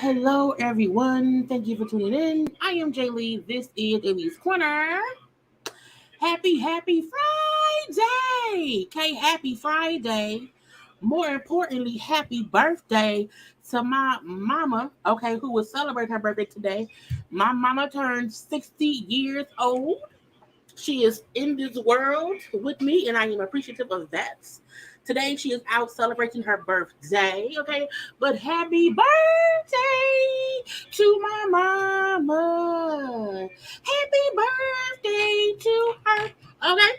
Hello, everyone. Thank you for tuning in. I am Jaylee. This is JayLeesCorner. Happy Friday! Okay, happy Friday. More importantly, happy birthday to my mama, okay, who was celebrating her birthday today. My mama turned 60 years old. She is in this world with me, and I am appreciative of that. Today, she is out celebrating her birthday, okay? But happy birthday to my mama. Happy birthday to her, okay?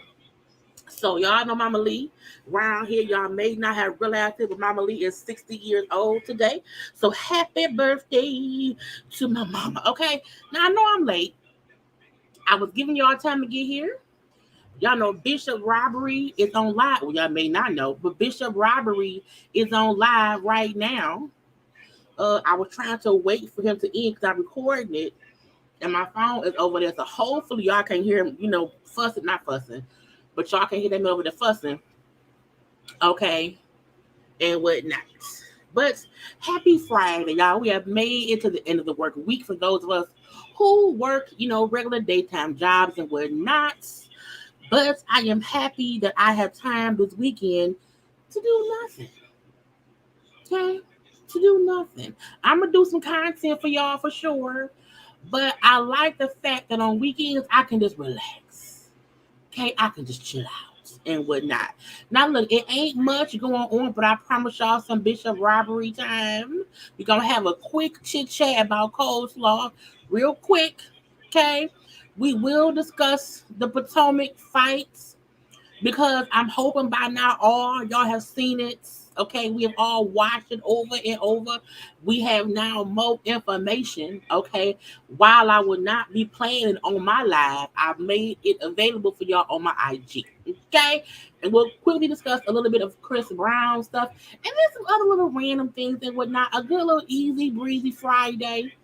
So, y'all know Mama Lee. Around here, y'all may not have realized it, but Mama Lee is 60 years old today. So, happy birthday to my mama, okay? Now, I know I'm late. I was giving y'all time to get here. Y'all know Bishop Robbery is on live. Well, y'all may not know, but Bishop Robbery is on live right now. I was trying to wait for him to end because I'm recording it, and my phone is over there. So hopefully y'all can hear him, fussing, not fussing, but y'all can hear them over there fussing. Okay, and whatnot. But happy Friday, y'all. We have made it to the end of the work week for those of us who work, regular daytime jobs and whatnot. But I am happy that I have time this weekend to do nothing. Okay? To do nothing. I'm going to do some content for y'all for sure. But I like the fact that on weekends, I can just relax. Okay? I can just chill out and whatnot. Now, look, it ain't much going on, but I promise y'all some Bishop Robbery time. We're going to have a quick chit-chat about ColeSlaw. Real quick. Okay? We will discuss the Potomac fights because I'm hoping by now all y'all have seen it. Okay, we have all watched it over and over. We have now more information. Okay, while I will not be playing it on my live, I've made it available for y'all on my IG. Okay, and we'll quickly discuss a little bit of Chris Brown stuff and then some other little random things and whatnot. A good little easy breezy Friday.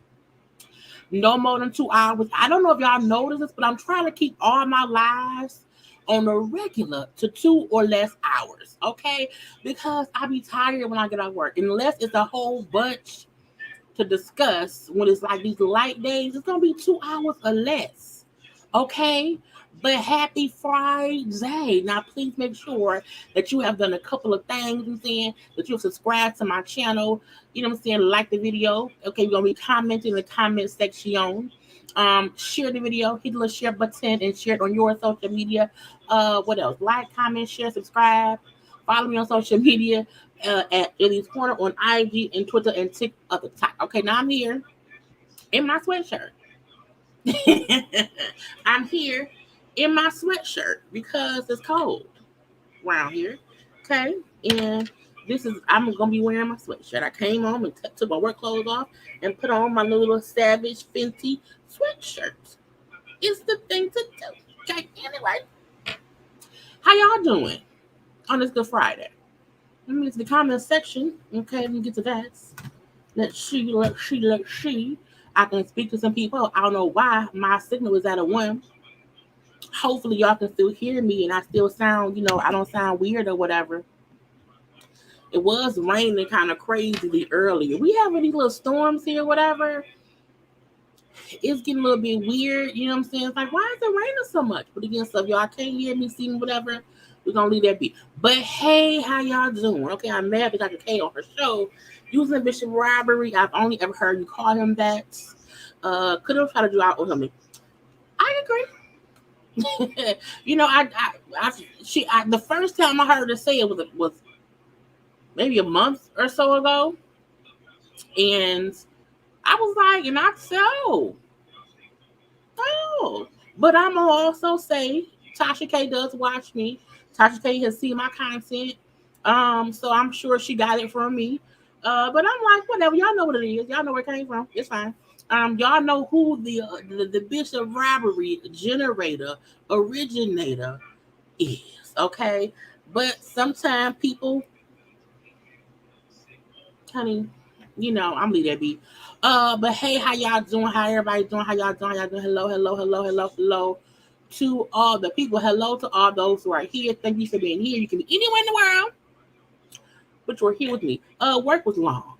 No more than 2 hours. I don't know if y'all notice this, but I'm trying to keep all my lives on a regular to 2 or less hours, okay? Because I be tired when I get out of work. Unless it's a whole bunch to discuss when it's like these light days, it's going to be 2 hours or less. Okay, but happy Friday. Now, please make sure that you have done a couple of things. I'm saying that you've subscribed to my channel. You know what I'm saying? Like the video. Okay, you're gonna be commenting in the comment section. Share the video, hit the little share button, and share it on your social media. What else? Like, comment, share, subscribe. Follow me on social media at JayLeesCorner on IG and Twitter and TikTok. Okay, now I'm here in my sweatshirt. I'm here in my sweatshirt because it's cold around here. Okay, and I'm gonna be wearing my sweatshirt. I came home and took my work clothes off and put on my little Savage Fenty sweatshirt. It's the thing to do. Okay, anyway, how y'all doing on this Good Friday? Let me get to the comment section. Okay, let me get to that. Let's see. I can speak to some people. I don't know why my signal is at a 1. Hopefully y'all can still hear me and I still sound, I don't sound weird or whatever. It was raining kind of crazily earlier. We have these little storms here, whatever. It's getting a little bit weird, you know what I'm saying? It's like, why is it raining so much? But again, so if y'all can't hear me, see me, whatever, we're gonna leave that be. But hey, how y'all doing? Okay, I'm mad because Dr. K on her show using Bishop Robbery. I've only ever heard you call him that. Could have tried to do out with him. I agree. The first time I heard her say it was maybe a month or so ago, and I was like, and I said, oh, but I'm gonna also say Tasha K does watch me. Tasha K has seen my content, so I'm sure she got it from me. But I'm like, whatever, y'all know what it is. Y'all know where it came from. It's fine. Y'all know who the Bishop Robbery generator originator is, okay? But sometimes people, honey, I'm leave that be. But hey, how y'all doing? How everybody doing? How y'all doing? How y'all doing? Hello to all the people. Hello to all those who are here. Thank you for being here. You can be anywhere in the world, but you're here with me. Work was long.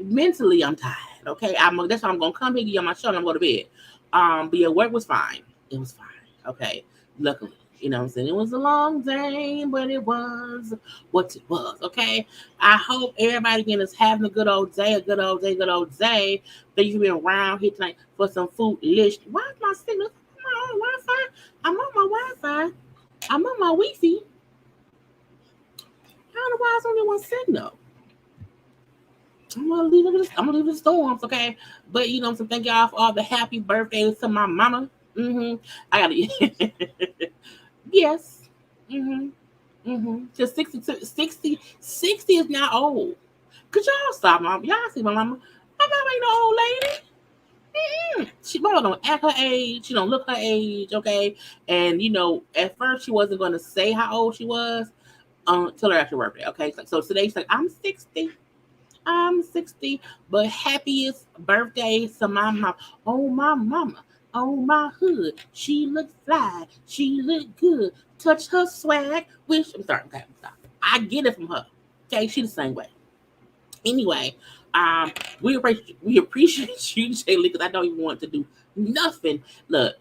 Mentally, I'm tired. Okay, that's why I'm gonna come here, get on my show, and I'm going to bed. But yeah, work was fine. It was fine. Okay, luckily. You know what I'm saying? It was a long day, but it was what it was, okay? I hope everybody again is having a good old day. Thank you for being around here tonight for some food list. Why is my signal? I'm on Wi-Fi. I'm on my Wi-Fi. I'm on my Wi-Fi. I don't know why it's only one signal. I'm gonna leave the storms, okay? But so thank y'all for all the happy birthdays to my mama. I gotta yes. Just 60 is not old. Could y'all stop, mom? Y'all see my mama? My mama ain't no old lady. She mama don't act her age. She don't look her age, okay? And at first she wasn't gonna say how old she was until her actual birthday, okay? So today she's like, I'm 60. But happiest birthday to my mom. Oh, my mama. Oh, my hood. She look fly. She look good. Touch her swag. I'm sorry. Okay, stop. I get it from her. Okay, she the same way. Anyway, we appreciate you, Jaylee, because I don't even want to do nothing. Look,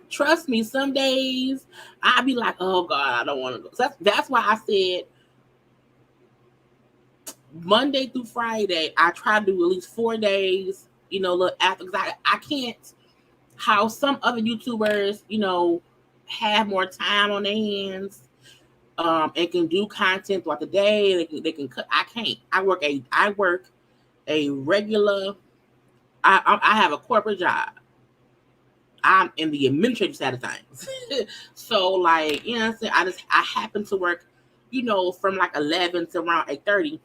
trust me, some days I'll be like, oh God, I don't want to go. So that's why I said Monday through Friday, I try to do at least 4 days, look after, because I can't, how some other YouTubers, have more time on their hands, and can do content throughout the day. They can cut. I can't. I work a regular, I have a corporate job. I'm in the administrative side of things. So like, I'm saying, I happen to work, from like 11 to around 8:30.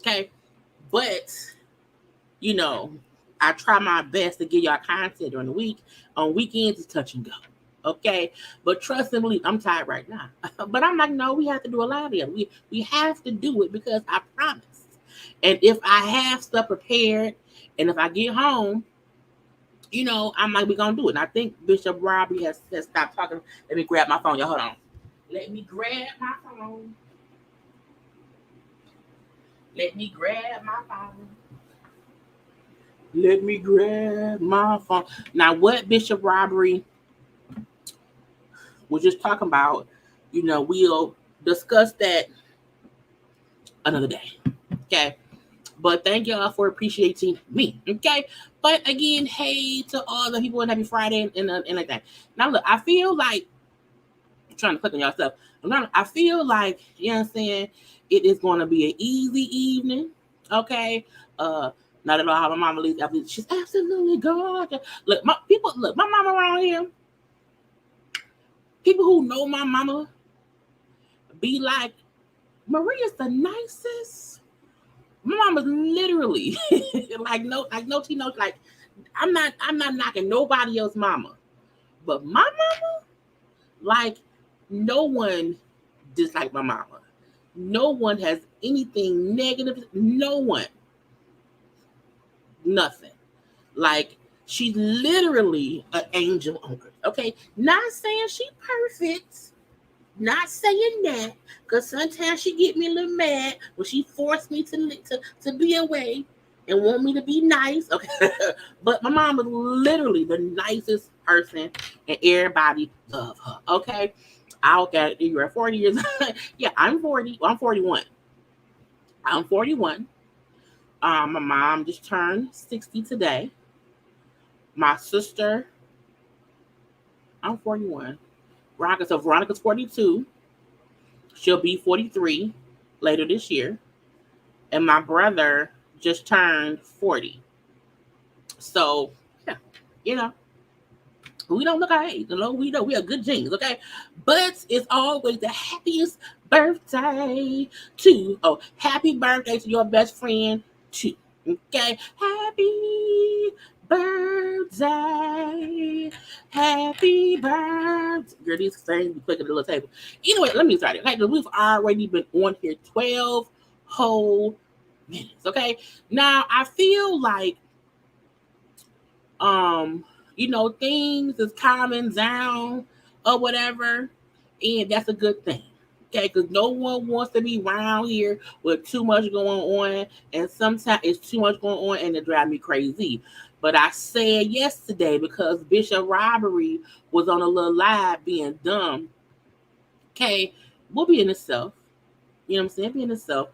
Okay. But, I try my best to give y'all content during the week. On weekends, it's touch and go. Okay. But trust and believe, I'm tired right now. But I'm like, no, we have to do a lot of it. We have to do it because I promised. And if I have stuff prepared and if I get home, I'm like, we're going to do it. And I think Bishop Robbery has stopped talking. Let me grab my phone. Y'all, hold on. Let me grab my phone. Let me grab my phone. Now, what Bishop Robbery was just talking about, we'll discuss that another day. Okay. But thank y'all for appreciating me. Okay. But again, hey to all the people and happy Friday and like that. Now look, I feel like I'm trying to click on y'all stuff. I feel like, you know what I'm saying, it is gonna be an easy evening. Okay. Not at all how my mama leaves. She's absolutely gorgeous. Look, my mama around here, people who know my mama be like, Maria's the nicest. My mama's literally like no tea, no, like I'm not knocking nobody else's mama, but my mama, like, no one dislike my mama. No one has anything negative. No one, nothing. Like, she's literally an angel on earth. Okay, not saying she perfect. Not saying that, because sometimes she get me a little mad when she forced me to be away and want me to be nice. Okay, but my mom is literally the nicest person, and everybody love her. Okay, I'll get you're 40 years. Yeah, I'm 40. Well, I'm 41. I'm 41. My mom just turned 60 today. My sister, I'm 41. Veronica's 42. She'll be 43 later this year. And my brother just turned 40. So, yeah, you know, we don't look our age. We know we are good genes, okay? But it's always the happiest birthday happy birthday to your best friend too. Okay? Happy birthday. Happy birthday. Girl, these things be clicking the little table. Anyway, let me start it. Okay, we've already been on here 12 whole minutes. Okay. Now I feel like things is calming down or whatever, and that's a good thing. Okay, because no one wants to be around here with too much going on, and sometimes it's too much going on, and it drives me crazy. But I said yesterday, because Bishop Robbery was on a little live being dumb. Okay, we'll be in itself. You know what I'm saying? Be in itself.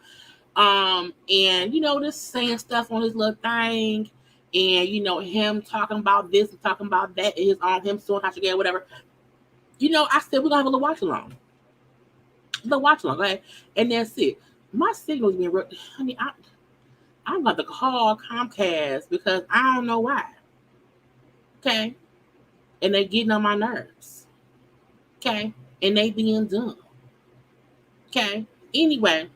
And just saying stuff on his little thing, and him talking about this and talking about that, and his him suing Tasha, whatever. I said we're gonna have a little watch along, okay? And that's it. My signal's being real. Honey, I'm about to call Comcast because I don't know why. Okay, and they getting on my nerves. Okay, and they being dumb. Okay. Anyway,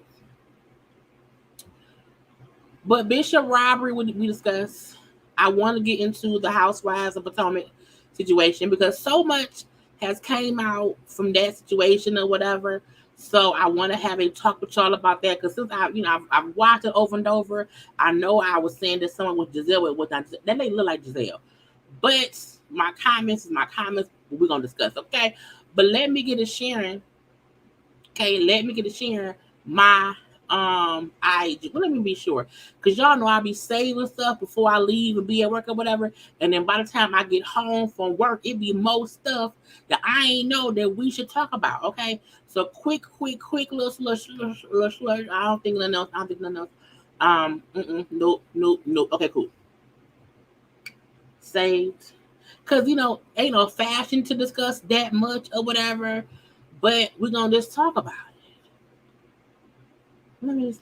but Bishop Robbery, we discussed. I want to get into the Housewives of Potomac situation because so much has came out from that situation or whatever. So I want to have a talk with y'all about that because since I've watched it over and over. I know I was saying that someone with Giselle was not. That may look like Giselle, but my comments is my comments. We're gonna discuss, okay? But let me get a sharing. Okay, let me get a sharing my let me be sure, because y'all know I be saving stuff before I leave and be at work or whatever, and then by the time I get home from work, it be more stuff that I ain't know that we should talk about. Okay, so quick little slush. I don't think nothing else. No. Okay, cool. Saved, because ain't no fashion to discuss that much or whatever, but we're gonna just talk about it. Let me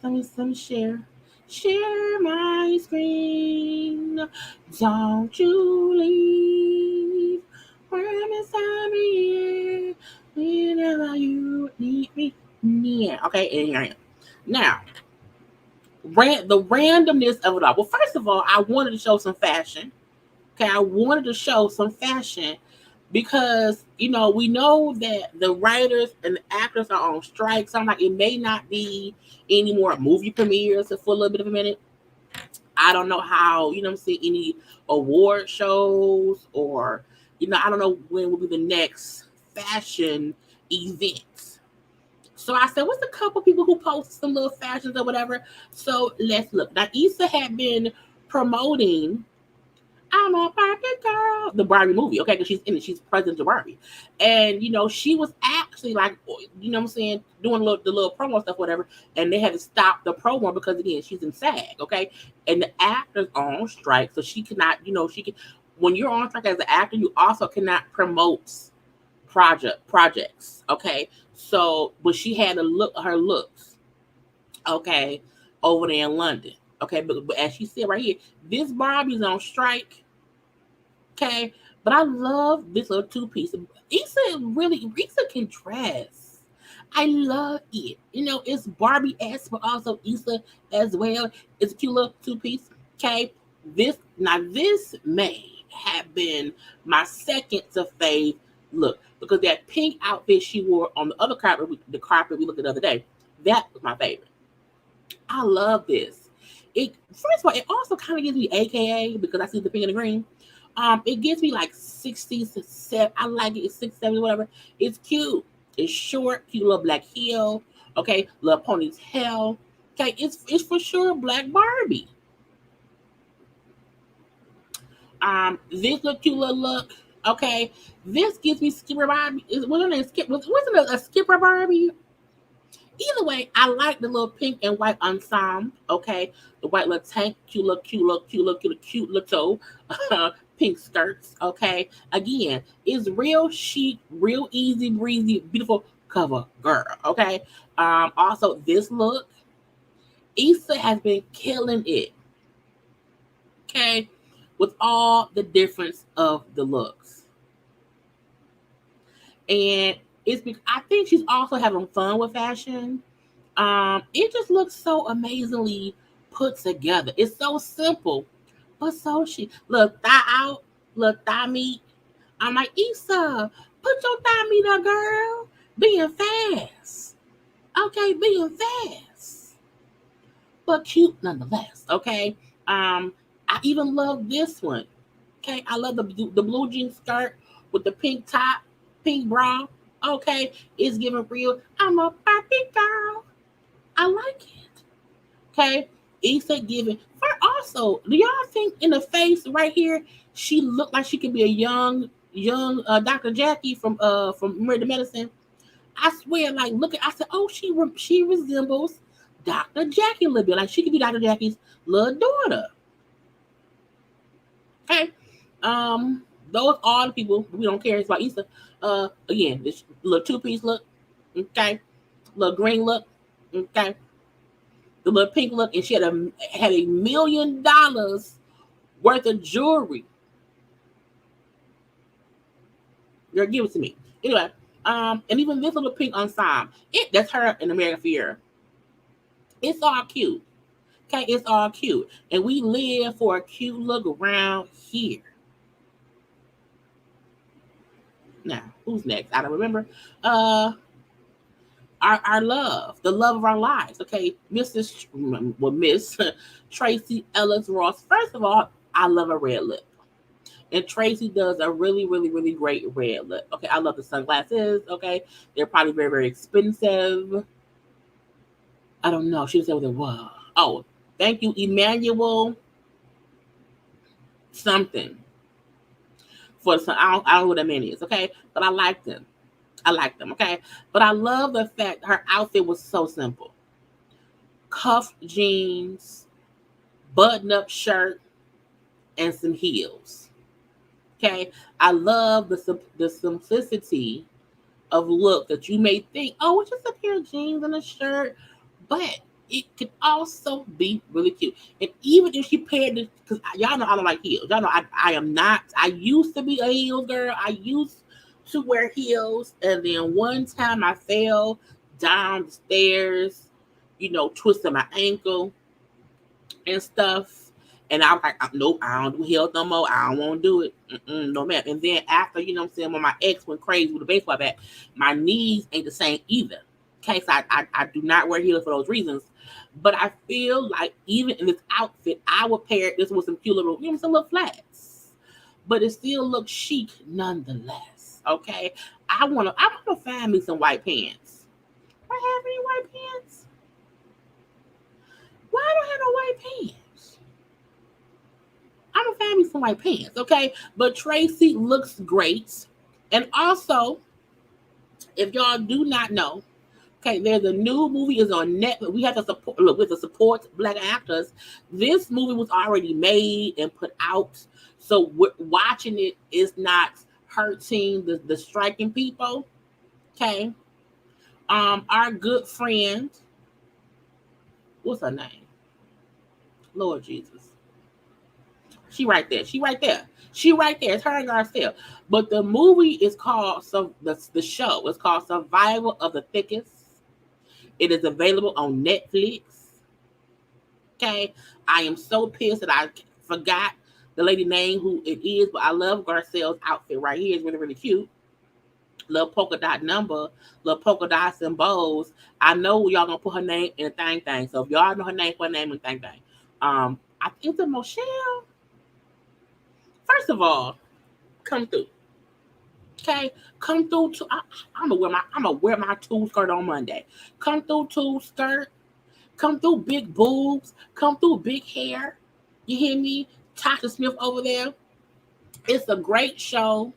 share my screen. Don't you leave. Promise I'll be here whenever you need me. Yeah. Okay, and here I am. Now, the randomness of it all. Well, first of all, I wanted to show some fashion. Okay, I wanted to show some fashion because we know that the writers and the actors are on strike. So I'm like, it may not be any more movie premieres for a little bit of a minute. I don't know how, I'm seeing any award shows, or I don't know when will be the next fashion events. So I said, what's a couple people who post some little fashions or whatever? So let's look. Now, Issa had been promoting I'm a Barbie girl. The Barbie movie, okay, because she's in it. She's present to Barbie. And, she was actually like, what I'm saying, doing the little promo stuff, whatever. And they had to stop the promo because, again, she's in SAG, okay? And the actors are on strike. So she cannot, when you're on strike as an actor, you also cannot promote projects, okay? So, but she had to her looks, okay, over there in London, okay? But as she said right here, this Barbie's on strike, okay? But I love this little two-piece. Issa can dress. I love it. It's Barbie-esque, but also Issa as well. It's a cute little two-piece, okay? This may have been my second to fave look because that pink outfit she wore on the other carpet, the carpet we looked at the other day, that was my favorite. I love this. First of all, it also kind of gives me AKA because I see the pink and the green. It gives me like 60s to 7. I like it. It's 6, 7, whatever. It's cute. It's short, cute little black heel. Okay, little ponytail. Okay, it's for sure Black Barbie. This little cute little look. Okay, this gives me Skipper Barbie. Wasn't it a Skipper Barbie? Either way, I like the little pink and white ensemble. Okay, the white little tank, cute little pink skirts. Okay, again, it's real chic, real easy breezy, beautiful cover girl. Okay, also this look, Issa has been killing it. Okay, with all the difference of the looks, and I think she's also having fun with fashion. It just looks so amazingly put together. It's so simple, but so chic. Look, thigh out, look, thigh meat. I'm like, Issa, put your thigh meat up, girl. Being fast. Okay, being fast. But cute nonetheless. Okay. I even love this one. Okay, I love the blue jean skirt with the pink top, pink bra. Okay, it's giving real. I'm a Barbie girl. I like it. Okay, Issa giving. Also, do y'all think in the face right here she looked like she could be a young Dr. Jackie from Murder Medicine? I swear, like look at. I said, oh, she resembles Dr. Jackie a little bit. Like she could be Dr. Jackie's little daughter. Okay. Those are the people we don't care. It's about Issa. Again, this little two-piece look. Okay. Little green look. Okay. The little pink look, and she had $1 million worth of jewelry. Girl, give it to me. Anyway, and even this little pink ensemble, that's her in American Fear. It's all cute. Okay, it's all cute. And we live for a cute look around here. Now, who's next? I don't remember. Our love, the love of our lives. Okay, Miss Tracy Ellis Ross. First of all, I love a red lip, and Tracy does a really, really, really great red lip. Okay, I love the sunglasses. Okay, they're probably very, very expensive. I don't know. She said what it was. Oh, thank you, Emmanuel. Something for some. I don't know what that man is. Okay, but I like them. Okay, but I love the fact her outfit was so simple: cuff jeans, button-up shirt, and some heels. Okay, I love the simplicity of look that you may think, oh, it's just a pair of jeans and a shirt, but it could also be really cute. And even if she paired it, because y'all know I don't like heels. Y'all know I am not. I used to be a heels girl. I used to wear heels, and then one time I fell down the stairs, twisted my ankle and stuff. And I was like, nope, I don't do heels no more. I don't want to do it. No, man. And then after, what I'm saying, when my ex went crazy with the baseball bat, my knees ain't the same either. Okay, so I do not wear heels for those reasons. But I feel like even in this outfit, I would pair this with some cute little, some little flats. But it still looks chic nonetheless. Okay, I wanna find me some white pants. Do I have any white pants? Why don't I have no white pants? I'm gonna find me some white pants, okay? But Tracy looks great. And also, if y'all do not know, okay, there's a new movie is on Netflix. We have to support look with the support black actors. This movie was already made and put out, so watching it is not hurting the striking people. Okay, our good friend, what's her name? Lord Jesus, she right there. She right there. She right there. It's her and Garcelle. But the movie is called the show is called Survival of the Thickest. It is available on Netflix. Okay. I am so pissed that I forgot the lady name who it is, but I love Garcelle's outfit right here. It's really, really cute. Little polka dot number, little polka dots and bows. I know y'all gonna put her name in a thing. So if y'all know her name, put her name in thing. I think it's a Michelle. First of all, come through. Okay, come through. I'm gonna wear my tulle skirt on Monday. Come through tulle skirt. Come through big boobs. Come through big hair. You hear me? Tasha Smith over there. It's a great show.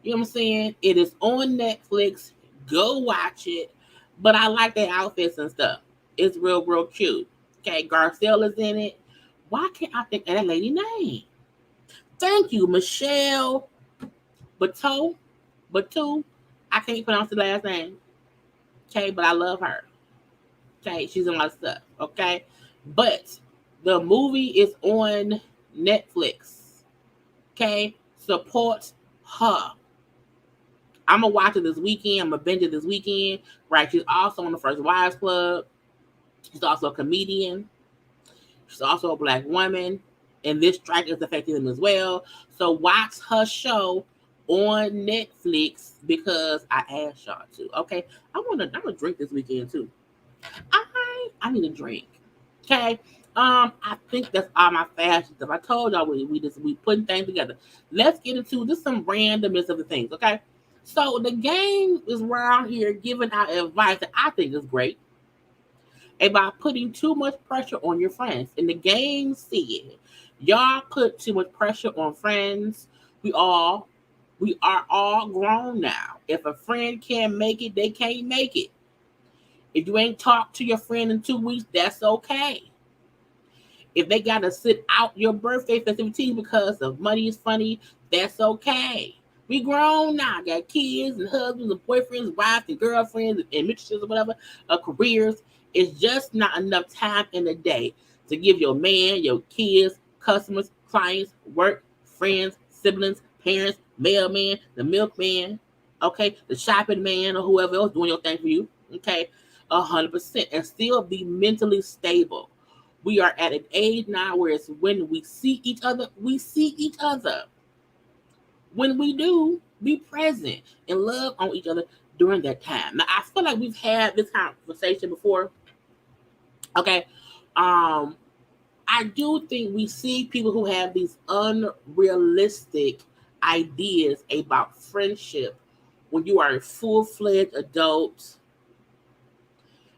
You know what I'm saying? It is on Netflix. Go watch it. But I like their outfits and stuff. It's real, real cute. Okay, Garcelle is in it. Why can't I think of that lady name? Thank you, Michelle Bateau. I can't pronounce the last name. Okay, but I love her. Okay, she's in a lot of stuff. Okay, but the movie is on Netflix. Okay, support her. I'm gonna watch it this weekend. I'm gonna binge it this weekend. Right, she's also on the First Wives Club. She's also a comedian. She's also a black woman, and this strike is affecting them as well. So watch her show on Netflix because I asked y'all to. Okay, I'm gonna drink this weekend too. I need a drink. Okay. I think that's all my fashion stuff. I told y'all we putting things together. Let's get into just some randomness of the things. Okay. So the game is around here giving out advice that I think is great about putting too much pressure on your friends. And the game said, y'all put too much pressure on friends. We are all grown now. If a friend can't make it, they can't make it. If you ain't talked to your friend in 2 weeks, that's okay. If they got to sit out your birthday festivity because of money is funny, that's okay. We grown now, got kids and husbands and boyfriends, wives and girlfriends and mistresses or whatever, careers. It's just not enough time in the day to give your man, your kids, customers, clients, work, friends, siblings, parents, mailman, the milkman, okay, the shopping man or whoever else doing your thing for you, okay, 100%, and still be mentally stable. We are at an age now where it's when we see each other, we see each other. When we do, be present and love on each other during that time. Now, I feel like we've had this conversation before. Okay. I do think we see people who have these unrealistic ideas about friendship when you are a full-fledged adult,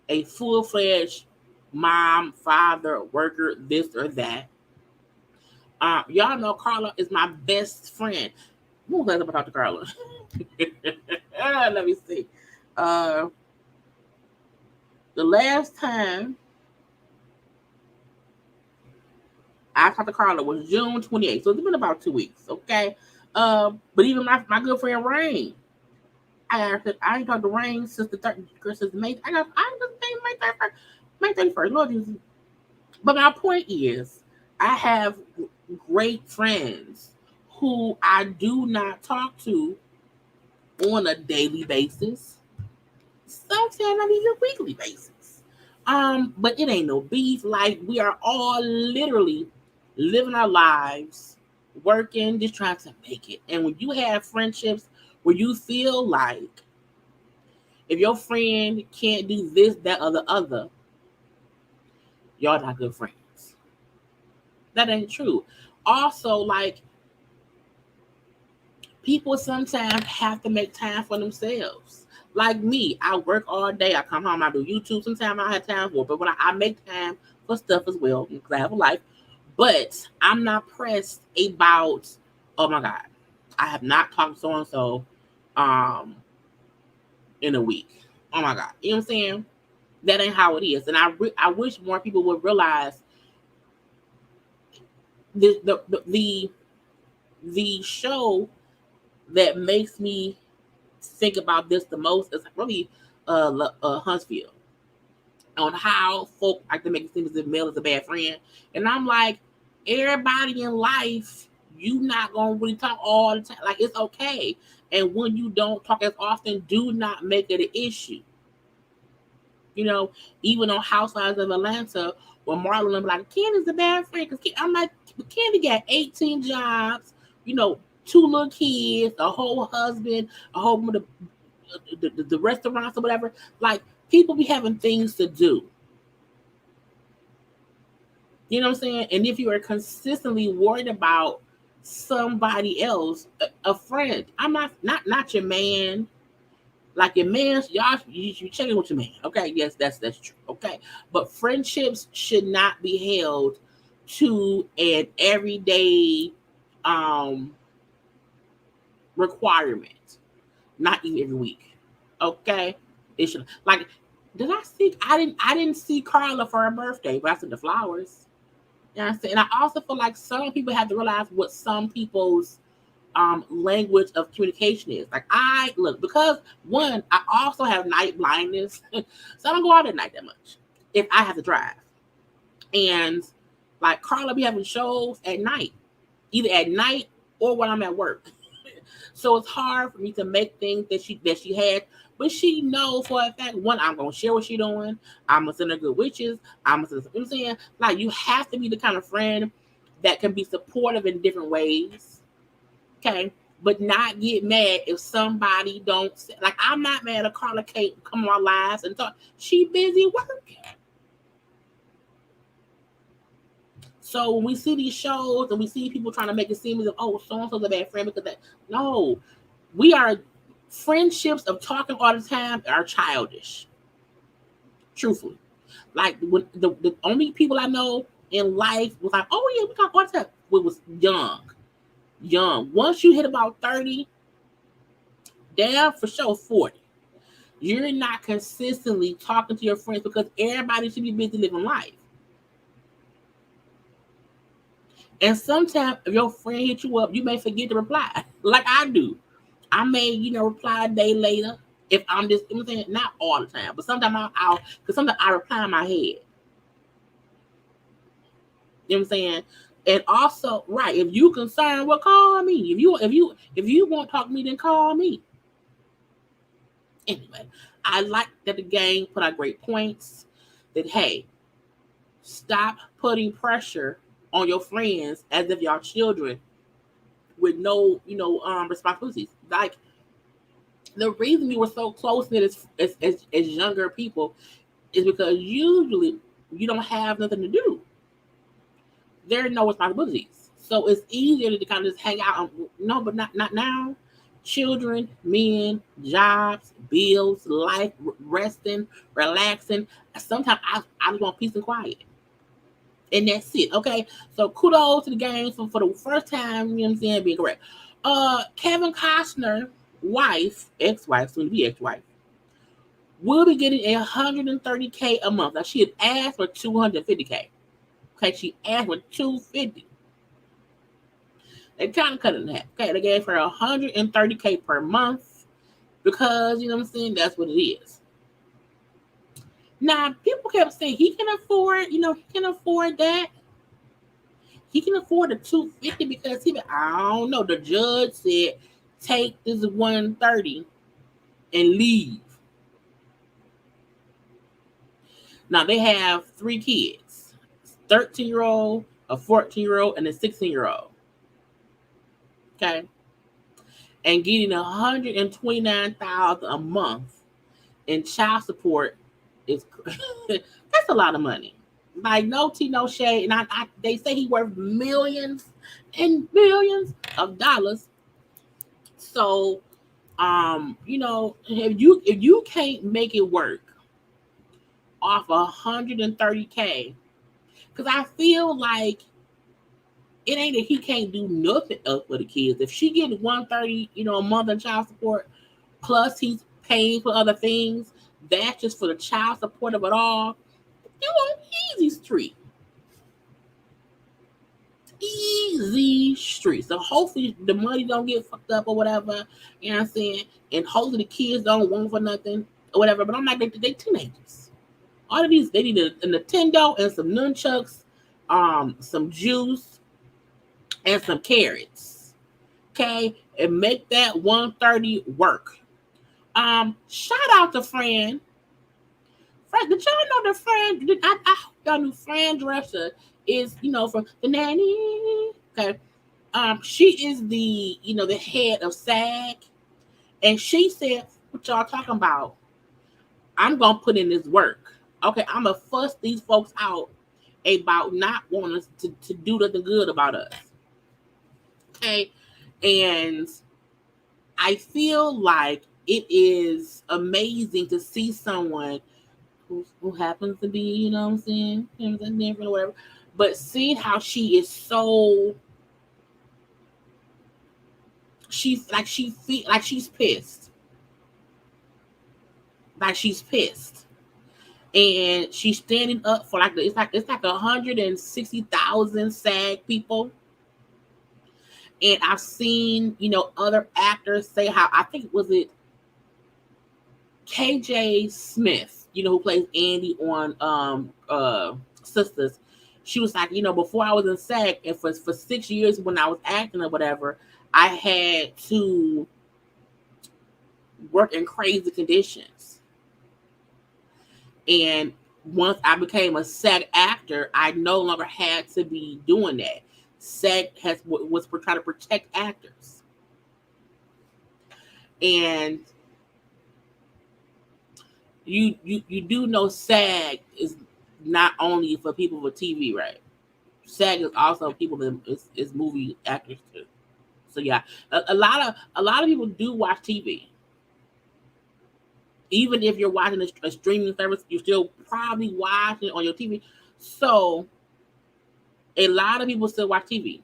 a full-fledged mom, father, worker, this or that. Y'all know Karla is my best friend. Who was I talk to Karla? Let me see. The last time I talked to Karla was June 28th. So it's been about 2 weeks, okay? But even my good friend Rain, I ain't talked to Rain since the 30th, since May. I just think May 31st. Lord Jesus. But my point is, I have great friends who I do not talk to on a daily basis. Sometimes not even a weekly basis. But it ain't no beef. Like, we are all literally living our lives, working, just trying to make it. And when you have friendships where you feel like if your friend can't do this, that, or the other, y'all not good friends. That ain't true. Also, like, people sometimes have to make time for themselves. Like me, I work all day. I come home, I do YouTube. Sometimes I have time for it, but when I make time for stuff as well, because I have a life. But I'm not pressed about, oh my God, I have not talked to so-and-so in a week. Oh my God. You know what I'm saying? That ain't how it is. And I wish more people would realize the show that makes me think about this the most is really Huntsville, on how folk like to make it seem as if Mel is a bad friend. And I'm like, everybody in life, you not gonna really talk all the time. Like, it's okay. And when you don't talk as often, do not make it an issue. You know, even on Housewives of Atlanta, when Marlon was like, Candy's a bad friend. Because I'm like, Candy got 18 jobs, 2 little kids, a whole husband, a whole the restaurants or whatever. Like, people be having things to do. You know what I'm saying? And if you are consistently worried about somebody else, a friend, I'm not your man. Like, your man, y'all, you check in with your man. Okay, yes, that's true. Okay, but friendships should not be held to an everyday requirement. Not even every week. Okay, it should, like. Did I see? I didn't see Karla for her birthday, but I sent the flowers. You know what I'm saying? And I also feel like some people have to realize what some people's language of communication is. Like, I look, because one, I also have night blindness, so I don't go out at night that much if I have to drive. And like, Karla be having shows at night, either at night or when I'm at work. So it's hard for me to make things that she had. But she knows for a fact, one, I'm gonna share what she's doing. I'm gonna send her good wishes. I'm gonna send her, you know what I'm saying? Like, you have to be the kind of friend that can be supportive in different ways. Okay. But not get mad if somebody don't say, like, I'm not mad at Karla Kate come on live and talk. She busy working. So when we see these shows and we see people trying to make it seem as if, oh, so-and-so's a bad friend because that, no, we are, friendships of talking all the time are childish. Truthfully. Like, when the only people I know in life was like, oh yeah, we talk all the time. We was young. Once you hit about 30, damn for sure 40. You're not consistently talking to your friends because everybody should be busy living life. And sometimes if your friend hits you up, you may forget to reply, like I do. I may, reply a day later if I'm just, not all the time, but sometimes because sometimes I reply in my head. You know what I'm saying? And also, right, if you concerned, well, call me. If you won't talk to me, then call me. Anyway, I like that the gang put out great points. That, hey, stop putting pressure on your friends as if y'all children with no, responsibilities. Like, the reason we were so close knit as younger people is because usually you don't have nothing to do. There are no responsibilities, so it's easier to kind of just hang out. No, but not now. Children, men, jobs, bills, life, resting, relaxing. Sometimes I just want peace and quiet. And that's it. Okay. So kudos to the gang for the first time, you know what I'm saying, being correct. Kevin Costner, ex-wife, soon to be ex-wife, will be getting $130K a month. Now, she had asked for $250K. Okay, she asked for $250. They kind of cut it in half. Okay, they gave her $130K per month because, you know what I'm saying, that's what it is. Now, people kept saying he can afford, he can afford that. He can afford the $250 because I don't know. The judge said, take this $130 and leave. Now, they have 3 kids, 13-year-old, a 14-year-old, and a 16-year-old. Okay. And getting $129,000 a month in child support is that's a lot of money. Like, no tea, no shade. And they say he worth millions and billions of dollars. So, if you can't make it work off $130K, because I feel like it ain't that he can't do nothing else for the kids. If she getting $130, a month in child support, plus he's paying for other things, that's just for the child support of it all. You on easy street. Easy street. So hopefully the money don't get fucked up or whatever. You know what I'm saying? And hopefully the kids don't want for nothing or whatever. But I'm like, they teenagers. All of these, they need a Nintendo and some nunchucks, some juice, and some carrots. Okay? And make that 130 work. Shout out to Fran. Did y'all know the Fran? I hope y'all knew Fran Drescher is, from the nanny. Okay. She is the head of SAG. And she said, what y'all talking about? I'm gonna put in this work. Okay, I'm gonna fuss these folks out about not wanting us to do nothing good about us. Okay. And I feel like it is amazing to see someone who happens to be, you know what I'm saying, different or whatever, but seeing how she is so, she's pissed, and she's standing up for it's like 160,000 SAG people. And I've seen, other actors say how, I think was it KJ Smith, who plays Andy on Sisters. She was like, before I was in SAG, and for 6 years when I was acting or whatever, I had to work in crazy conditions. And once I became a SAG actor, I no longer had to be doing that. SAG was trying to protect actors. And you do know SAG is not only for people with TV, right? SAG is also people that is movie actors too. So yeah, a lot of people do watch TV. Even if you're watching a streaming service, you're still probably watching it on your TV. So a lot of people still watch TV.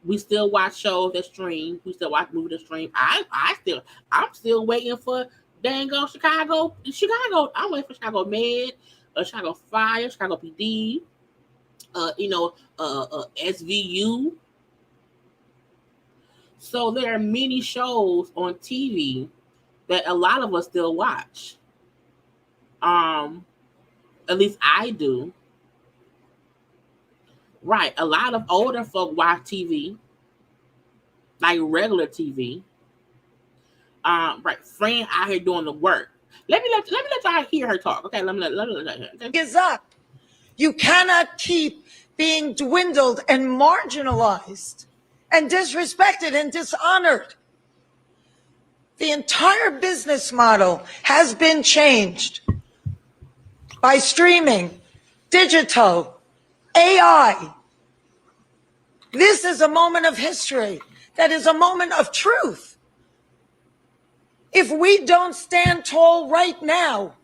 We still watch shows that stream. We still watch movies that stream. I'm still waiting for dang on Chicago. I'm waiting for Chicago Med, Chicago Fire, Chicago PD, SVU. So there are many shows on TV that a lot of us still watch. At least I do. Right. A lot of older folk watch TV, like regular TV. Right. Fran out here doing the work. Let me let y'all hear her talk. Okay, let me let her. Okay. Is up. You cannot keep being dwindled and marginalized and disrespected and dishonored. The entire business model has been changed by streaming, digital, AI. This is a moment of history. That is a moment of truth. If we don't stand tall right now,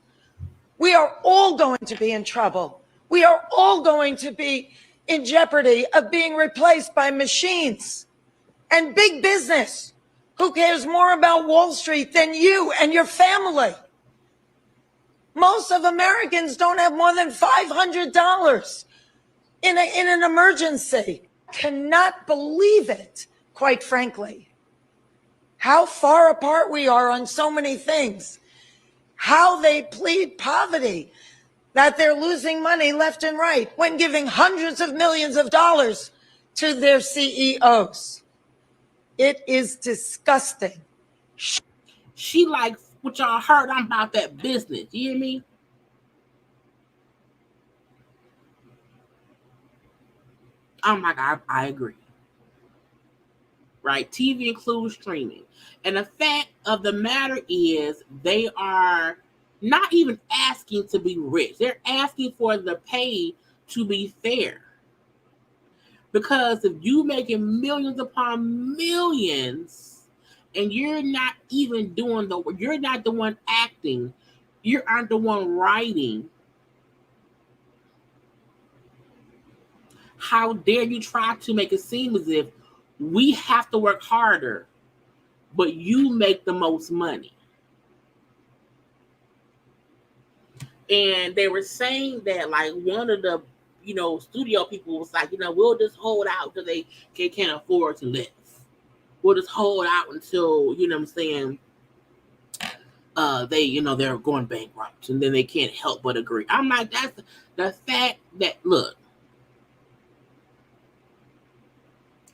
we are all going to be in trouble. We are all going to be in jeopardy of being replaced by machines and big business. Who cares more about Wall Street than you and your family? Most of Americans don't have more than $500 in an emergency. Cannot believe it, quite frankly. How far apart we are on so many things. How they plead poverty, that they're losing money left and right when giving hundreds of millions of dollars to their CEOs. It is disgusting. She like what y'all heard. I'm about that business. You hear me? Oh my God, I agree. Right? TV includes streaming. And the fact of the matter is they are not even asking to be rich. They're asking for the pay to be fair. Because if you making millions upon millions and you're not even doing you're not the one acting, you aren't the one writing, How dare you try to make it seem as if we have to work harder, but you make the most money? And they were saying that, like, one of the, studio people was like, we'll just hold out because they can't afford to live. We'll just hold out until, what I'm saying, they're going bankrupt, and then they can't help but agree. I'm like, that's the fact that, look,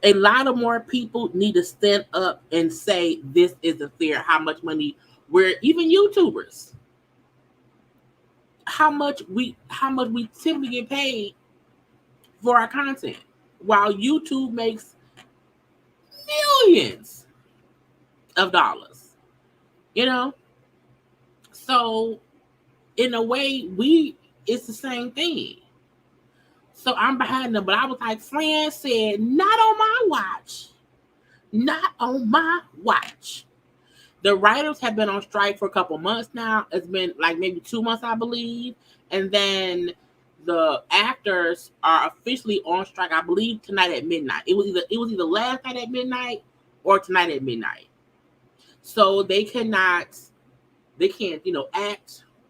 a lot of more people need to stand up and say this isn't fair. How much money we're, even YouTubers, how much we typically get paid for our content, while YouTube makes millions of dollars. So in a way, it's the same thing. So I'm behind them, but I was like, Fran said, not on my watch. Not on my watch. The writers have been on strike for a couple months now. It's been like maybe 2 months, I believe. And then the actors are officially on strike, I believe, tonight at midnight. It was either last night at midnight or tonight at midnight. So they can't, act,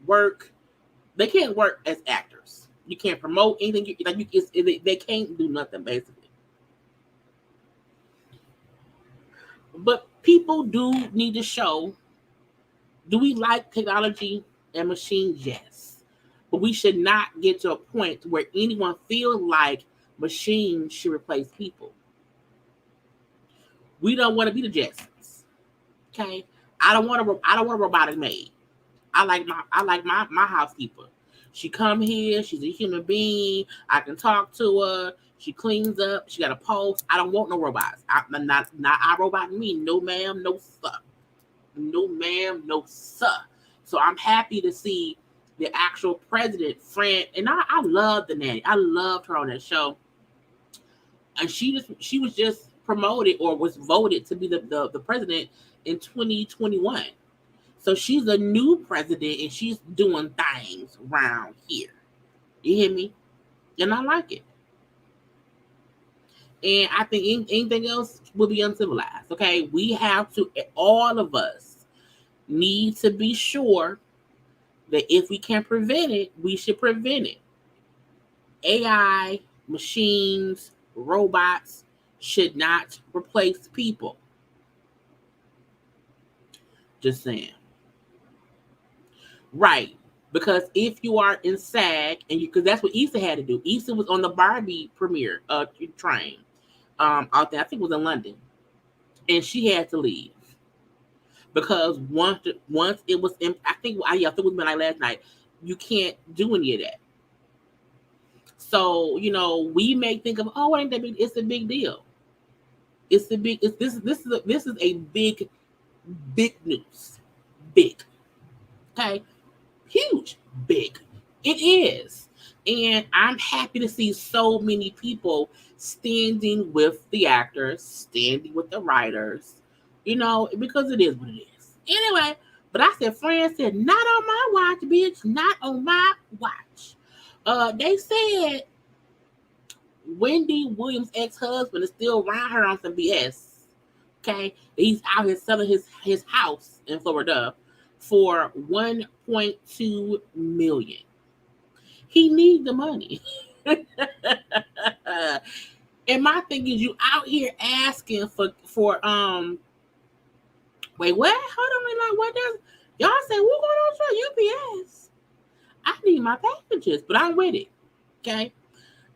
work. They can't work as actors. You can't promote anything. They can't do nothing, basically. But people do need to show, do we like technology and machines? Yes. But we should not get to a point where anyone feels like machines should replace people. We don't want to be the Jetsons. Okay? I don't want a robotic maid. I like my housekeeper. She come here, she's a human being. I can talk to her. She cleans up. She got a pulse. I don't want no robots. Not I robot me. No ma'am, no sir. No ma'am, no sir. So I'm happy to see the actual president, Fran, and I love the nanny. I loved her on that show. And she was just promoted or was voted to be the president in 2021. So she's a new president and she's doing things around here. You hear me? And I like it. And I think anything else will be uncivilized. Okay, we have to, all of us need to be sure that if we can prevent it, we should prevent it. AI, machines, robots should not replace people. Just saying. Right. Because if you are in SAG, and because that's what Issa had to do. Issa was on the Barbie premiere train out there. I think it was in London. And she had to leave. Because once it was in, I think it was midnight last night, you can't do any of that. So, we may think of, oh, it ain't that big. It's a big deal. This is a big news. Big. Okay? Huge. Big. It is. And I'm happy to see so many people standing with the actors, standing with the writers, because it is what it is. Anyway, but I said, Fran said, not on my watch, bitch. Not on my watch. They said Wendy Williams' ex-husband is still around her on some BS. Okay? He's out here selling his house in Florida for $1.2 million. He needs the money. And my thing is, you out here asking for wait, what? Hold on, like, what does y'all say? We're going on to UPS. I need my packages, but I'm with it. Okay.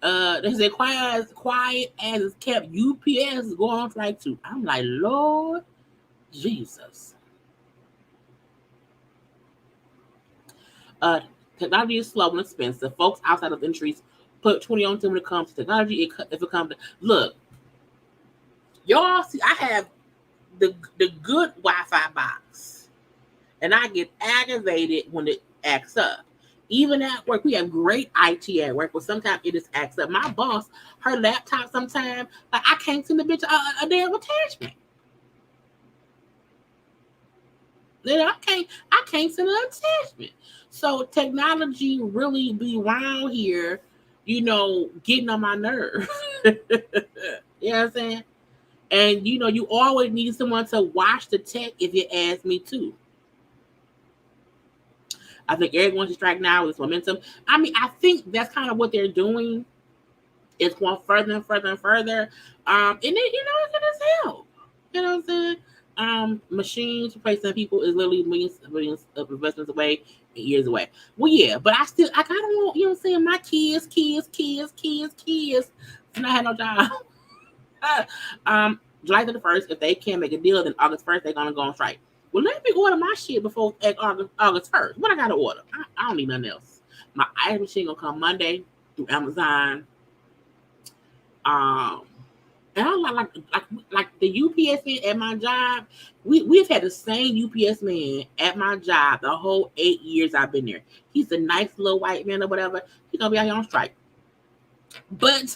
They say quiet as it's kept. UPS is going on strike too. I'm like, Lord Jesus. Technology is slow and expensive. Folks outside of industries put 20 on to when it comes to technology. If it comes to, look, y'all see, I have the good Wi-Fi box, and I get aggravated when it acts up. Even at work, we have great IT at work, but sometimes it just acts up. My boss, her laptop, sometimes like I can't send the bitch a damn attachment. I can't send an attachment. So technology really be around here, getting on my nerves. You know what I'm saying? And you always need someone to watch the tech if you ask me to. I think everyone should strike now with momentum. I mean, I think that's kind of what they're doing. It's going further and further and further. And then, it's gonna help. You know what I'm saying? Machines replacing people is literally millions of investments away and years away. Well, yeah, but I kind of want, what I'm saying, my kids to not have no job. July 31st, if they can't make a deal, then August 1st, they're going to go on strike. Well, let me order my shit before August 1st. What I got to order? I don't need nothing else. My ice machine going to come Monday through Amazon. And I like the UPS man at my job. We've had the same UPS man at my job the whole 8 years I've been there. He's a nice little white man or whatever. He's going to be out here on strike. But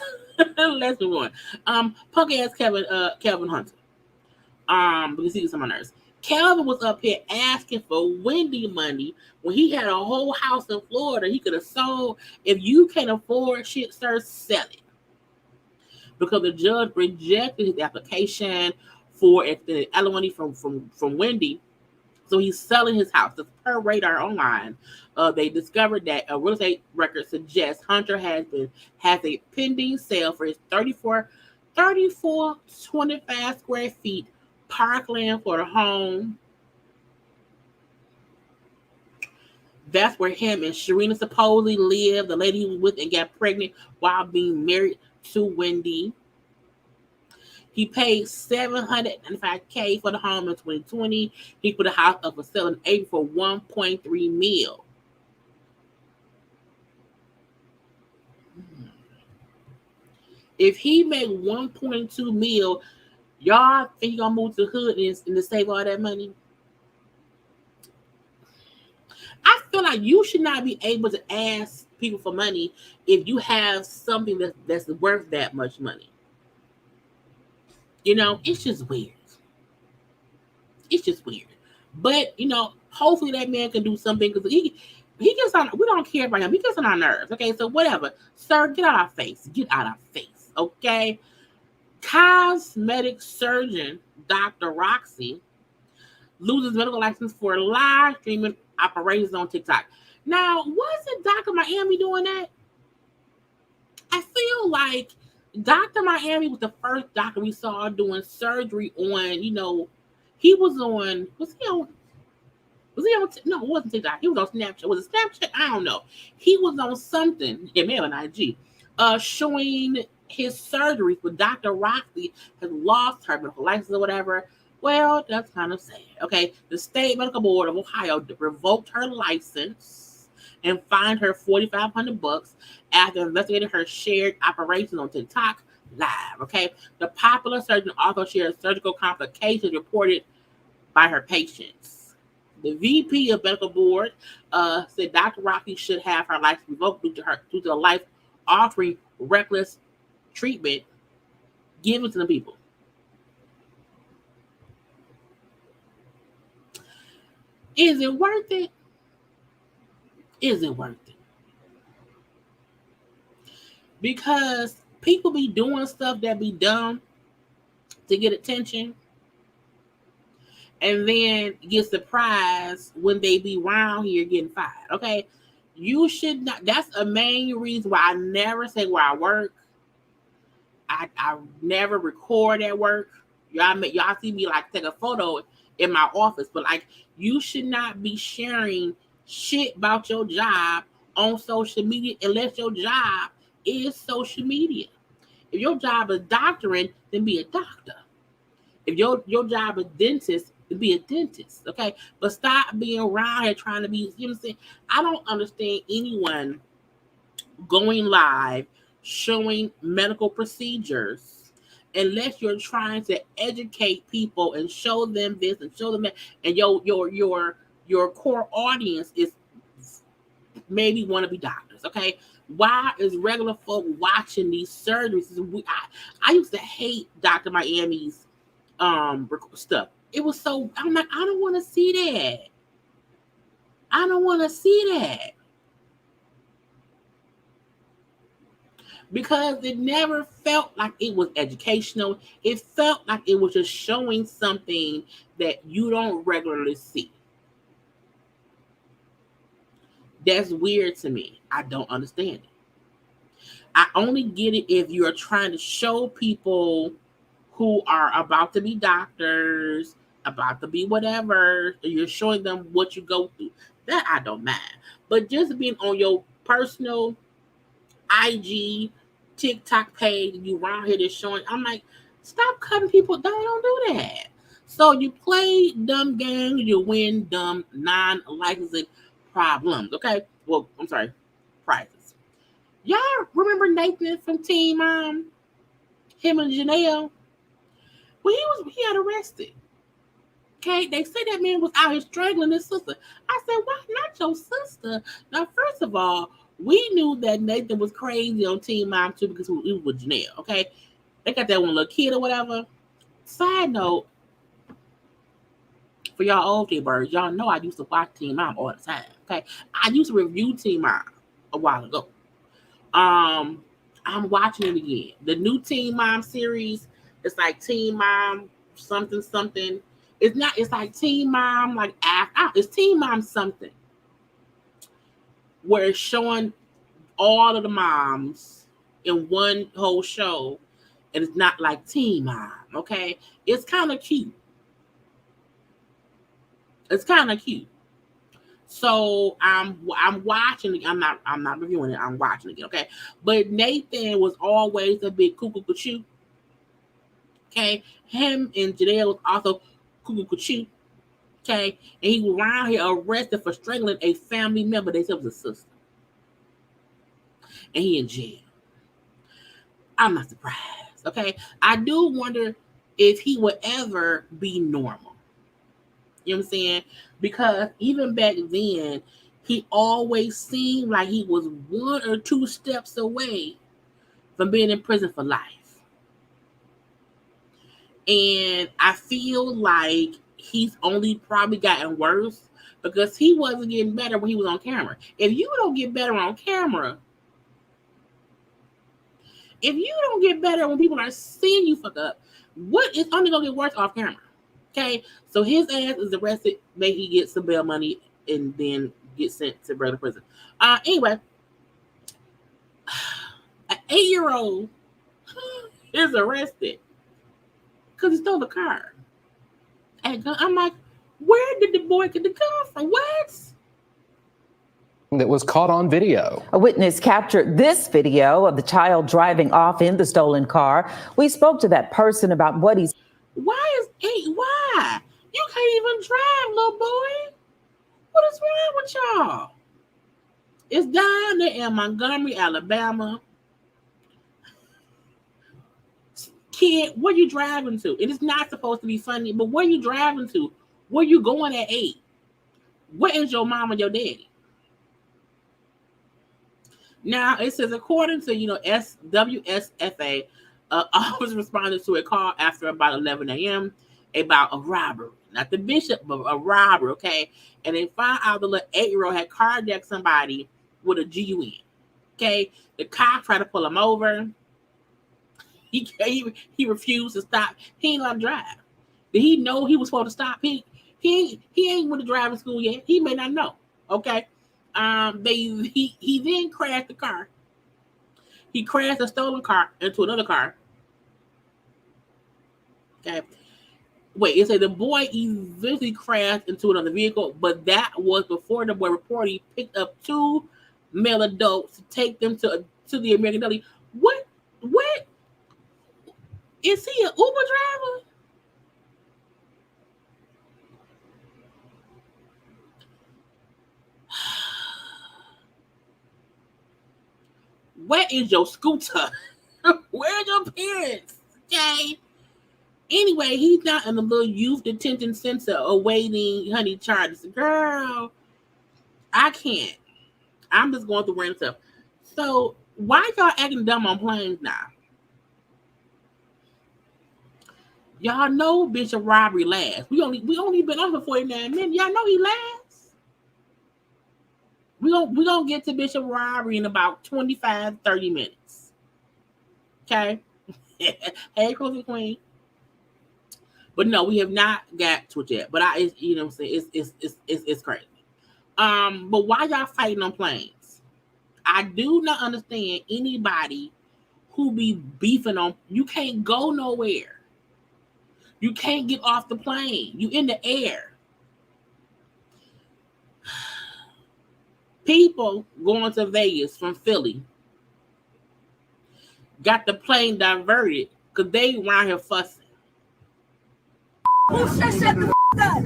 let's move on. Punk ass Kelvin Hunter. Because he was on my nerves. Kelvin was up here asking for Wendy money when he had a whole house in Florida he could have sold. If you can't afford shit, sir, sell it. Because the judge rejected his application for the alimony from Wendy. So he's selling his house. It's per Radar Online. They discovered that a real estate record suggests Hunter has a pending sale for his 2425 square feet parkland for the home. That's where him and Sharina supposedly lived. The lady he was with and got pregnant while being married to Wendy. He paid $795K for the home in 2020. He put a house up for sale in April for $1.3 million. If he made $1.2 million, y'all think he gonna move to the hood and to save all that money? I feel like you should not be able to ask people for money if you have something that's worth that much money. It's just weird. It's just weird. But, hopefully that man can do something because he gets on, we don't care about him. He gets on our nerves. Okay, so whatever. Sir, get out of our face. Get out of our face. Okay? Cosmetic surgeon Dr. Roxy loses medical license for live streaming operations on TikTok. Now, wasn't Dr. Miami doing that? I feel like Dr. Miami was the first doctor we saw doing surgery on, he was on, no, it wasn't TikTok. He was on Snapchat. Was it Snapchat? I don't know. He was on something, it may have been IG, showing his surgeries, but Dr. Roxy has lost her medical license or whatever. Well, that's kind of sad. Okay, the State Medical Board of Ohio revoked her license and fined her $4,500 after investigating her shared operations on TikTok live. Okay, the popular surgeon also shared surgical complications reported by her patients. The VP of Medical Board said Dr. Rocky should have her license revoked due to the life-altering reckless treatment given to the people. Is it worth it? Is it worth it? Because people be doing stuff that be dumb to get attention and then get surprised when they be around here getting fired. Okay, you should not. That's a main reason why I never say where I work. I never record at work. Y'all see me like take a photo in my office, but like you should not be sharing shit about your job on social media unless your job is social media. If your job is doctoring, then be a doctor. If your job is dentist, then be a dentist. Okay, but stop being around here trying to be. You know what I'm saying? I don't understand anyone going live showing medical procedures unless you're trying to educate people and show them this and show them that, and your core audience is maybe want to be doctors. Okay, why is regular folk watching these surgeries? I used to hate Dr. Miami's stuff. It was so, I'm like, I don't want to see that. I don't want to see that. because it never felt like it was educational. It felt like it was just showing something that you don't regularly see. That's weird to me. I don't understand it. I only get it if you're trying to show people who are about to be doctors, about to be whatever, and you're showing them what you go through. That I don't mind. But just being on your personal IG, TikTok page, you around here just showing, I'm like, stop cutting people down. Don't do that. So you play dumb games, you win dumb non-licensing problems. Okay? Well, I'm sorry, prizes. Y'all remember Nathan from Team him and Janelle? Well, he got arrested. Okay, they say that man was out here strangling his sister. I said, why not your sister? Now, first of all, we knew that Nathan was crazy on Teen Mom too because he was with Janelle. Okay, they got that one little kid or whatever. Side note, for y'all old JayBirds, y'all know I used to watch Teen Mom all the time. Okay, I used to review Teen Mom a while ago. I'm watching it again. The new Teen Mom series, it's like Teen Mom something something. It's not. It's like Teen Mom like after. It's Teen Mom something where it's showing all of the moms in one whole show, and it's not like Teen Mom. Okay, it's kind of cute. It's kind of cute. So I'm watching it. I'm not reviewing it. I'm watching it. Okay, but Nathan was always a big cuckoo cuckoo. Okay, him and Janelle was also cuckoo cuckoo. Okay, and he was around here arrested for strangling a family member. They said it was a sister, and he in jail. I'm not surprised. Okay, I do wonder if he would ever be normal. You know what I'm saying? Because even back then, he always seemed like he was one or two steps away from being in prison for life. And I feel like he's only probably gotten worse because he wasn't getting better when he was on camera. If you don't get better on camera, if you don't get better when people are seeing you fuck up, what is only gonna get worse off camera? Okay, so his ass is arrested, maybe he gets some bail money and then gets sent to regular prison. Anyway, an 8-year-old is arrested because he stole a car. And I'm like, where did the boy get the gun from? What? That was caught on video. A witness captured this video of the child driving off in the stolen car. We spoke to that person about what he's. Why is 8? Why? You can't even drive, little boy. What is wrong with y'all? It's down there in Montgomery, Alabama. Kid, where you driving to? It is not supposed to be funny, but where you driving to? Where you going at 8? Where is your mom and your daddy? Now, it says, according to, WSFA, officers responded to a call after about 11 a.m. about a robbery. Not the bishop, but a robbery, okay? And they found out the little 8-year-old had carjacked somebody with a GUN, okay? The cop tried to pull him over. He refused to stop. He ain't let him drive. Did he know he was supposed to stop? He ain't went to driving school yet. He may not know, okay? He then crashed the car. He crashed a stolen car into another car. Okay. Wait, it said the boy eventually crashed into another vehicle, but that was before the boy reported he picked up 2 male adults to take them to the American Deli. What is he, an Uber driver? Where is your scooter? Where are your parents? Okay. Anyway, he's not in the little youth detention center awaiting honey charges. Girl, I can't. I'm just going through random stuff. So why y'all acting dumb on planes now? Y'all know Bishop Robbery lasts. We only been on for 49 minutes. Y'all know he lasts. We gonna get to Bishop Robbery in about 25, 30 minutes. Okay. Hey, Closing Queen. But no, we have not got to it yet. But you know what I'm saying? It's crazy. But why y'all fighting on planes? I do not understand anybody who be beefing on. You can't go nowhere. You can't get off the plane. You in the air. People going to Vegas from Philly got the plane diverted because they around here fussing. Who said shut the up?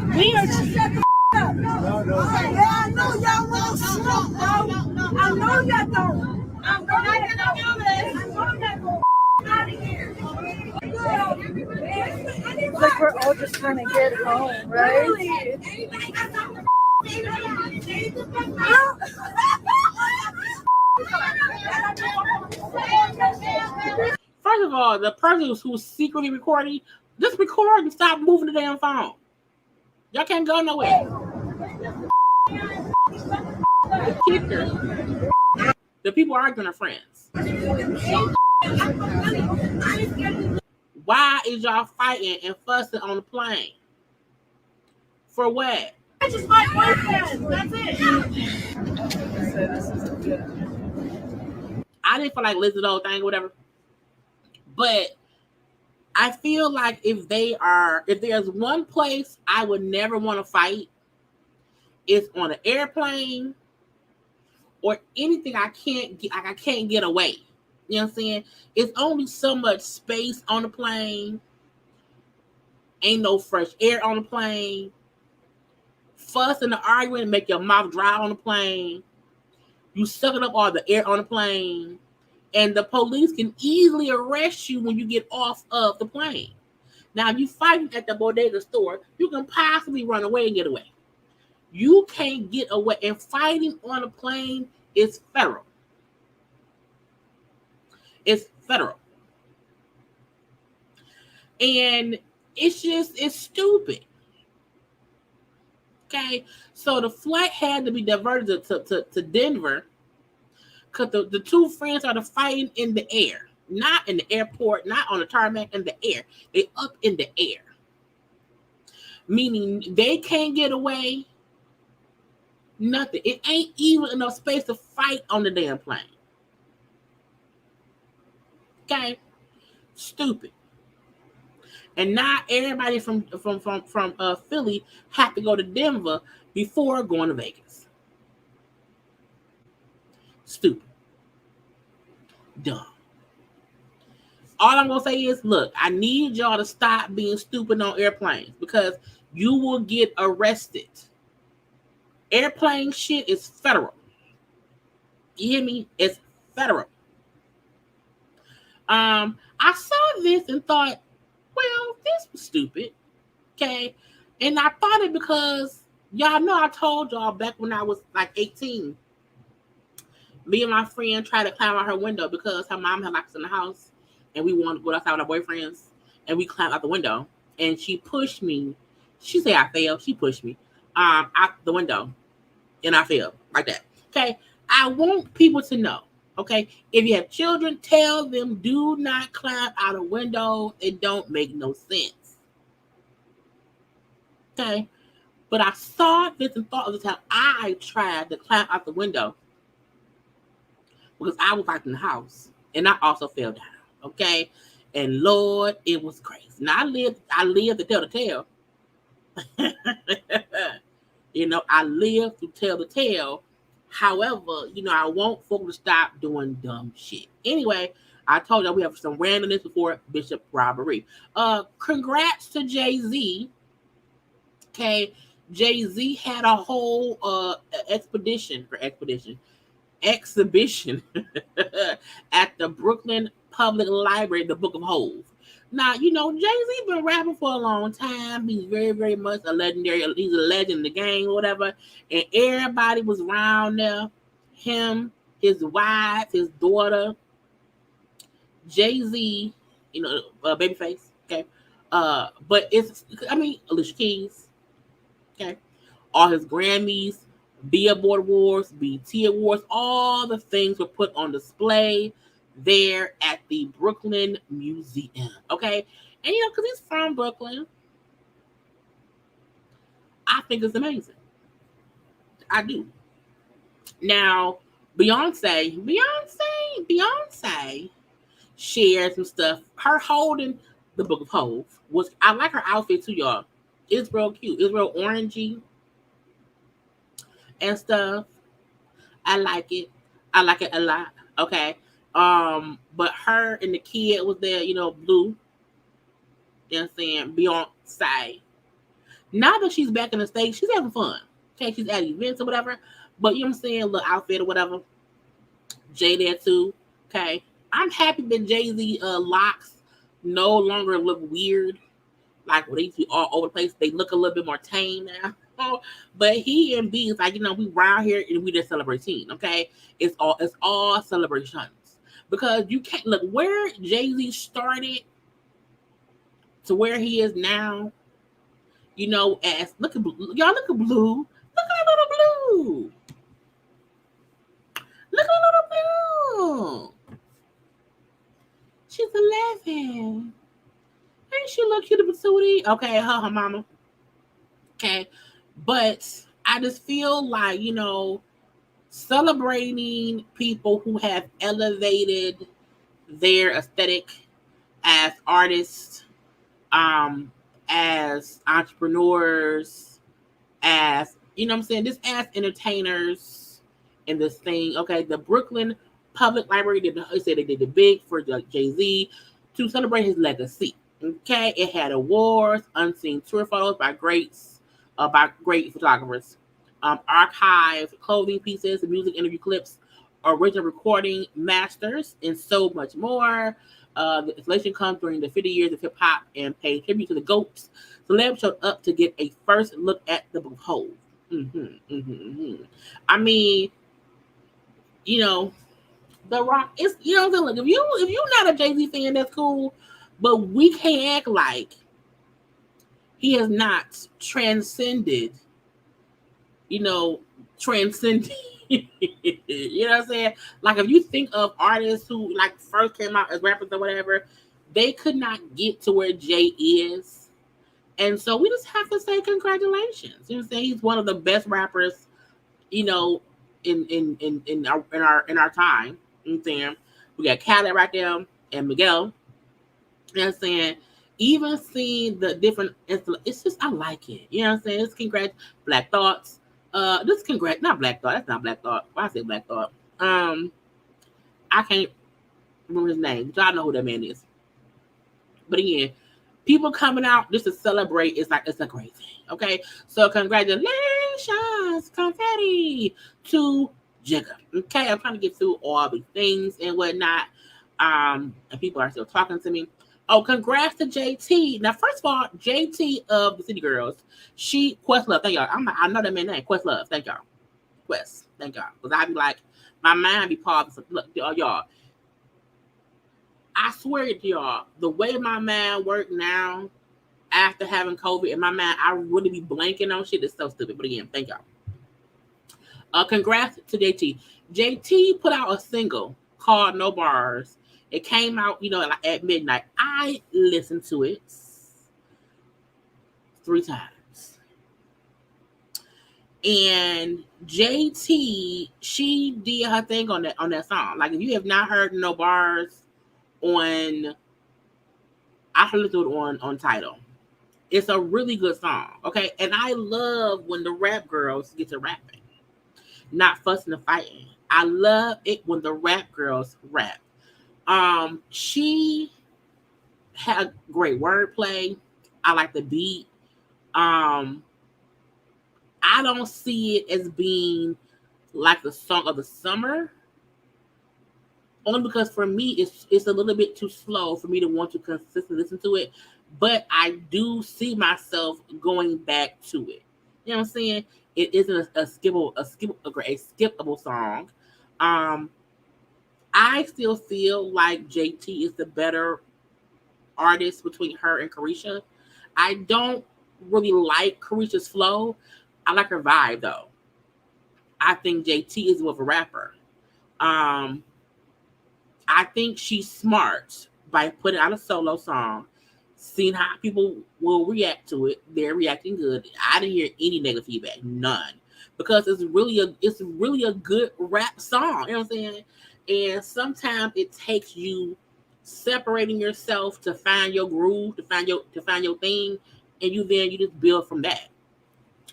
Me or she? Shut the up. No. Yeah, I know y'all want smoke, bro. I know y'all don't. I'm not gonna do this. I know y'all going out of here. Like we're all just trying to get home, right? First of all, the person who's secretly recording, just record and stop moving the damn phone. Y'all can't go nowhere. The kicker, the people arguing are friends. Why is y'all fighting and fussing on the plane? For what? I just my boyfriend. That's it. I didn't feel like listening to the whole thing or whatever. But I feel like if there's one place I would never want to fight, it's on an airplane or anything I can't get away. You know what I'm saying? It's only so much space on the plane. Ain't no fresh air on the plane. Fussing and arguing make your mouth dry on the plane. You sucking up all the air on the plane. And the police can easily arrest you when you get off of the plane. Now, if you fighting at the bodega store, you can possibly run away and get away. You can't get away. And fighting on a plane is federal. It's federal. And it's stupid. Okay? So the flight had to be diverted to Denver because the two friends are fighting in the air. Not in the airport, not on the tarmac, in the air. They up in the air. Meaning they can't get away. Nothing. It ain't even enough space to fight on the damn plane. Okay? Stupid. And not everybody from Philly have to go to Denver before going to Vegas. Stupid. Dumb. All I'm going to say is, look, I need y'all to stop being stupid on airplanes because you will get arrested. Airplane shit is federal. You hear me? It's federal. I saw this and thought, well, this was stupid. Okay. And I thought it because y'all know I told y'all back when I was like 18. Me and my friend tried to climb out her window because her mom had locked us in the house and we wanted to go outside with our boyfriends. And we climbed out the window and she pushed me. She said I fell. She pushed me out the window and I fell like that. Okay. I want people to know. Okay. If you have children, tell them do not climb out a window. It don't make no sense. Okay. But I saw this and thought of the time I tried to climb out the window because I was locked in the house and I also fell down. Okay. And Lord, it was crazy. Now I lived to tell the tale. You know, I lived to tell the tale. However, you know, I want folks to stop doing dumb shit. Anyway, I told you we have some randomness before Bishop Robbery. Congrats to Jay-Z. Okay. Jay-Z had a whole exhibition at the Brooklyn Public Library, the Book of Hove. Now, you know, Jay-Z been rapping for a long time. He's very, very much a legendary. He's a legend in the game or whatever. And everybody was around there. Him, his wife, his daughter, Jay-Z, you know, Babyface. Okay. But Alicia Keys. Okay. All his Grammys, Billboard Awards, BET Awards, all the things were put on display. there at the Brooklyn Museum. Okay. And because he's from Brooklyn, I think it's amazing. I do. Now, Beyonce shared some stuff. Her holding the Book of Hove was, I like her outfit too, y'all. It's real cute. It's real orangey and stuff. I like it. I like it a lot. Okay. But her and the kid was there, blue. You know what I'm saying? Beyonce. Now that she's back in the States, she's having fun. Okay, she's at events or whatever. But you know what I'm saying? Little outfit or whatever. Jay there too. Okay. I'm happy that Jay-Z locks no longer look weird. Like when they used to be all over the place. They look a little bit more tame now. But he and B is like, we round here and we just celebrating. Okay. It's all celebrations. Because you can't look where Jay-Z started to where he is now. As look at blue. Y'all look at blue. Look at little blue. Look at little blue. She's 11. Ain't she look cute, patootie? Okay, her mama. Okay. But I just feel like, celebrating people who have elevated their aesthetic as artists, as entrepreneurs, as, just as entertainers in this thing. Okay, the Brooklyn Public Library they did it big for Jay-Z to celebrate his legacy. Okay, it had awards, unseen tour photos by great photographers, archived clothing pieces, music interview clips, original recording masters, and so much more. The installation comes during the 50 years of hip hop and paid tribute to the GOATs. Celebs showed up to get a first look at the Book of Hove. I mean, The Rock is, look, if you're not a Jay-Z fan, that's cool, but we can't act like he has not transcended. You know what I'm saying? Like, if you think of artists who like first came out as rappers or whatever, they could not get to where Jay is. And so we just have to say congratulations. You know what I'm saying? He's one of the best rappers, in our time. You know what I'm saying? We got Khaled right there and Miguel. You know what I'm saying? Even seeing the different, it's just, I like it. You know what I'm saying? It's congrats, Black Thoughts. Not Black Thought. That's not Black Thought. Why I say Black Thought? I can't remember his name. Y'all know who that man is. But again, people coming out just to celebrate, it's a great thing. Okay, so congratulations, confetti to Jigga. Okay, I'm trying to get through all the things and whatnot. And people are still talking to me. Oh, congrats to JT. Now, first of all, JT of the City Girls, Questlove. Thank y'all. I know that man's name. Questlove. Thank y'all. Quest. Thank y'all. Because I be like, my mind be pausing. Look, y'all. I swear to y'all, the way my mind work now, after having COVID in my mind, I really be blanking on shit. It's so stupid. But again, thank y'all. Congrats to JT. JT put out a single called No Bars. It came out, at midnight. I listened to it 3 times. And JT, she did her thing on that song. Like, if you have not heard No Bars I listened to it on Tidal. It's a really good song, okay? And I love when the rap girls get to rapping, not fussing and fighting. I love it when the rap girls rap. She had great wordplay. I like the beat. I don't see it as being like the song of the summer. Only because for me, it's a little bit too slow for me to want to consistently listen to it. But I do see myself going back to it. You know what I'm saying? It isn't a skippable song. I still feel like JT is the better artist between her and Carisha. I don't really like Carisha's flow. I like her vibe though. I think JT is more of a rapper. I think she's smart by putting out a solo song, seeing how people will react to it. They're reacting good. I didn't hear any negative feedback, none, because it's really a good rap song. You know what I'm saying? And sometimes it takes you separating yourself to find your groove, to find your thing, and you just build from that.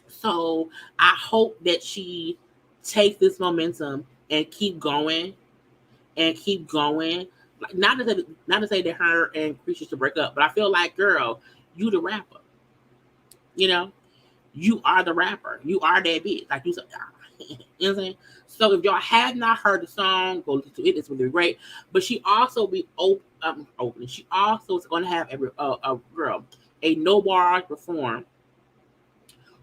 So I hope that she takes this momentum and keep going. Like, not to say that her and Creature should break up, but I feel like, girl, you the rapper. You know, you are the rapper. You are that bitch. Like you said, you know what I'm saying? So if y'all have not heard the song, go listen to it. It's really great. But she also be open. She also is going to have a no bars perform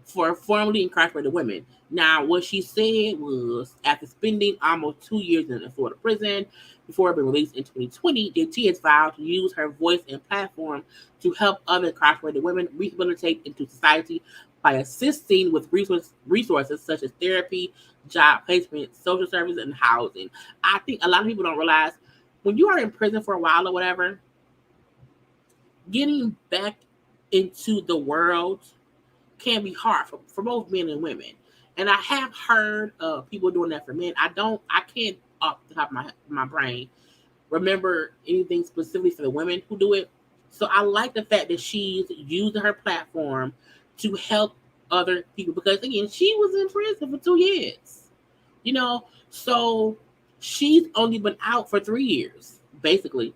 for formerly incarcerated women. Now, what she said was, after spending almost 2 years in a Florida prison before being released in 2020, JT has vowed to use her voice and platform to help other incarcerated women rehabilitate into society by assisting with resources such as therapy, job placement, social services, and housing. I think a lot of people don't realize, when you are in prison for a while or whatever, getting back into the world can be hard for both men and women. And I have heard of people doing that for men. I can't off the top of my brain remember anything specifically for the women who do it. So I like the fact that she's using her platform to help other people, because again, she was in prison for 2 years. You know, so she's only been out for 3 years, basically.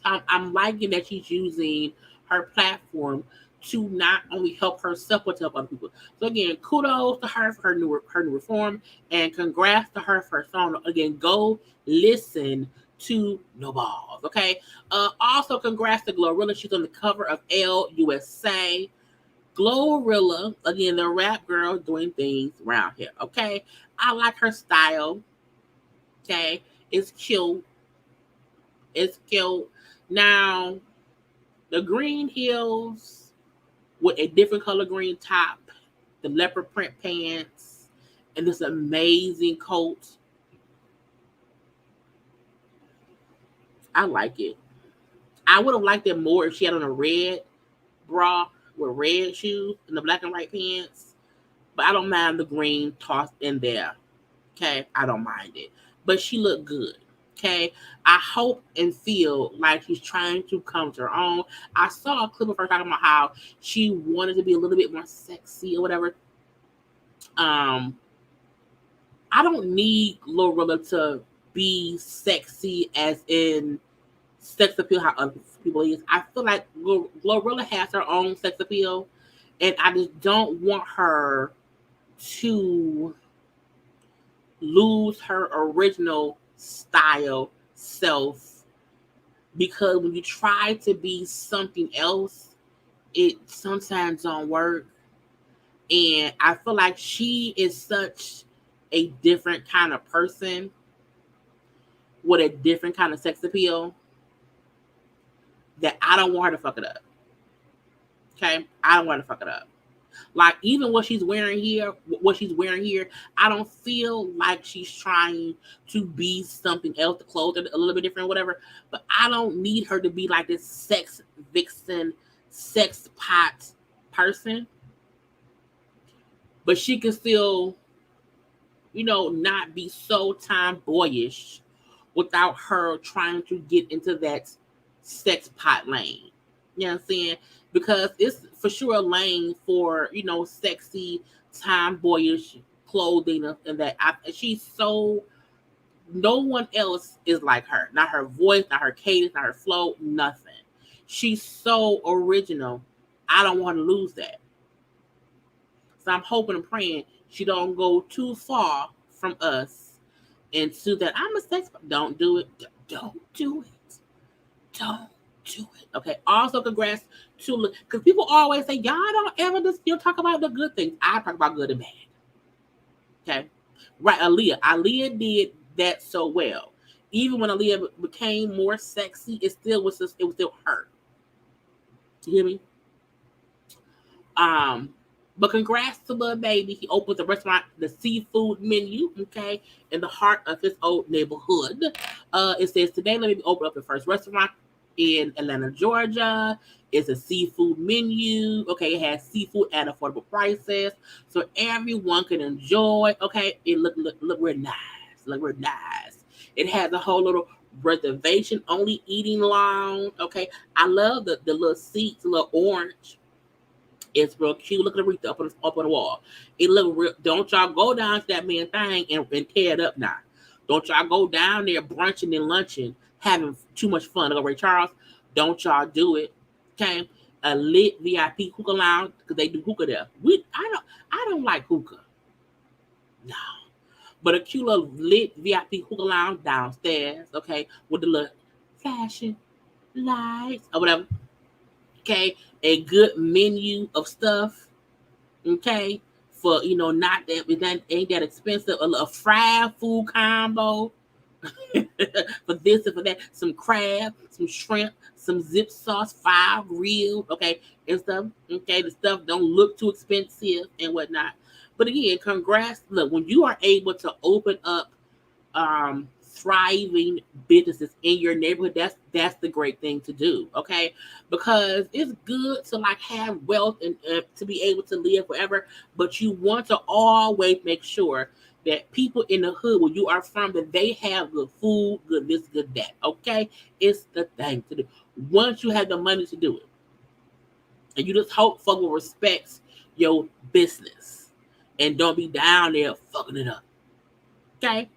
I'm liking that she's using her platform to not only help herself but to help other people. So again, kudos to her for her new reform, and congrats to her for her song. Again, go listen to No Balls. Okay. Also, congrats to Glorilla. She's on the cover of Elle USA. Glorilla, again, the rap girl doing things around here. Okay. I like her style. Okay. It's cute. It's cute. Now, the green heels with a different color green top, the leopard print pants, and this amazing coat. I like it. I would have liked it more if she had on a red bra with red shoes and the black and white pants. But I don't mind the green tossed in there. Okay, I don't mind it. But she looked good. Okay, I hope and feel like she's trying to come to her own. I saw a clip of her talking about how she wanted to be a little bit more sexy or whatever. I don't need Glorilla to be sexy as in sex appeal how other people is. I feel like Glorilla has her own sex appeal, and I just don't want her to lose her original style self, because when you try to be something else, it sometimes don't work. And I feel like she is such a different kind of person with a different kind of sex appeal that I don't want her to fuck it up. Okay, I don't want her to fuck it up. Like, even what she's wearing here, I don't feel like she's trying to be something else. The clothes are a little bit different, whatever. But I don't need her to be like this sex vixen, sex pot person. But she can still, not be so tomboyish without her trying to get into that sex pot lane. You know what I'm saying? Because it's for sure a lane for, sexy, tomboyish clothing and that. She's so, no one else is like her. Not her voice, not her cadence, not her flow, nothing. She's so original. I don't want to lose that. So I'm hoping and praying she don't go too far from us into that. I'm a sex. Don't do it. Don't do it. Don't do it. Okay. Also, congrats to, because people always say, y'all don't ever just talk about the good things. I talk about good and bad. Okay. Right. Aaliyah did that so well. Even when Aaliyah became more sexy, it was still her. You hear me? But congrats to little baby. He opened the restaurant, the seafood menu, okay, in the heart of his old neighborhood. It says today, let me open up the first restaurant in Atlanta, Georgia. It's a seafood menu. Okay, it has seafood at affordable prices, so everyone can enjoy. Okay, it look real nice. Look real nice. It has a whole little reservation only eating lounge. Okay, I love the little seats, a little orange. It's real cute. Look at the wreath up on the wall. It look real. Don't y'all go down to that man thing and tear it up now. Don't y'all go down there brunching and lunching, having too much fun. Look at Ray Charles. Don't y'all do it. Okay. A lit VIP hookah lounge because they do hookah there. I don't like hookah. No. But a cute little lit VIP hookah lounge downstairs, okay, with the little flashing lights or whatever. Okay, a good menu of stuff. Okay, for not that ain't that expensive. A fried food combo for this and for that. Some crab, some shrimp, some zip sauce, 5 real. Okay, and stuff. Okay, the stuff don't look too expensive and whatnot. But again, congrats. Look, when you are able to open up thriving businesses in your neighborhood, that's the great thing to do. Okay, because it's good to like have wealth and to be able to live forever, but you want to always make sure that people in the hood where you are from, that they have good food, good this, good that. Okay, it's the thing to do once you have the money to do it, and you just hope folk will respect your business and don't be down there fucking it up. Okay,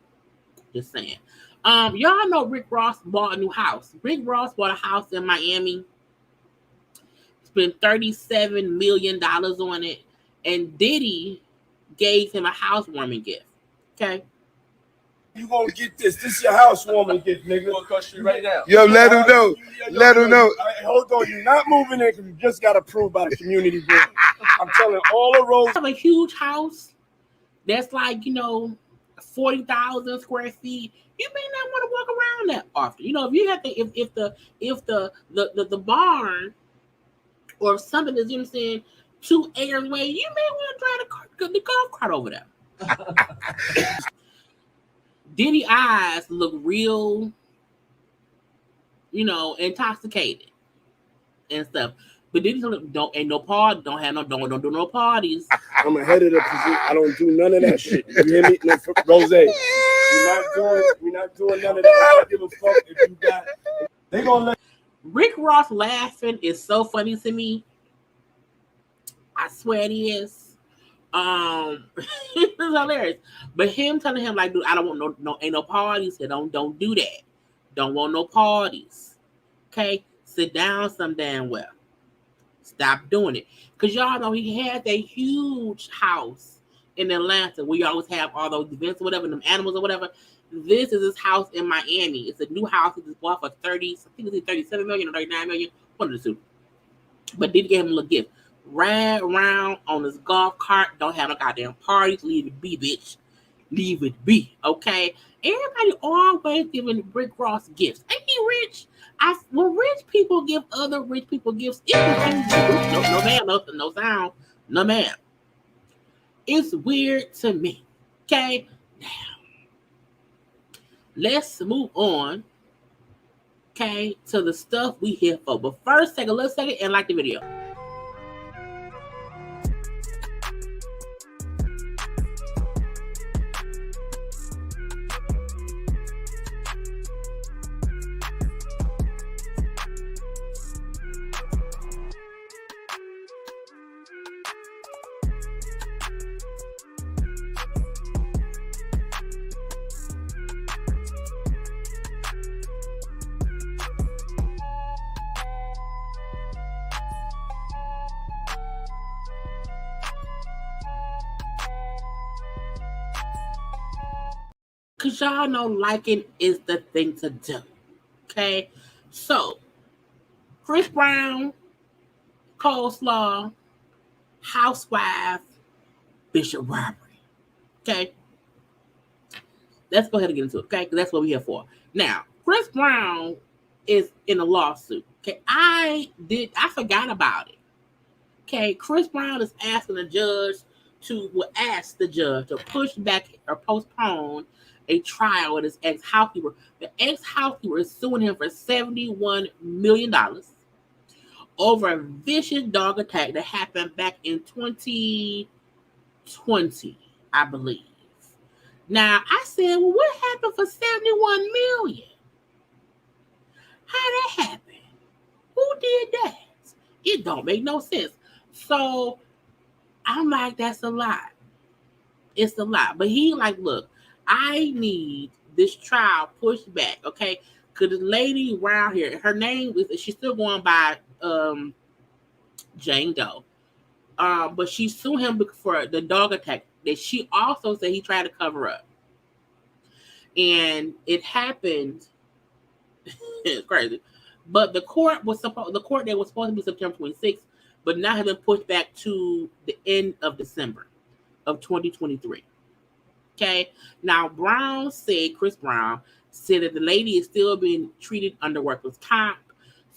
just saying. Y'all know Rick Ross bought a new house. Rick Ross bought a house in Miami. Spent $37 million on it. And Diddy gave him a housewarming gift. Okay? You gonna get this. This is your housewarming gift, nigga. Gonna cost you right now. Yo, let him know. Let him know. Hold on, you're not moving in because you just got approved by the community board. I'm telling all the roads. I have a huge house that's like, 40,000 square feet. You may not want to walk around that often. If you have to, if the barn or something is, 2 acres away, you may want to drive the golf cart over there. Diddy eyes look real, intoxicated and stuff. But Diddy don't do no parties. I'm ahead of the position. I don't do none of that shit. You hear me? No, Rose. We're not doing none of that. I don't give a fuck if you got. They gonna let. Rick Ross laughing is so funny to me. I swear it is. It's hilarious. But him telling him like, dude, I don't want no ain't no parties here. Don't do that. Don't want no parties. Okay, sit down some damn well. Stop doing it. Because y'all know he had that huge house in Atlanta where you always have all those events or whatever, them animals or whatever. This is his house in Miami. It's a new house. He just bought for 37 million or 39 million. One of the two. But Diddy gave him a little gift. Ride around on his golf cart. Don't have no goddamn parties. Leave it be, bitch. Leave it be. Okay? Everybody always giving Rick Ross gifts. Ain't he rich? When rich people give other rich people gifts, it's no ma'am, no sound, no ma'am. It's weird to me. Okay, now let's move on. Okay, to the stuff we here for. But first, take a little second and like the video. Because y'all know liking is the thing to do. Okay? So, Chris Brown, ColeSlaw, Housewife, Bishop Robbery. Okay? Let's go ahead and get into it. Okay? Because that's what we're here for. Now, Chris Brown is in a lawsuit. Okay? I forgot about it. Okay, Chris Brown is asking the judge to push back or postpone a trial with his ex-housekeeper. The ex-housekeeper is suing him for $71 million over a vicious dog attack that happened back in 2020, I believe. Now, I said, well, what happened for $71 million? How that happen? Who did that? It don't make no sense. So I'm like, that's a lot. It's a lot. But he like, look, I need this trial pushed back, okay? Because the lady around here, her name is, she's still going by Jane Doe. But she sued him for the dog attack that she also said he tried to cover up. And it happened. It's crazy. But the court that was supposed to be September 26th, but now has been pushed back to the end of December of 2023. Okay. Now Chris Brown said that the lady is still being treated under workers' comp.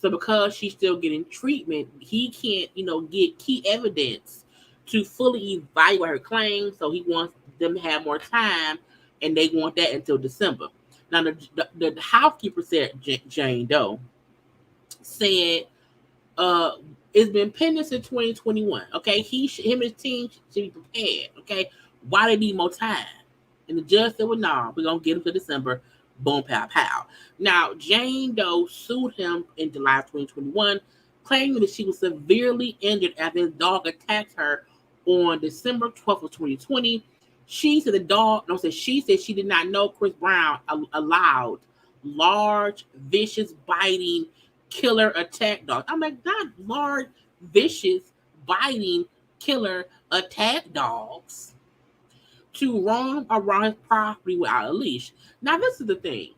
So because she's still getting treatment, he can't, get key evidence to fully evaluate her claims. So he wants them to have more time, and they want that until December. Now the housekeeper said, Jane Doe said, it's been pending since 2021. Okay, him and his team should be prepared. Okay, why they need more time? And the judge said, well, no, we're gonna get him to December. Boom, pow, pow. Now, Jane Doe sued him in July of 2021, claiming that she was severely injured after his dog attacked her on December 12th of 2020. She said she said she did not know Chris Brown allowed large, vicious, biting, killer attack dogs. I'm like, not large, vicious, biting, killer attack dogs to roam around his property without a leash. Now, this is the thing.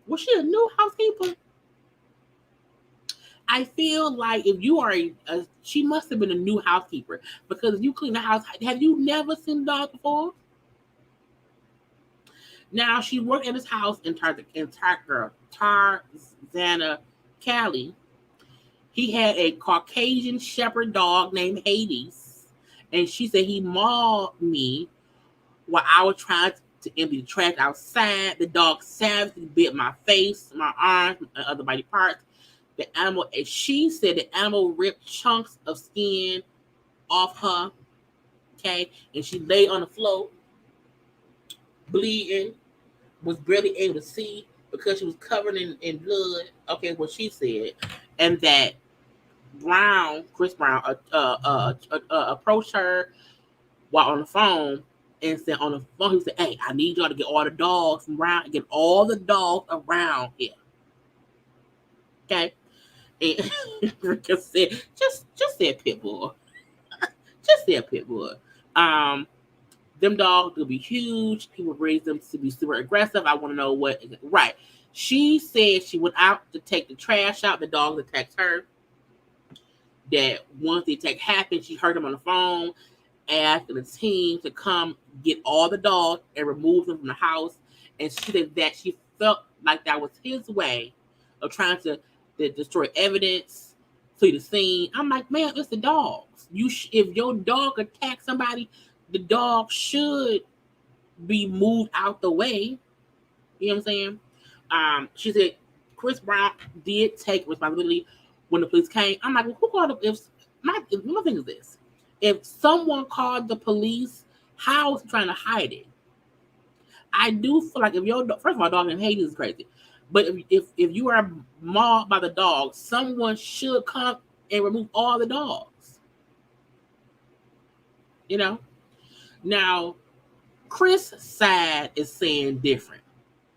Was she a new housekeeper? I feel like if you are she must have been a new housekeeper, because if you clean the house, have you never seen the dog before? Now, she worked at his house in Tarzana, Cali. He had a Caucasian shepherd dog named Hades, and she said he mauled me while I was trying to empty the trash outside. The dog savagely bit my face, my arms, and other body parts. The animal, and she said the animal ripped chunks of skin off her, okay? And she lay on the floor, bleeding, was barely able to see because she was covered in blood, okay, what she said. And that Chris Brown, approached her while on the phone and said on the phone, he said, hey, I need y'all to get all the dogs around, get all the dogs around here. Okay? And just said pit bull. Just said pit bull. Them dogs will be huge. People raise them to be super aggressive. I want to know what. Right. She said she went out to take the trash out. The dogs attacked her. That once the attack happened, she heard him on the phone asking the team to come get all the dogs and remove them from the house. And she said that she felt like that was his way of trying to destroy evidence, flee the scene. I'm like, man, it's the dogs. If your dog attacks somebody, the dog should be moved out the way. You know what I'm saying? She said Chris Brown did take responsibility when the police came. I'm like, well, who called the my thing is this. If someone called the police, how is he trying to hide it? I do feel like if your first of all, dog in Hades is crazy. But if you are mauled by the dog, someone should come and remove all the dogs. You know? Now, Chris' side is saying different.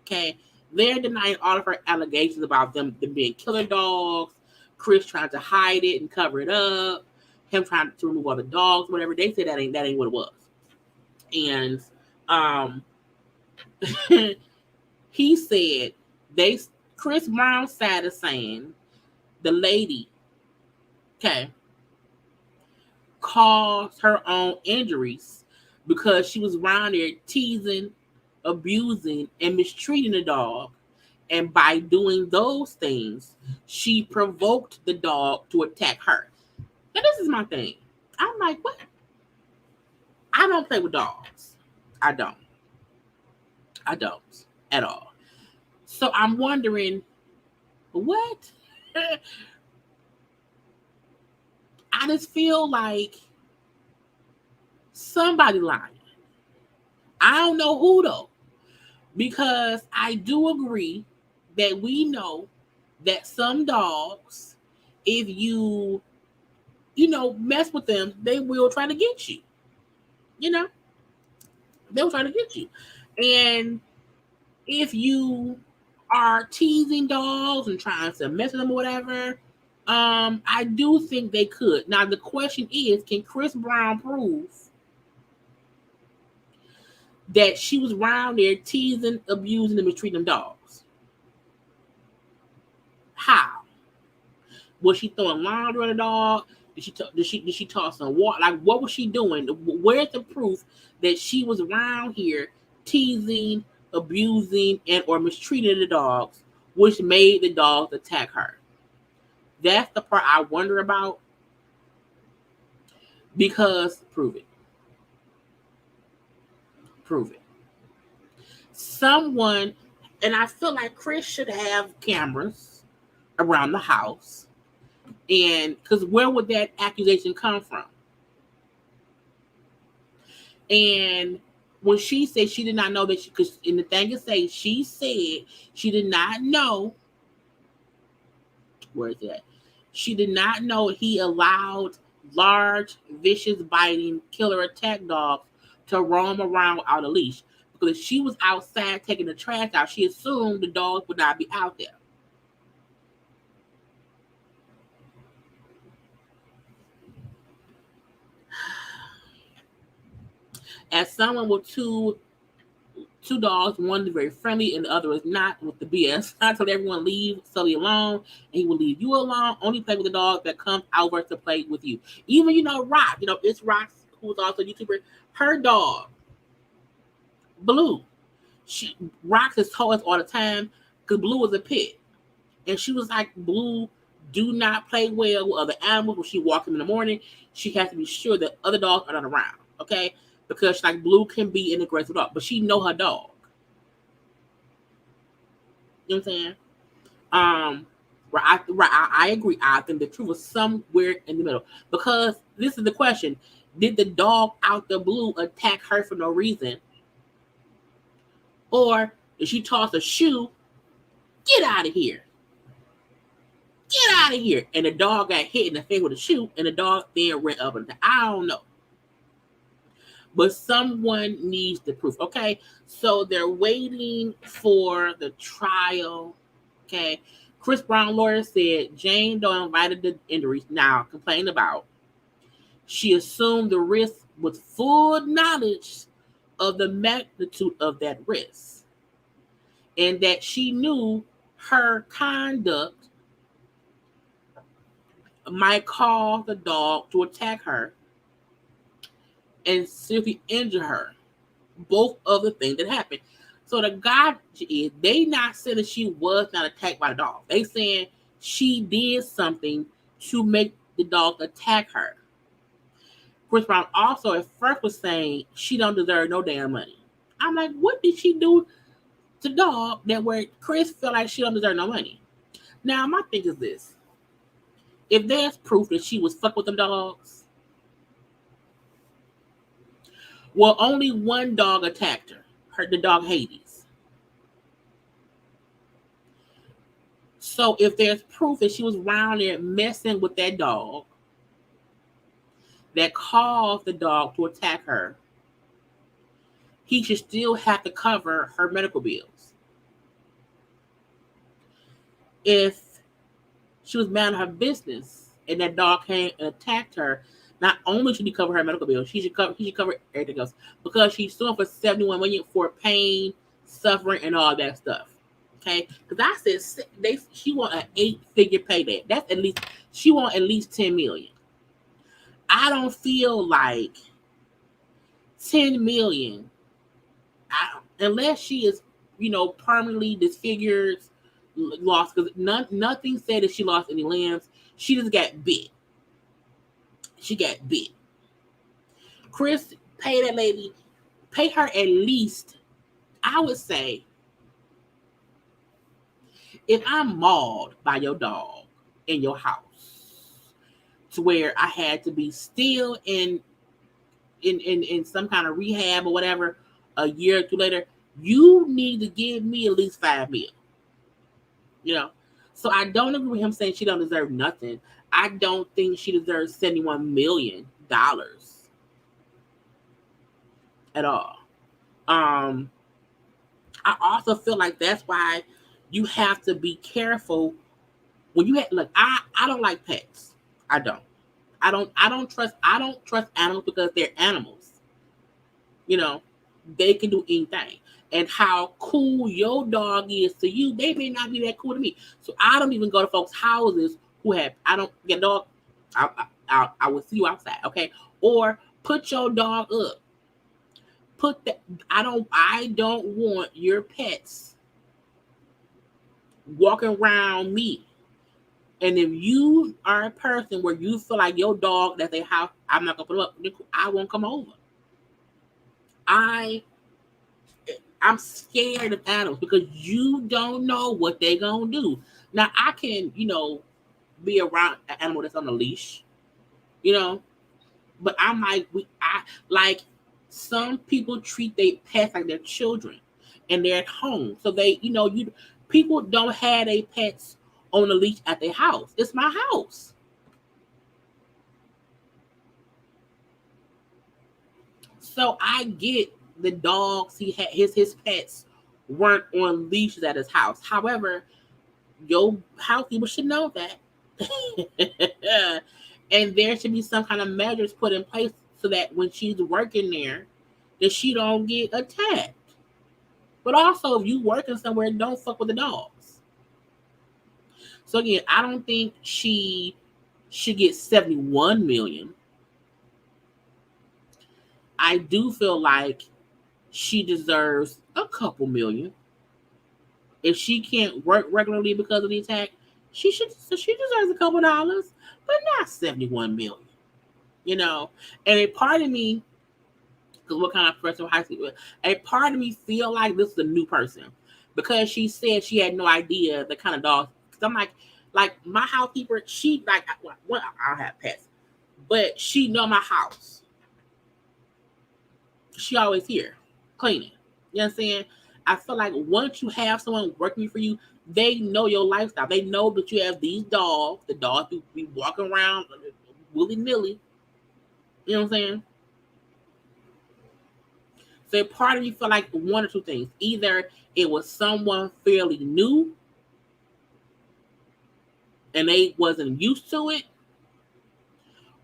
Okay? They're denying all of her allegations about them being killer dogs, Chris trying to hide it and cover it up, him trying to remove all the dogs, whatever. They say that ain't what it was. And he said Chris Brown's side is saying the lady, okay, caused her own injuries because she was around there teasing, abusing, and mistreating the dog. And by doing those things, she provoked the dog to attack her. Now, this is my thing. I'm like, what? I don't play with dogs. I don't at all. So I'm wondering, what? I just feel like somebody lying. I don't know who though, because I do agree that we know that some dogs, if you mess with them, they will try to get you. They'll try to get you. And if you are teasing dogs and trying to mess with them or whatever, I do think they could. Now the question is, can Chris Brown prove that she was around there teasing, abusing, and mistreating them dogs? How? Was she throwing laundry on the dog? Did she toss some water? Like, what was she doing? Where's the proof that she was around here teasing, abusing, and or mistreating the dogs, which made the dogs attack her? That's the part I wonder about. Because prove it. Someone, and I feel like Chris should have cameras around the house. And because where would that accusation come from? And when she said she did not know that because in the thing it says, she said she did not know. Where is that? She did not know he allowed large, vicious, biting, killer attack dogs to roam around without a leash. Because if she was outside taking the trash out, she assumed the dogs would not be out there. As someone with two dogs, one is very friendly and the other is not, with the BS. I told everyone leave Sully alone, and he will leave you alone. Only play with the dog that comes over to play with you. Even Rock, it's Rock, who's also a YouTuber. Her dog, Blue, Rock has told us all the time because Blue was a pit, and she was like, Blue do not play well with other animals. When she walks in the morning, she has to be sure that other dogs are not around. Okay. Because like Blue can be an aggressive dog, but she know her dog. You know what I'm saying? I agree. I think the truth was somewhere in the middle. Because this is the question: did the dog out the blue attack her for no reason, or did she toss a shoe? Get out of here! Get out of here! And the dog got hit in the face with a shoe, and the dog then ran up and down. I don't know. But someone needs the proof. Okay, so they're waiting for the trial. Okay, Chris Brown lawyer said Jane Doe invited the injuries now complained about. She assumed the risk with full knowledge of the magnitude of that risk, and that she knew her conduct might cause the dog to attack her and seriously injure her. Both of the things that happened. So the gotcha is they not saying that she was not attacked by the dog. They saying she did something to make the dog attack her. Chris Brown also at first was saying she don't deserve no damn money. I'm like, what did she do to the dog that where Chris felt like she don't deserve no money? Now my thing is this: if there's proof that she was fucked with them dogs, well, only one dog attacked her, the dog Hades. So if there's proof that she was around there messing with that dog that caused the dog to attack her, he should still have to cover her medical bills. If she was minding her business and that dog came and attacked her, not only should he cover her medical bills, he should cover everything else, because she's suing for $71 million for pain, suffering, and all that stuff. Okay, because I said she want an 8-figure payday. That's she want at least $10 million. I don't feel like $10 million, unless she is permanently disfigured, lost, because nothing said that she lost any limbs. She just got bit. She got bit. Chris, pay that lady, pay her at least, I would say, if I'm mauled by your dog in your house to where I had to be still in some kind of rehab or whatever a year or two later, you need to give me at least $5 million. You know? So I don't agree with him saying she don't deserve nothing. I don't think she deserves $71 million at all. I also feel like that's why you have to be careful when you have, look, I don't like pets. I don't trust animals because they're animals. You know, they can do anything. And how cool your dog is to you, they may not be that cool to me. So I don't even go to folks' houses who have, I don't get dog. I will see you outside, okay? Or put your dog up. Put that. I don't want your pets walking around me. And if you are a person where you feel like your dog that's a house, I'm not gonna put them up. I won't come over. I'm scared of animals because you don't know what they're gonna do. Now I can, be around an animal that's on a leash, but I'm like some people treat their pets like their children, and they're at home, so people don't have their pets on a leash at their house. It's my house. So I get the dogs he had, his pets weren't on leashes at his house. However, your house people should know that. And there should be some kind of measures put in place so that when she's working there, that she don't get attacked. But also, if you working somewhere, don't fuck with the dogs. So again, I don't think she should get $71 million. I do feel like she deserves a couple million. If she can't work regularly because of the attack, she deserves a couple dollars, but not $71 million. And a part of me, because what kind of person high school, a part of me feel like this is a new person because she said she had no idea the kind of dog. Because I'm like my housekeeper, she I don't have pets, but she know my house. She always here cleaning. You know what I'm saying? I feel like once you have someone working for you, they know your lifestyle. They know that you have these dogs. The dogs be walking around willy-nilly. You know what I'm saying? So part of you feel like one or two things. Either it was someone fairly new and they wasn't used to it,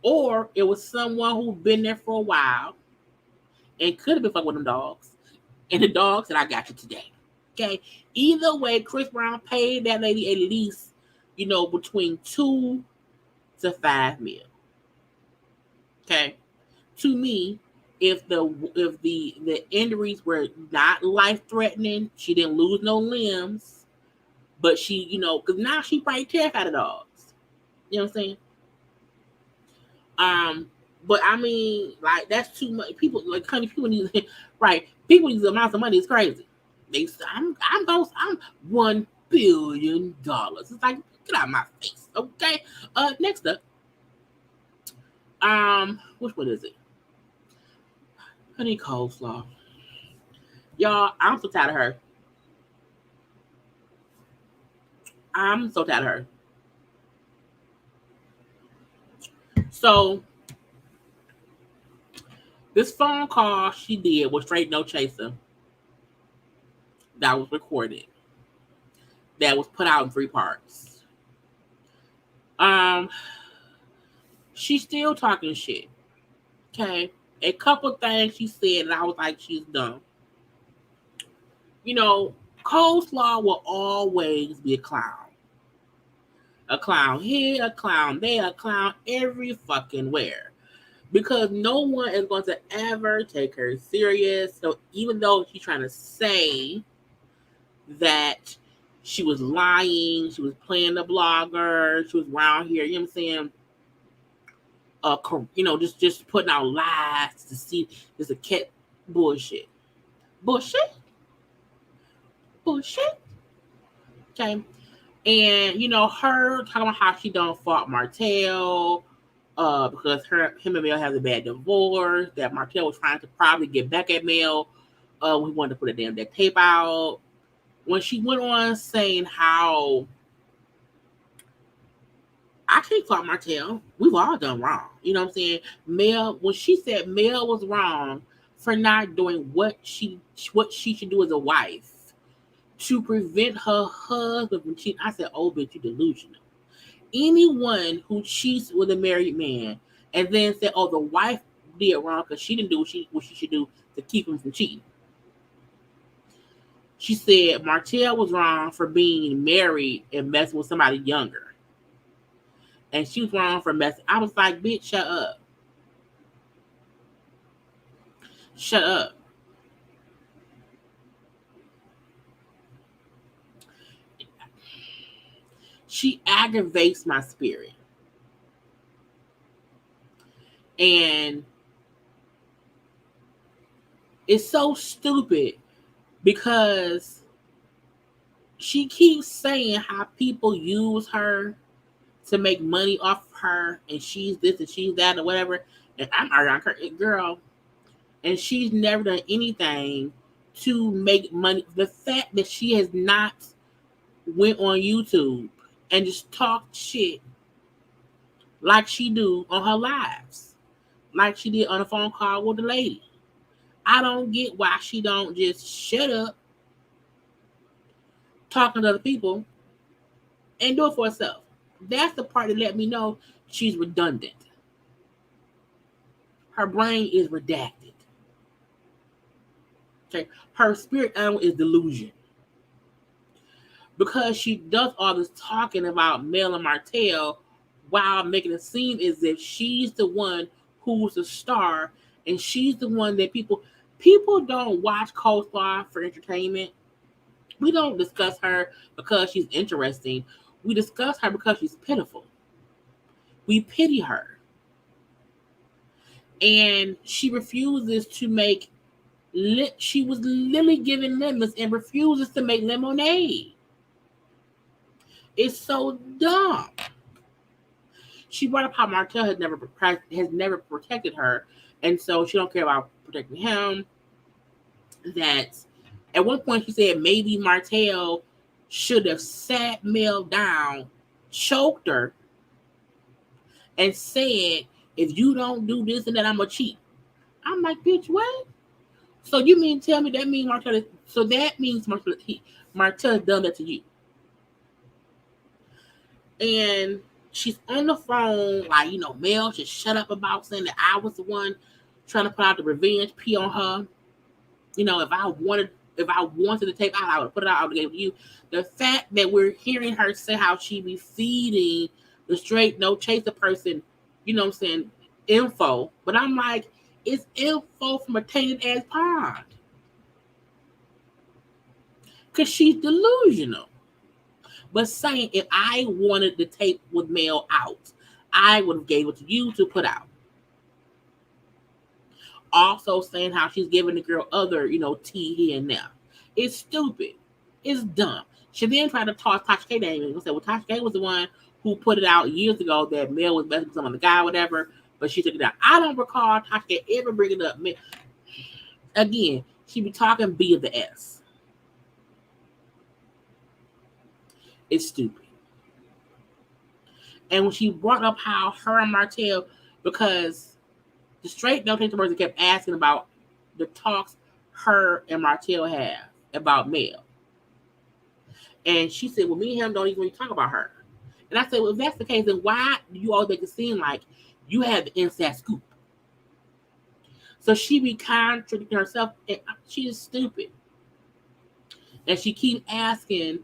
or it was someone who'd been there for a while and could have been fucking with them dogs. And the dog said, I got you today. Okay. Either way, Chris Brown paid that lady at least, between $2 to $5 million. Okay. To me, if the injuries were not life threatening, she didn't lose no limbs, but she, because now she probably terrified of dogs. You know what I'm saying? But I mean, like that's too much. People people need right. People use amounts of money. It's crazy. I'm $1 billion. It's like get out of my face. Okay. Next up. Which one is it? Honey ColeSlaw. Y'all, I'm so tired of her. I'm so tired of her. So this phone call she did was straight no chaser. That was recorded. That was put out in 3 parts. She's still talking shit. Okay. A couple things she said, and I was like, she's dumb. ColeSlaw will always be a clown. A clown here, a clown there, a clown every fucking where. Because no one is going to ever take her serious. So even though she's trying to say that she was lying, she was playing the blogger, she was around here, you know what I'm saying? just putting out lies to see this a cat bullshit. Bullshit. Okay. And her talking about how she don't fault Martell, because him and Mel has a bad divorce, that Martell was trying to probably get back at Mel. We wanted to put a damn that tape out. When she went on saying how I can't fault Martell, we've all done wrong. You know what I'm saying? Mel, when she said Mel was wrong for not doing what she should do as a wife to prevent her husband from cheating, I said, "Oh, bitch, you delusional." Anyone who cheats with a married man and then said, "Oh, the wife did wrong because she didn't do what she should do to keep him from cheating." She said Martell was wrong for being married and messing with somebody younger. And she was wrong for messing. I was like, bitch, shut up. Shut up. She aggravates my spirit. And it's so stupid because she keeps saying how people use her to make money off of her, and she's this and she's that or whatever. And I'm around her, girl, and she's never done anything to make money. The fact that she has not went on YouTube and just talked shit like she do on her lives, like she did on a phone call with the lady. I don't get why she don't just shut up, talking to other people, and do it for herself. That's the part that let me know she's redundant. Her brain is redacted. Okay, her spirit animal is delusion. Because she does all this talking about Mel and Martell while making it seem as if she's the one who's the star and she's the one that people don't watch ColeSlaw for entertainment. We don't discuss her because she's interesting. We discuss her because she's pitiful. We pity her. And she refuses to make she was literally given lemons and refuses to make lemonade. It's so dumb. She brought up how Martell has never protected her, and so she don't care about protecting him. That at one point she said maybe Martell should have sat Mel down, choked her, and said, "If you don't do this and that, I'm gonna cheat." I'm like, bitch, what? So you mean tell me that means Martell? So that means Martell done that to you? And she's on the phone, like, Mel should shut up about saying that I was the one trying to put out the revenge P on her. If I wanted to take out, I would put it out. I would give it to you. The fact that we're hearing her say how she be feeding the straight no chaser person, info. But I'm like, it's info from a tainted ass pond. Because she's delusional. But saying if I wanted the tape with Mel out, I would have gave it to you to put out. Also saying how she's giving the girl other, tea here and there. It's stupid. It's dumb. She then tried to toss Tasha K name and said, well, Tasha K was the one who put it out years ago that Mel was messing with some other guy or whatever, but she took it out. I don't recall Tasha K ever bringing it up. Again, she be talking B of the S. It's stupid. And when she brought up how her and Martell, because the straight no take the person kept asking about the talks her and Martell have about Mel. And she said, well, me and him don't even really talk about her. And I said, well, if that's the case, then why do you always make it seem like you have the inside scoop? So she be contradicting herself, and she is stupid. And she keeps asking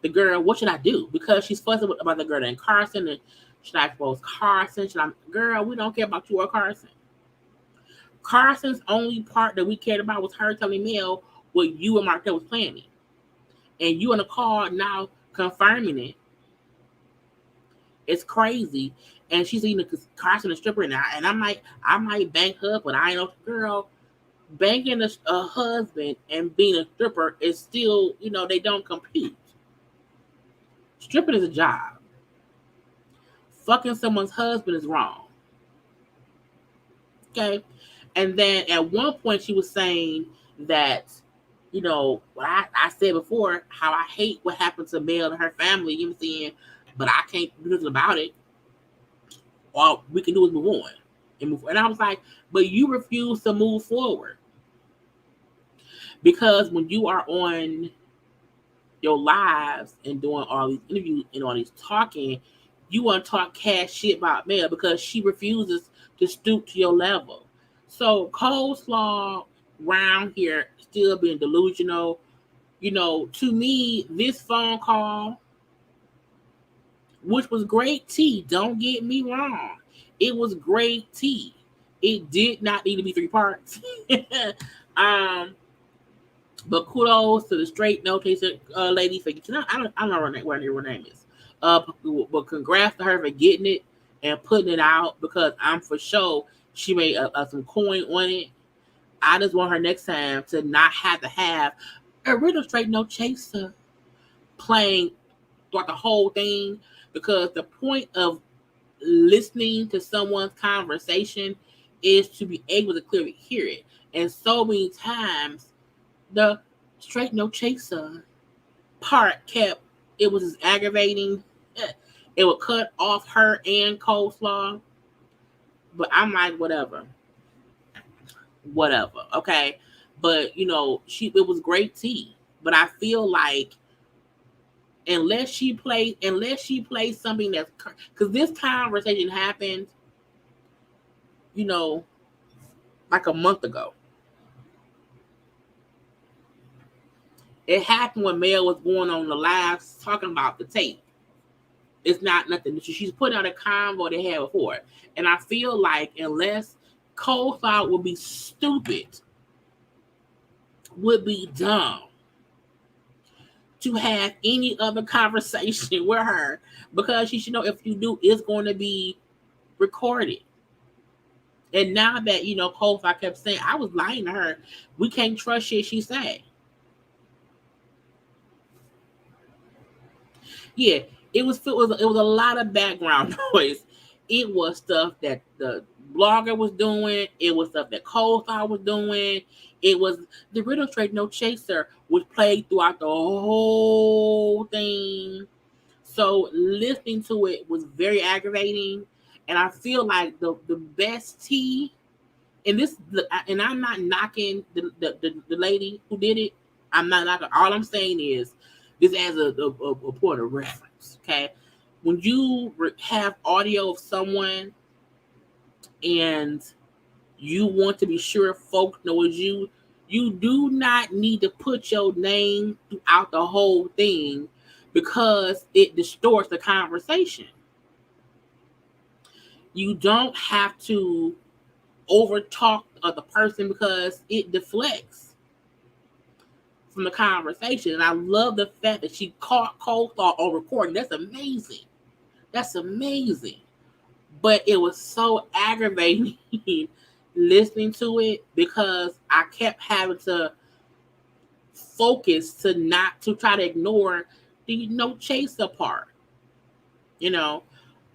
the girl, what should I do? Because she's fussing about the girl named Carson, and should I expose Carson? Girl, we don't care about you or Carson. Carson's only part that we cared about was her telling Mel what you and Martell was planning. And you in the call now confirming it It's crazy. And she's eating a crossing a stripper now. And I might bank her, but I ain't no girl. Banking a husband and being a stripper is still, they don't compete. Stripping is a job. Fucking someone's husband is wrong. Okay? And then at one point she was saying that, what I said before, how I hate what happened to Mel and her family, you know what I'm saying? But I can't do nothing about it. All we can do is move on. And I was like, but you refuse to move forward. Because when you are on your lives and doing all these interviews and all these talking, you want to talk cash shit about Mel because she refuses to stoop to your level. So ColeSlaw round here still being delusional. To me, this phone call, which was great tea, don't get me wrong. It was great tea. It did not need to be 3 parts. But kudos to the straight no chaser lady for I don't know what her name is. But congrats to her for getting it and putting it out because I'm for sure she made some coin on it. I just want her next time to not have to have a real straight no chaser playing throughout the whole thing because the point of listening to someone's conversation is to be able to clearly hear it. And so many times the straight no chaser part it was aggravating. It would cut off her and ColeSlaw. But I'm like, whatever. Okay. But it was great tea. But I feel like unless she plays something that's because this conversation happened, like a month ago. It happened when Mel was going on the live talking about the tape. It's not nothing. She's putting out a convo they had before. And I feel like unless ColeSlaw would be stupid, would be dumb to have any other conversation with her because she should know if you do, it's going to be recorded. And now that, ColeSlaw kept saying, I was lying to her. We can't trust shit she said. Yeah, it was a lot of background noise. It was stuff that the blogger was doing. It was stuff that ColeSlaw was doing. It was the Riddle Straight No Chaser was played throughout the whole thing. So listening to it was very aggravating. And I feel like the best tea, and I'm not knocking the lady who did it. I'm not knocking. All I'm saying is this as a point of reference, okay? When you have audio of someone and you want to be sure folks know it's you do not need to put your name throughout the whole thing because it distorts the conversation. You don't have to overtalk the person because it deflects from the conversation. And I love the fact that she caught ColeSlaw on recording. That's amazing. But it was so aggravating listening to it because I kept having to focus to try to ignore the no chaser part.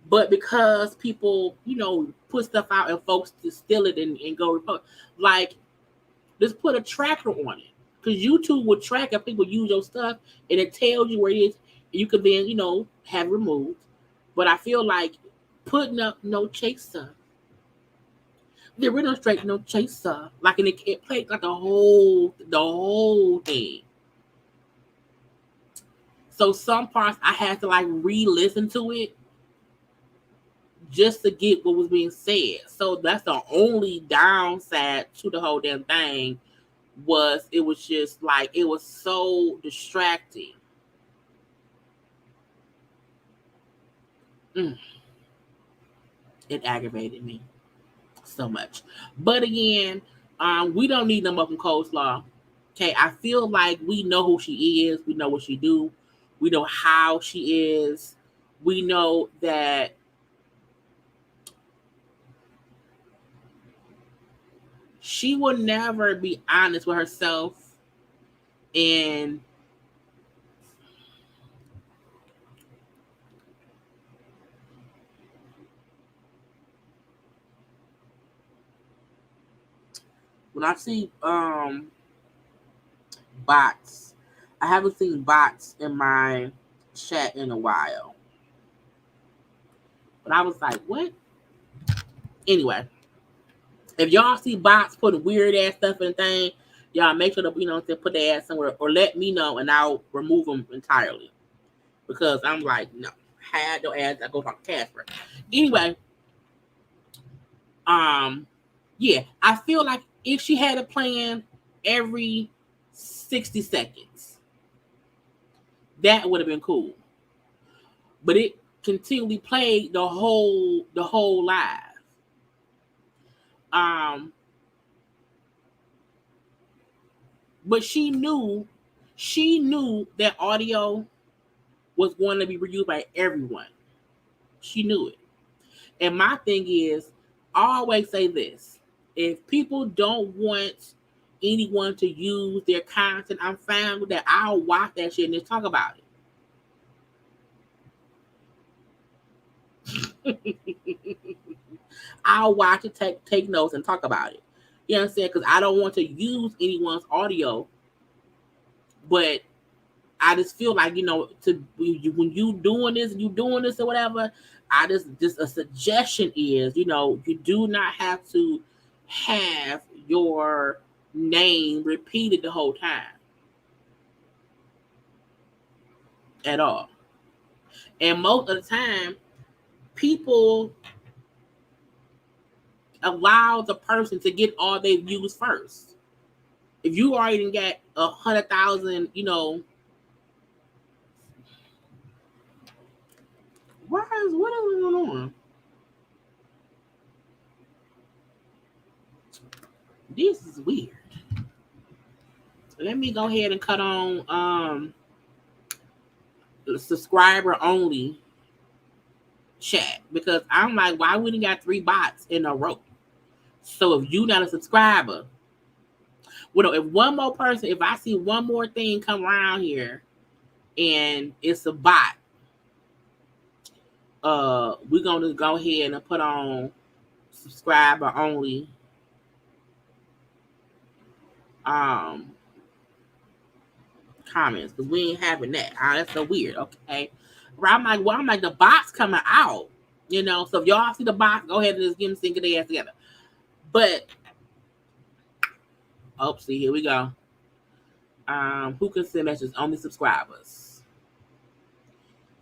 But because people, put stuff out and folks just steal it and go report, like, just put a tracker on it. Because YouTube will track if people use your stuff and it tells you where it is. And you can then, have removed. But I feel like putting up no chaser. The original straight no chaser. Like, and it played like the whole thing. So some parts I had to like re-listen to it just to get what was being said. So that's the only downside to the whole damn thing. It was just like, it was so distracting. It aggravated me so much. But again, we don't need them up in ColeSlaw. Okay, I feel like we know who she is. We know what she do. We know how she is. We know that she will never be honest with herself, and when I see bots, I haven't seen bots in my chat in a while. But I was like, what? Anyway, if y'all see bots putting weird ass stuff in the thing, y'all make sure to, to put their ass somewhere or let me know and I'll remove them entirely. Because I'm like, no, had no ass. I go talk to Casper. Anyway, yeah, I feel like if she had a plan every 60 seconds, that would have been cool. But it continually played the whole live. But she knew that audio was going to be reviewed by everyone. She knew it. And my thing is, I always say this: if people don't want anyone to use their content, I'm fine with that. I'll watch that shit and just talk about it. I'll watch it, take notes, and talk about it. You know what I'm saying? Because I don't want to use anyone's audio, but I just feel like, when you doing this or whatever, I just a suggestion is, you do not have to have your name repeated the whole time at all. And most of the time, people allow the person to get all they views first. If you already got 100,000, what is going on? This is weird. Let me go ahead and cut on subscriber only chat, because I'm like, why wouldn't got 3 bots in a row? So if you not a subscriber, if one more person, if I see one more thing come around here and it's a bot, we're gonna go ahead and put on subscriber only comments, because we ain't having that. That's so weird. Okay, I'm like the bots coming out, So if y'all see the bots, go ahead and just give them sync their ass together. But see, here we go. Who can send messages? Only subscribers.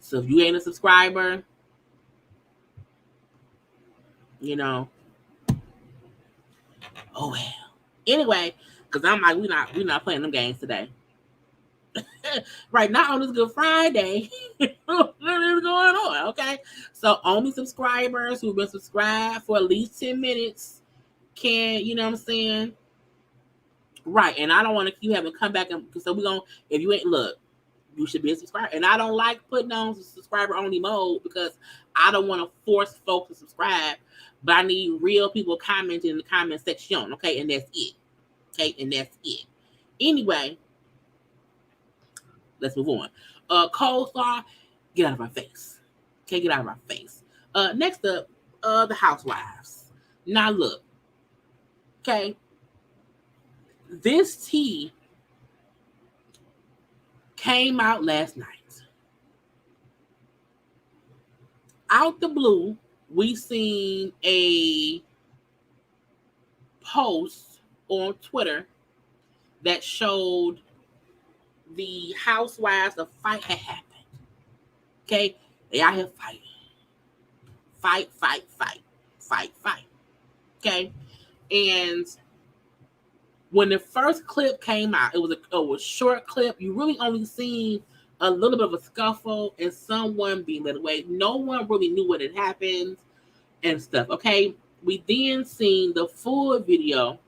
So if you ain't a subscriber, oh well. Anyway, because I'm like, we're not playing them games today. Right now on this Good Friday, what is going on? Okay, so only subscribers who've been subscribed for at least 10 minutes can, you know what I'm saying? Right, and I don't want to keep having come back and so if you ain't you should be a subscriber. And I don't like putting on subscriber only mode because I don't want to force folks to subscribe, but I need real people commenting in the comment section. Okay, and that's it. Okay, and that's it. Anyway, let's move on. ColeSlaw, get out of my face. Okay, get out of my face. Next up, the housewives. Now look, okay, this tea came out last night. Out the blue, we seen a post on Twitter that showed the housewives, a fight had happened. Okay, they out here fighting. Fight. Okay, and when the first clip came out, it was a short clip. You really only seen a little bit of a scuffle and someone being led away. No one really knew what had happened and stuff. Okay, we then seen the full video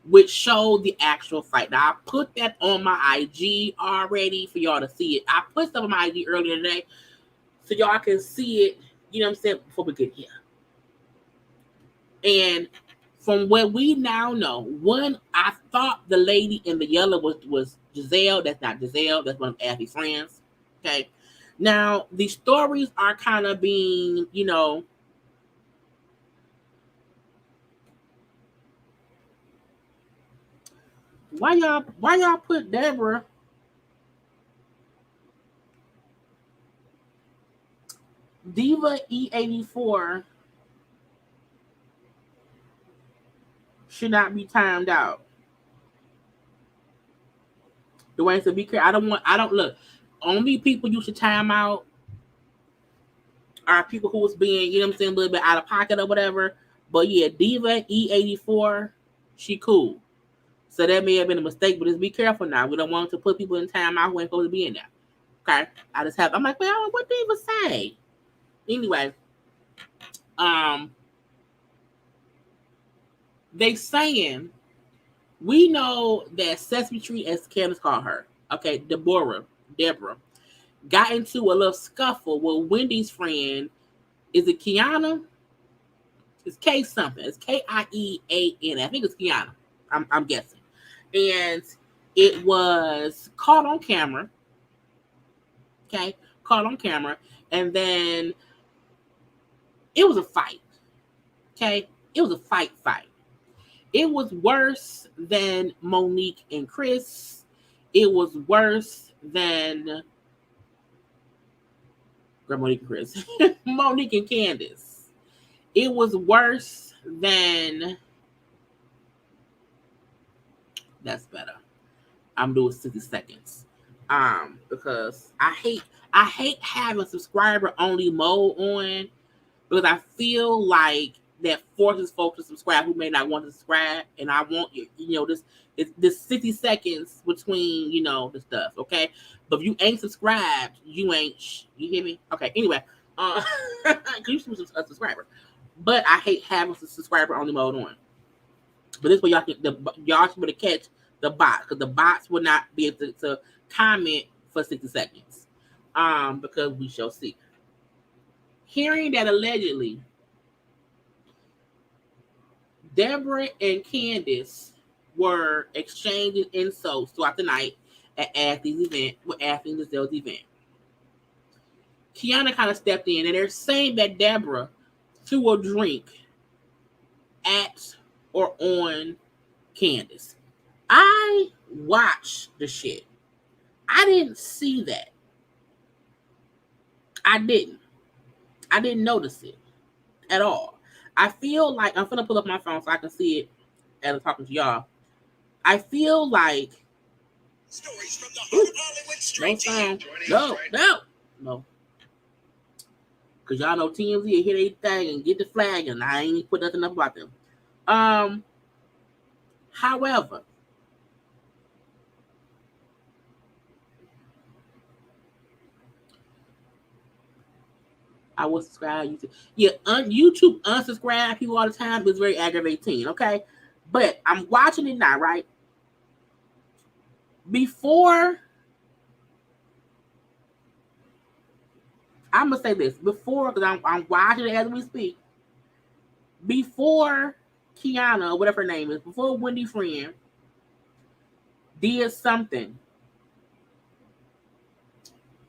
which showed the actual fight. Now I put that on my IG already for y'all to see it. I put stuff on my IG earlier today so y'all can see it, you know what I'm saying, before we get here. And from what we now know, one, I thought the lady in the yellow was Giselle. That's not Giselle. That's one of Abby's friends. Okay. Now, the stories are kind of being, you know, why y'all put Deborah Diva E84 should not be timed out. Dwayne said, be careful. I don't look. Only people you should time out are people who was being, you know what I'm saying, a little bit out of pocket or whatever. But yeah, Diva E84, she cool. So that may have been a mistake, but just be careful now. We don't want to put people in time out who ain't supposed to be in there. Okay? I'm like, well, what Diva say? Anyway, they saying, we know that Sesame Street, as Candace called her, okay, Deborah, got into a little scuffle with Wendy's friend. Is it Kiana? It's K something. It's K-I-E-A-N. I think it's Kiana. I'm guessing. And it was caught on camera. Okay? Caught on camera. And then it was a fight. Okay? It was a fight. It was worse than Monique and Chris. It was worse than Monique and Chris. Monique and Candace. It was worse than... That's better. I'm doing 60 seconds. Because I hate having subscriber only mode on, because I feel like that forces folks to subscribe who may not want to subscribe, and I want this 60 seconds between, you know, the stuff, okay? But if you ain't subscribed, you ain't, you hear me? Okay, anyway, you should be a subscriber. But I hate having subscriber only mode on. But this way y'all should be able to catch the bots, because the bots will not be able to comment for 60 seconds. Because we shall see. Hearing that allegedly Deborah and Candace were exchanging insults throughout the night at Anthony's event, event. Kiana kind of stepped in, and they're saying that Deborah threw a drink at or on Candace. I watched the shit. I didn't see that. I didn't notice it at all. I feel like, I'm gonna pull up my phone so I can see it as I'm talking to y'all. I feel like stories from the Hollywood Street Team. No. Because y'all know TMZ will hit everything and get the flag, and I ain't put nothing up about them. However, I will subscribe YouTube. Yeah, YouTube unsubscribe people all the time. It's very aggravating, okay? But I'm watching it now, right? Before, I'm going to say this. Before, because I'm watching it as we speak. Before Kiana, whatever her name is, before Wendy Friend did something.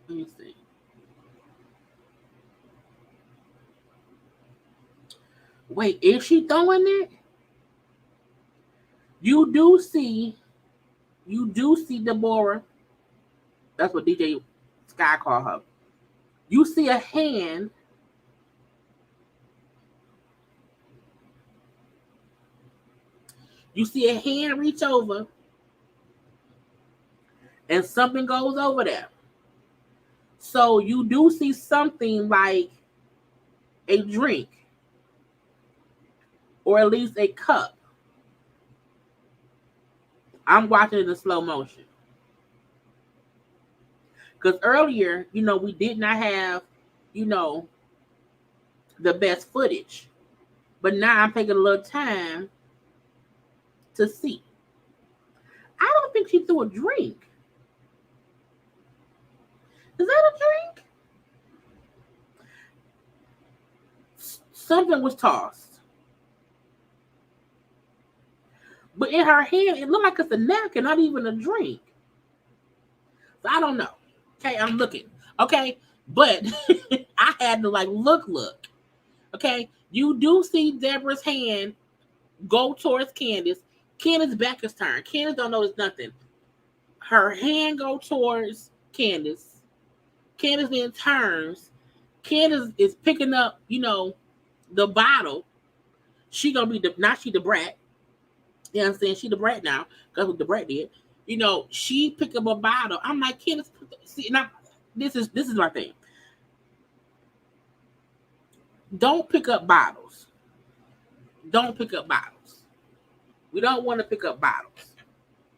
Let me see. Wait, is she throwing it? You do see Deborah. That's what DJ Sky called her. You see a hand. You see a hand reach over, and something goes over there. So you do see something like a drink, or at least a cup. I'm watching it in slow motion. Because earlier, we did not have, the best footage. But now I'm taking a little time to see. I don't think she threw a drink. Is that a drink? Something was tossed. But in her hand, it looked like it's a napkin, not even a drink. So I don't know. Okay, I'm looking. Okay, but I had to like look. Okay, you do see Deborah's hand go towards Candace. Candace's back is turned. Candace don't notice nothing. Her hand go towards Candace. Candace then turns. Candace is picking up, the bottle. She gonna be the brat. You know what I'm saying? She the brat now. That's what the brat did. She picked up a bottle. I'm like, Candace, see, now this is my thing. Don't pick up bottles. Don't pick up bottles. We don't want to pick up bottles.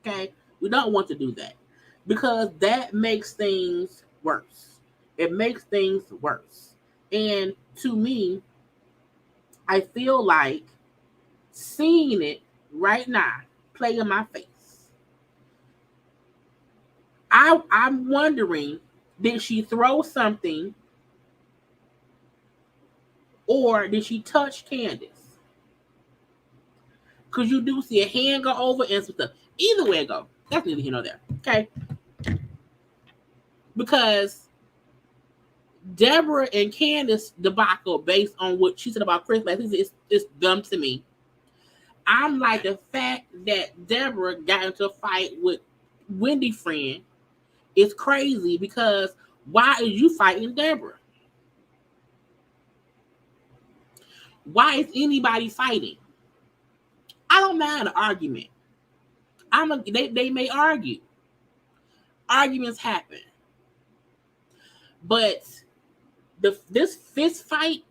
Okay? We don't want to do that. Because that makes things worse. It makes things worse. And to me, I feel like seeing it right now play in my face. I'm wondering, did she throw something or did she touch Candace? Because you do see a hand go over and some stuff. Either way it go. That's neither here nor there. Okay? Because Deborah and Candace debacle, based on what she said about Chris, it's dumb to me. I'm like, the fact that Deborah got into a fight with Wendy friend is crazy, because why is you fighting Deborah? Why is anybody fighting? I don't mind an argument. They may argue. Arguments happen. But this fist fight,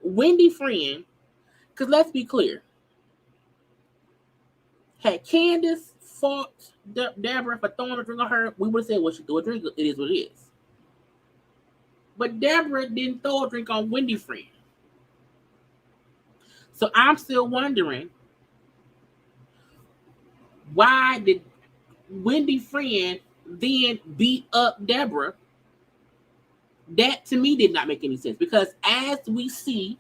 Wendy friend, because let's be clear, had Candace fought Deborah for throwing a drink on her, we would have said, well, she threw a drink. It is what it is. But Deborah didn't throw a drink on Wendy friend. So I'm still wondering, why did Wendy friend then beat up Deborah? That to me did not make any sense, because as we see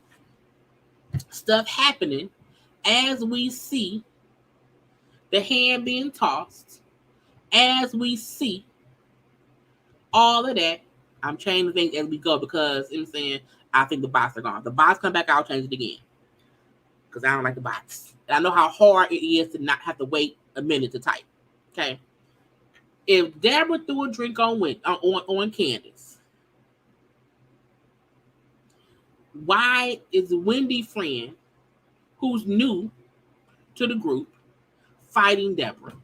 stuff happening, as we see the hand being tossed, as we see all of that, I'm changing things as we go, because I'm saying I think the bots are gone. The bots come back, I'll change it again, because I don't like the bots. And I know how hard it is to not have to wait a minute to type. Okay. If Deborah threw a drink on Candace, why is Wendy friend, who's new to the group, fighting Deborah?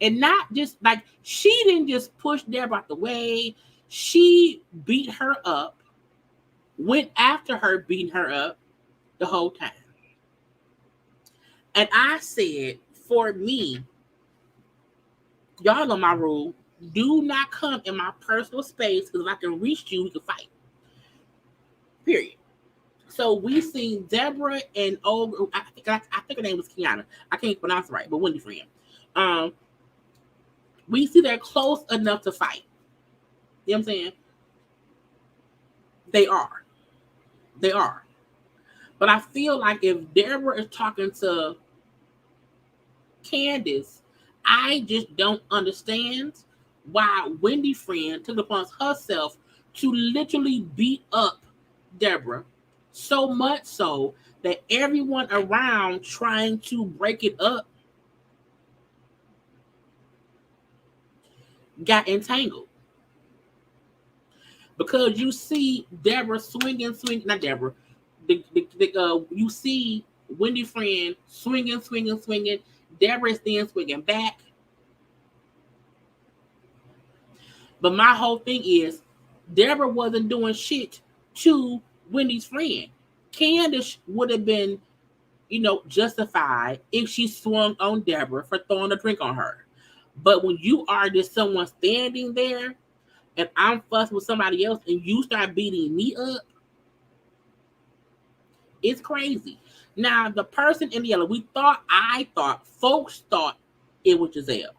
And not just like, she didn't just push Deborah out the way. She beat her up, went after her, beating her up the whole time. And I said, for me, y'all know my rule, do not come in my personal space, because if I can reach you, we can fight. Period. So we seen Deborah and I think her name was Kiana. I can't pronounce it right, but Wendy friend. We see they're close enough to fight. You know what I'm saying? They are. But I feel like if Deborah is talking to Candace, I just don't understand why Wendy friend took it upon herself to literally beat up Deborah, so much so that everyone around trying to break it up got entangled. Because you see Deborah swinging, not Deborah, you see Wendy friend swinging. Deborah is then swinging back. But my whole thing is, Deborah wasn't doing shit to Wendy's friend. Candace would have been, justified if she swung on Deborah for throwing a drink on her. But when you are just someone standing there and I'm fussing with somebody else and you start beating me up, it's crazy. Now, the person in the yellow, folks thought it was Giselle.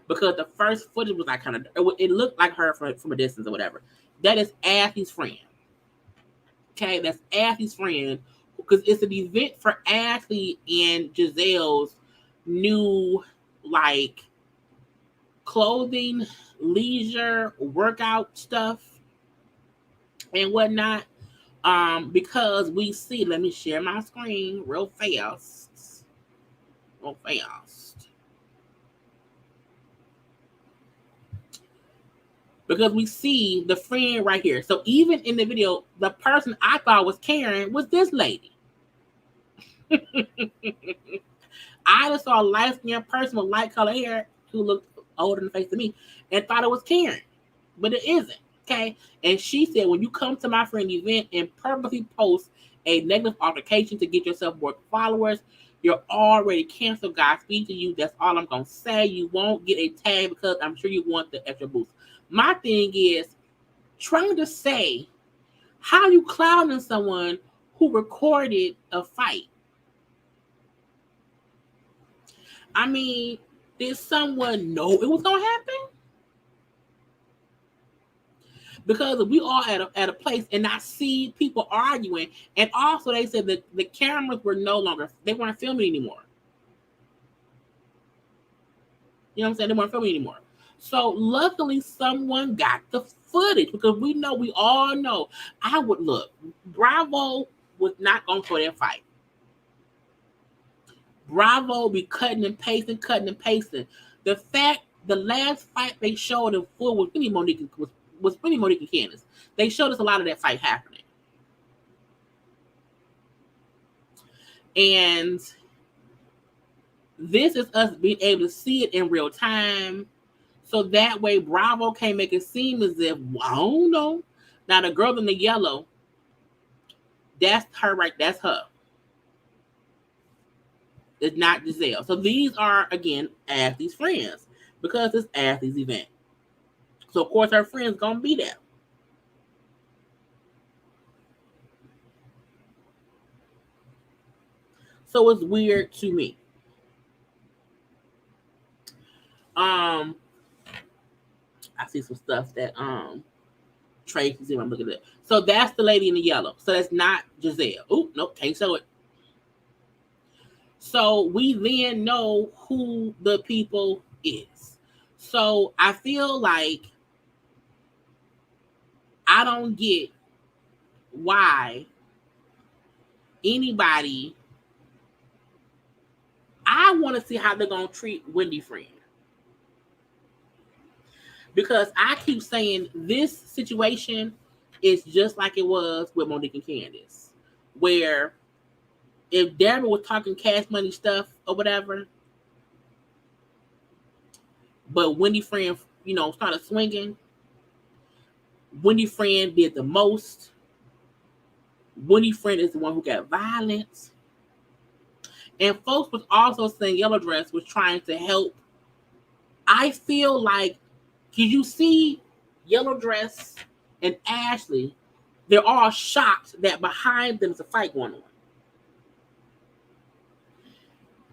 Because the first footage was like kind of, it looked like her from a distance or whatever. That is Ashley's friend. Okay, that's Ashley's friend. Because it's an event for Ashley and Giselle's new, like, clothing, leisure, workout stuff, and whatnot. Because we see, let me share my screen real fast. Because we see the friend right here. So even in the video, the person I thought was Karen was this lady. I just saw a light-skinned person with light color hair who looked older in the face than me and thought it was Karen. But it isn't. Okay. And she said, when you come to my friend event and purposely post a negative altercation to get yourself more followers, you're already canceled. Godspeed to you. That's all I'm going to say. You won't get a tag because I'm sure you want the extra boost. My thing is trying to say, how you clowning someone who recorded a fight? I mean, did someone know it was going to happen? Because we all at a place and I see people arguing, and also they said that the cameras were they weren't filming anymore. You know what I'm saying? They weren't filming anymore. So luckily someone got the footage, because we all know. I would look. Bravo was not going for that fight. Bravo be cutting and pasting. The fact, the last fight they showed in full was pretty Monique and Candace. They showed us a lot of that fight happening. And this is us being able to see it in real time. So that way Bravo can't make it seem as if, I don't know. Now the girl in the yellow, that's her, right? That's her. It's not Giselle. So these are, again, Ashley's friends, because it's Ashley's event. So of course her friend's gonna be there. So it's weird to me. I see some stuff that Trey can see when I'm looking at it. So that's the lady in the yellow. So that's not Giselle. Oh, nope, can't show it. So we then know who the people is. So I feel like I don't get why anybody. I want to see how they're going to treat Wendy friend. Because I keep saying this situation is just like it was with Monique and Candace. Where if Deborah was talking cash money stuff or whatever, but Wendy friend, started swinging, Wendy friend did the most. Wendy friend is the one who got violent. And folks was also saying Yellow Dress was trying to help. I feel like, can you see Yellow Dress and Ashley? They're all shocked that behind them is a fight going on.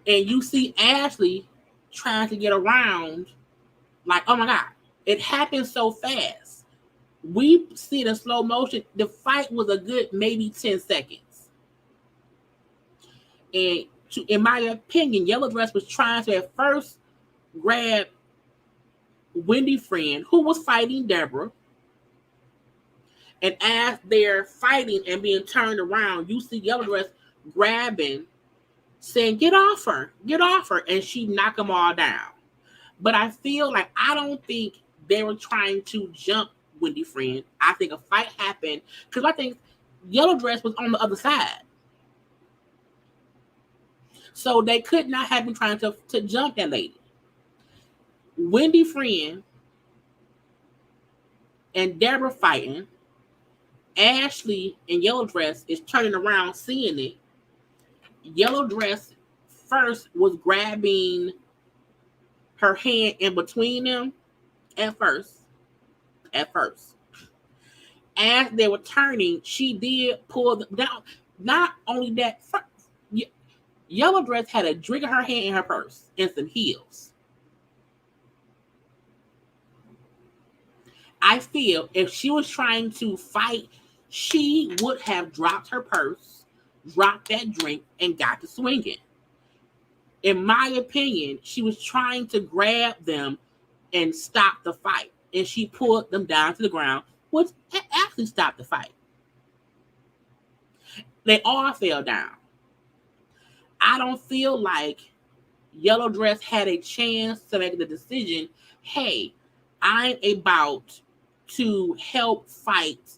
And you see Ashley trying to get around, like, oh my God, it happened so fast. We see it in slow motion. The fight was a good maybe 10 seconds. And in my opinion, Yellow Dress was trying to at first grab Wendy friend, who was fighting Deborah. And as they're fighting and being turned around, you see Yellow Dress grabbing, saying, get off her. And she knocked them all down. But I feel like, I don't think they were trying to jump Wendy friend. I think a fight happened because I think Yellow Dress was on the other side. So they could not have been trying to jump that lady. Wendy friend and Deborah fighting. Ashley and Yellow Dress is turning around, seeing it. Yellow Dress first was grabbing her hand in between them at first. As they were turning, she did pull them down. Not only that, Yellow dress had a drink in her hand and her purse and some heels. I feel if she was trying to fight, she would have dropped her purse, dropped that drink, and got to swinging. In my opinion, she was trying to grab them and stop the fight. And she pulled them down to the ground, which actually stopped the fight. They all fell down. I don't feel like Yellow Dress had a chance to make the decision, hey, I'm about to help fight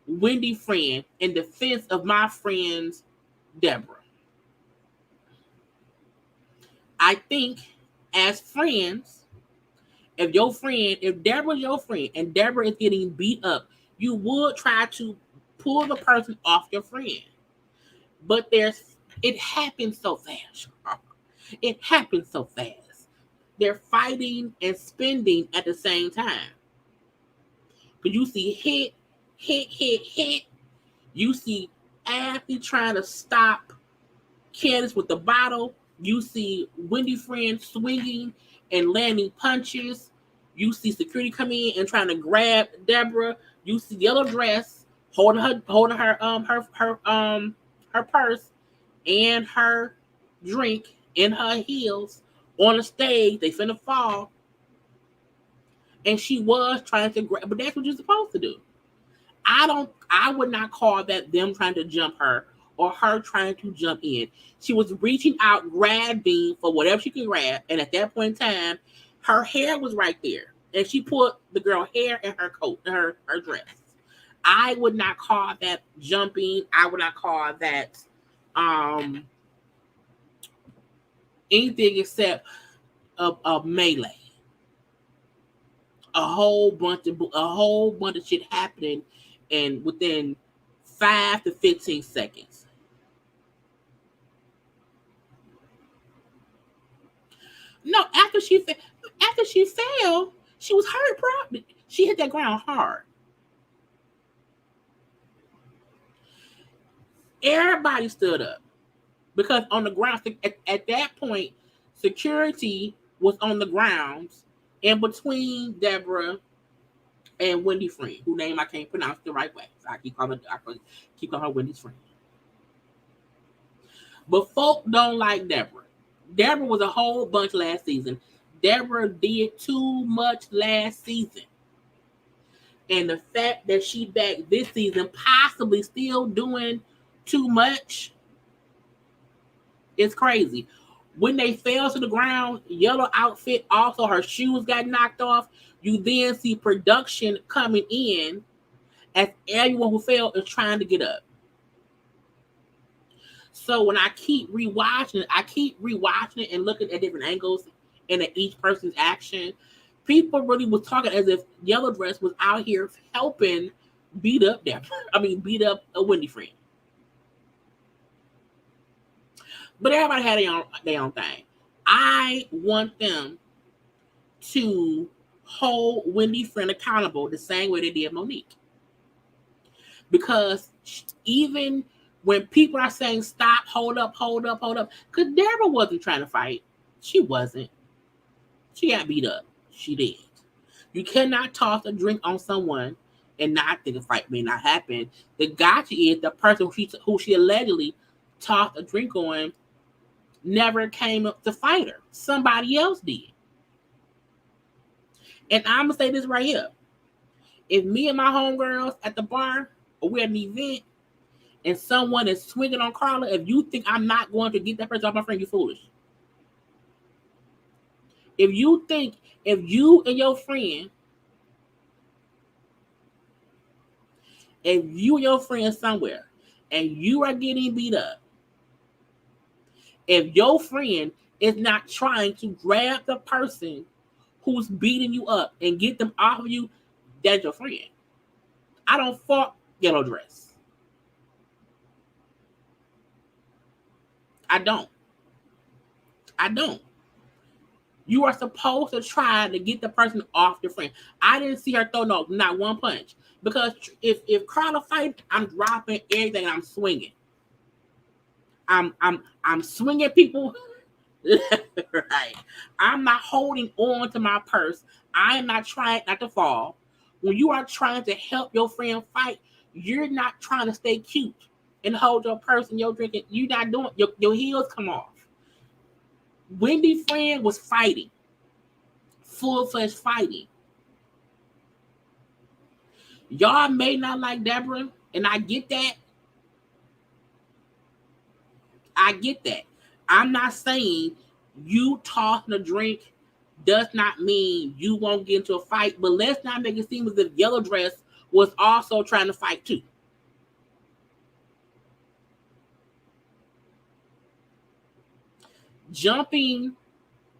Wendy friend in defense of my friend's Deborah. I think as friends, if Deborah's your friend and Deborah is getting beat up, you would try to pull the person off your friend. But it happens so fast. It happens so fast. They're fighting and spending at the same time. Because you see hit. You see Ashley trying to stop Candace with the bottle. You see Wendy friend swinging and landing punches. You see security come in and trying to grab Deborah. You see Yellow Dress holding her purse and her drink in her heels on the stage. They finna fall. And she was trying to grab, but that's what you're supposed to do. I would not call that them trying to jump her or her trying to jump in. She was reaching out, grabbing for whatever she could grab. And at that point in time, her hair was right there. And she put the girl hair in her coat, her dress. I would not call that jumping. I would not call that anything except a melee. A whole bunch of shit happening, and within 5 to 15 seconds. No, after she fell, she was hurt. Probably she hit that ground hard. Everybody stood up because on the ground at that point, security was on the grounds in between Deborah and Wendy friend, whose name I can't pronounce the right way. So I keep calling her Wendy's friend. But folk don't like Deborah. Deborah was a whole bunch last season. Deborah did too much last season. And the fact that she back this season possibly still doing too much is crazy. When they fell to the ground, yellow outfit, also her shoes got knocked off. You then see production coming in as everyone who fell is trying to get up. So when I keep rewatching it and looking at different angles and at each person's action, people really was talking as if Yellow Dress was out here helping beat up a Wendy friend. But everybody had their own thing. I want them to hold Wendy friend accountable the same way they did Monique. Because even when people are saying stop, hold up, because Deborah wasn't trying to fight. She wasn't. She got beat up. She did. You cannot toss a drink on someone and not think a fight may not happen. The gotcha is the person who she allegedly tossed a drink on never came up to fight her. Somebody else did. And I'm going to say this right here. If me and my homegirls at the bar or we're at an event and someone is swinging on Karla, if you think I'm not going to get that person off my friend, you're foolish. If you think, if you and your friend somewhere and you are getting beat up, if your friend is not trying to grab the person who's beating you up and get them off of you, that's your friend. I don't fault Yellow Dress. I don't. You are supposed to try to get the person off your friend. I didn't see her throw not one punch. Because if Karla fight, I'm dropping everything and I'm swinging. I'm swinging people left and right. I'm not holding on to my purse. I am not trying not to fall. When you are trying to help your friend fight, you're not trying to stay cute and hold your purse and your drink. You're not doing your heels come off. Wendy's friend was fighting, full-fledged fighting. Y'all may not like Deborah, and I get that. I get that. I'm not saying you tossing a drink does not mean you won't get into a fight, but let's not make it seem as if Yellow Dress was also trying to fight too. Jumping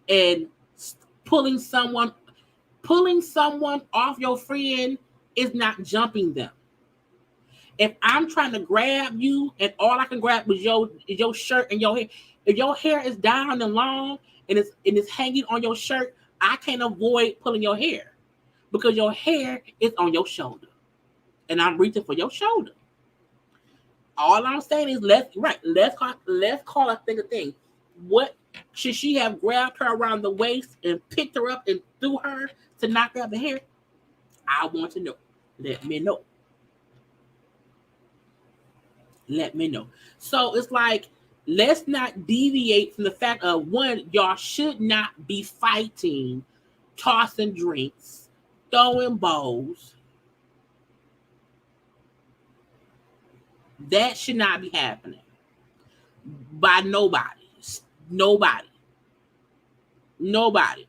and pulling someone off your friend is not jumping them. If I'm trying to grab you and all I can grab is your shirt and your hair, if your hair is down and long and it's hanging on your shirt, I can't avoid pulling your hair because your hair is on your shoulder, and I'm reaching for your shoulder. All I'm saying is let's call a thing a thing. What should she have grabbed her around the waist and picked her up and threw her to knock her out the hair? I want to know. Let me know. Let me know. So it's like, let's not deviate from the fact of one, y'all should not be fighting, tossing drinks, throwing bowls. That should not be happening by nobody. Nobody. Nobody.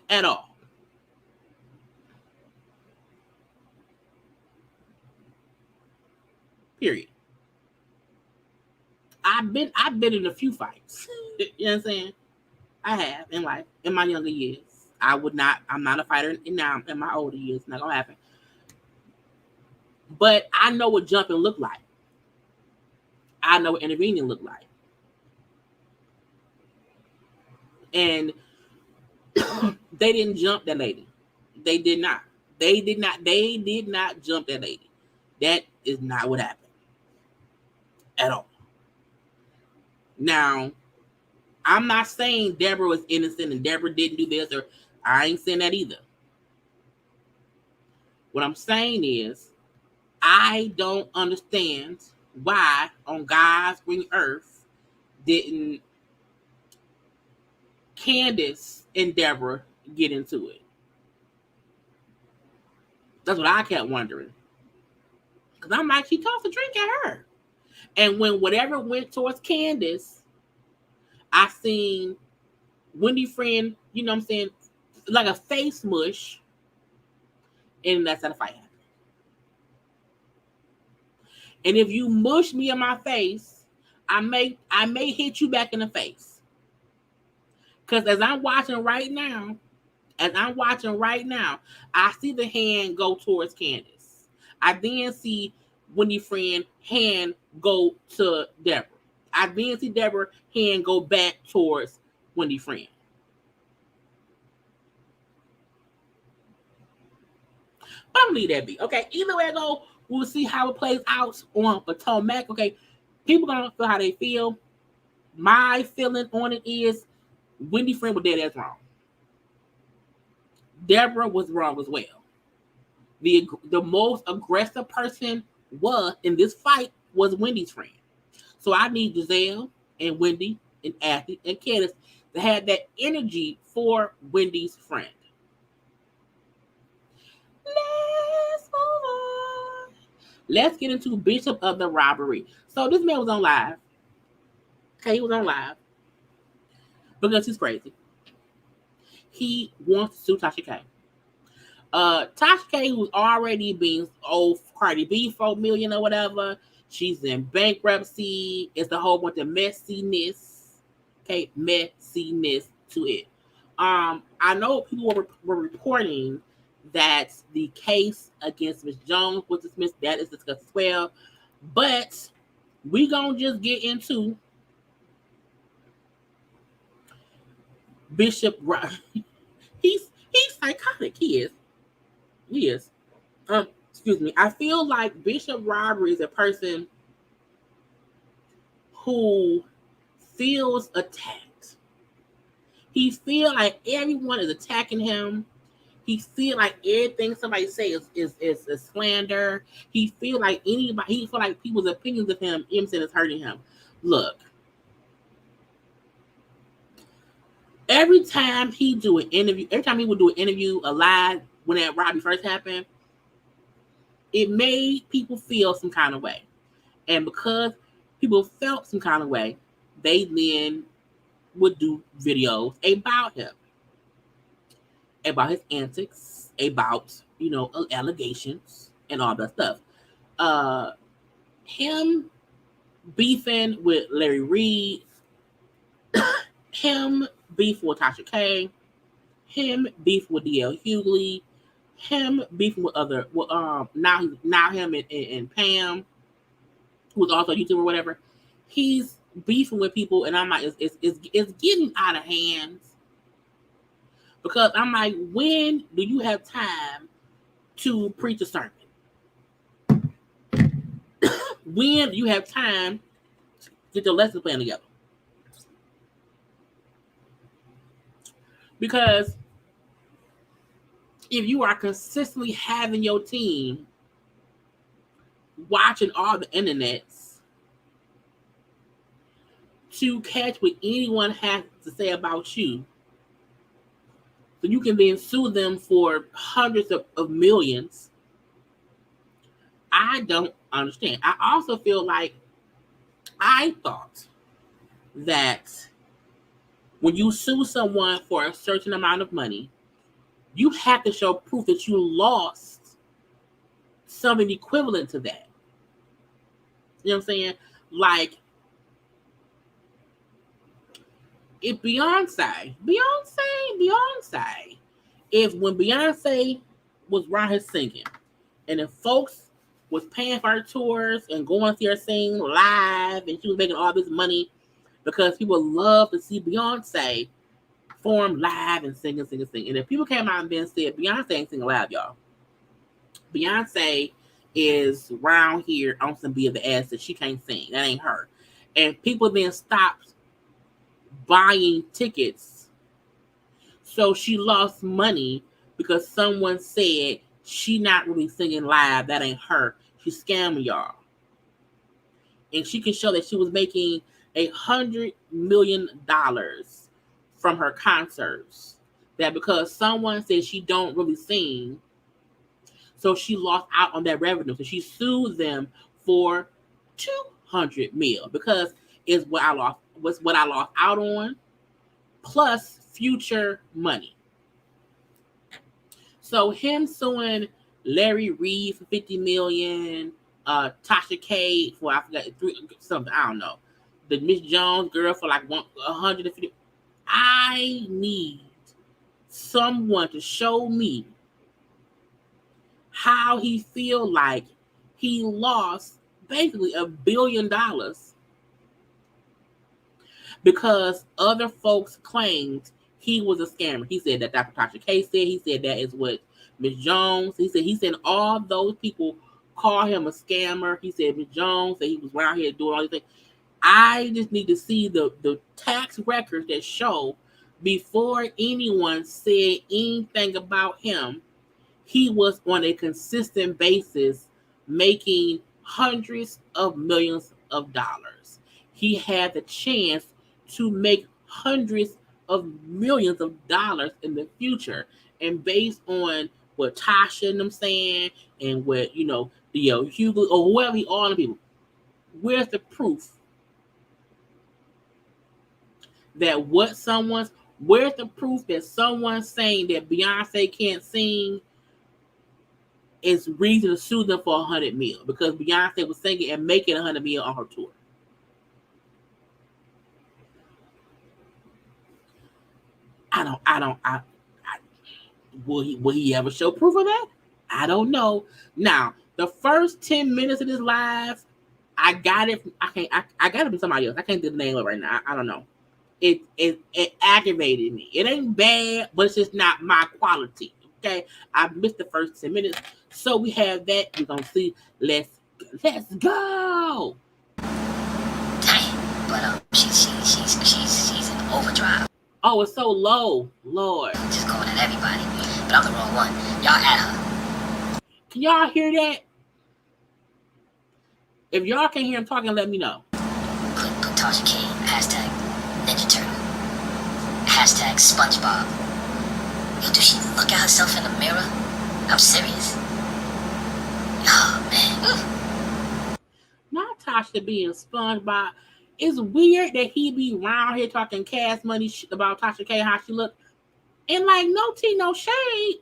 At all. Period. I've been in a few fights. You know what I'm saying? I have in life, in my younger years. I'm not a fighter now in my older years. It's not gonna happen. But I know what jumping looked like. I know what intervening looked like. And they didn't jump that lady. They did not. They did not jump that lady. That is not what happened. At all. Now, I'm not saying Deborah was innocent and Deborah didn't do this, or I ain't saying that either. What I'm saying is, I don't understand why on God's green earth didn't Candace and Deborah get into it. That's what I kept wondering. Because I'm like, she tossed a drink at her. And when whatever went towards Candace, I seen Wendy friend, you know what I'm saying, like a face mush, and that's how the fight happened. And if you mush me in my face, I may hit you back in the face. Because as I'm watching right now, I see the hand go towards Candace. I then see Wendy friend hand go to Deborah. I then see Deborah hand go back towards Wendy friend. But I'm gonna leave that be. Okay, either way I go, we'll see how it plays out on Potomac. Okay, people gonna feel how they feel. My feeling on it is Wendy friend was dead ass wrong. Deborah was wrong as well. The most aggressive person was in this fight was Wendy's friend. So I need Giselle and Wendy and Athy and Candace to have that energy for Wendy's friend. Let's move on. Let's get into Bishop of the Robbery. So this man was on live. Okay, he was on live because he's crazy. He wants to sue Tasha K. Tasha K, who's already being Cardi B $4 million or whatever. She's in bankruptcy. It's a whole bunch of messiness. Okay, messiness to it. I know people were reporting that the case against Ms. Jones was dismissed. That is discussed as well. But we gonna just get into Bishop. He's psychotic. He is. excuse me, I feel like Bishop Robbery is a person who feels attacked. He feels like everyone is attacking him. He feel like everything somebody says is slander. He feel like people's opinions of him is hurting him. Look, every time he would do an interview, a live when that Robbie first happened, it made people feel some kind of way. And because people felt some kind of way, they then would do videos about him, about his antics, about, allegations and all that stuff. Him beefing with Larry Reed, him beefing with Tasha K, him beefing with D.L. Hughley, him beefing with now him and Pam, who's also a YouTuber or whatever. He's beefing with people, and I'm like, it's getting out of hands. Because I'm like, when do you have time to preach a sermon? When do you have time to get your lesson plan together? Because if you are consistently having your team watching all the internets to catch what anyone has to say about you, so you can then sue them for hundreds of millions, I don't understand. I also feel like I thought that when you sue someone for a certain amount of money, you have to show proof that you lost something equivalent to that. You know what I'm saying? Like, if Beyonce, if when Beyonce was around here singing, and if folks was paying for her tours and going to see her sing live, and she was making all this money because people love to see Beyonce perform live and sing. And if people came out and then said, Beyonce ain't singing live, y'all. Beyonce is around here on some beat of the ass that she can't sing. That ain't her. And people then stopped buying tickets. So she lost money because someone said she not really singing live. That ain't her. She's scamming y'all. And she can show that she was making $100 million from her concerts. That because someone said she don't really sing, so she lost out on that revenue. So she sued them for $200 million because it's what I lost out on, plus future money. So him suing Larry Reed for $50 million, Tasha K for I forgot something, I don't know, the Miss Jones girl for like $150. I need someone to show me how he feel like he lost basically $1 billion because other folks claimed he was a scammer. He said that Dr. Tasha K said. He said that is what Miss Jones. He said all those people call him a scammer. He said Miss Jones said he was around here doing all these things. I just need to see the tax records that show before anyone said anything about him, he was on a consistent basis making hundreds of millions of dollars. He had the chance to make hundreds of millions of dollars in the future. And based on what Tasha and them saying, and what, the Hugo or whoever, all the people, where's the proof that where's the proof that someone saying that Beyonce can't sing is reason to sue them for $100 million because Beyonce was singing and making $100 million on her tour? Will he ever show proof of that? I don't know. Now, the first 10 minutes of this live, I got it. I got it from somebody else. I can't do the name of it right now. I don't know. It aggravated me. It ain't bad, but it's just not my quality. Okay, I missed the first 10 minutes, so we have that. We're gonna see. Let's go. Dang, but she's in overdrive. Oh, it's so low, Lord. Just going at everybody, but I'm the wrong one. Y'all at her. Can y'all hear that? If y'all can hear him talking, let me know. Put Tasha K, hashtag Ninja Turtle, hashtag SpongeBob. Yo, does she look at herself in the mirror? I'm serious. Oh, man. Not Tasha being SpongeBob. It's weird that he be around here talking cash money about Tasha K, how she look. And like, no tea, no shade.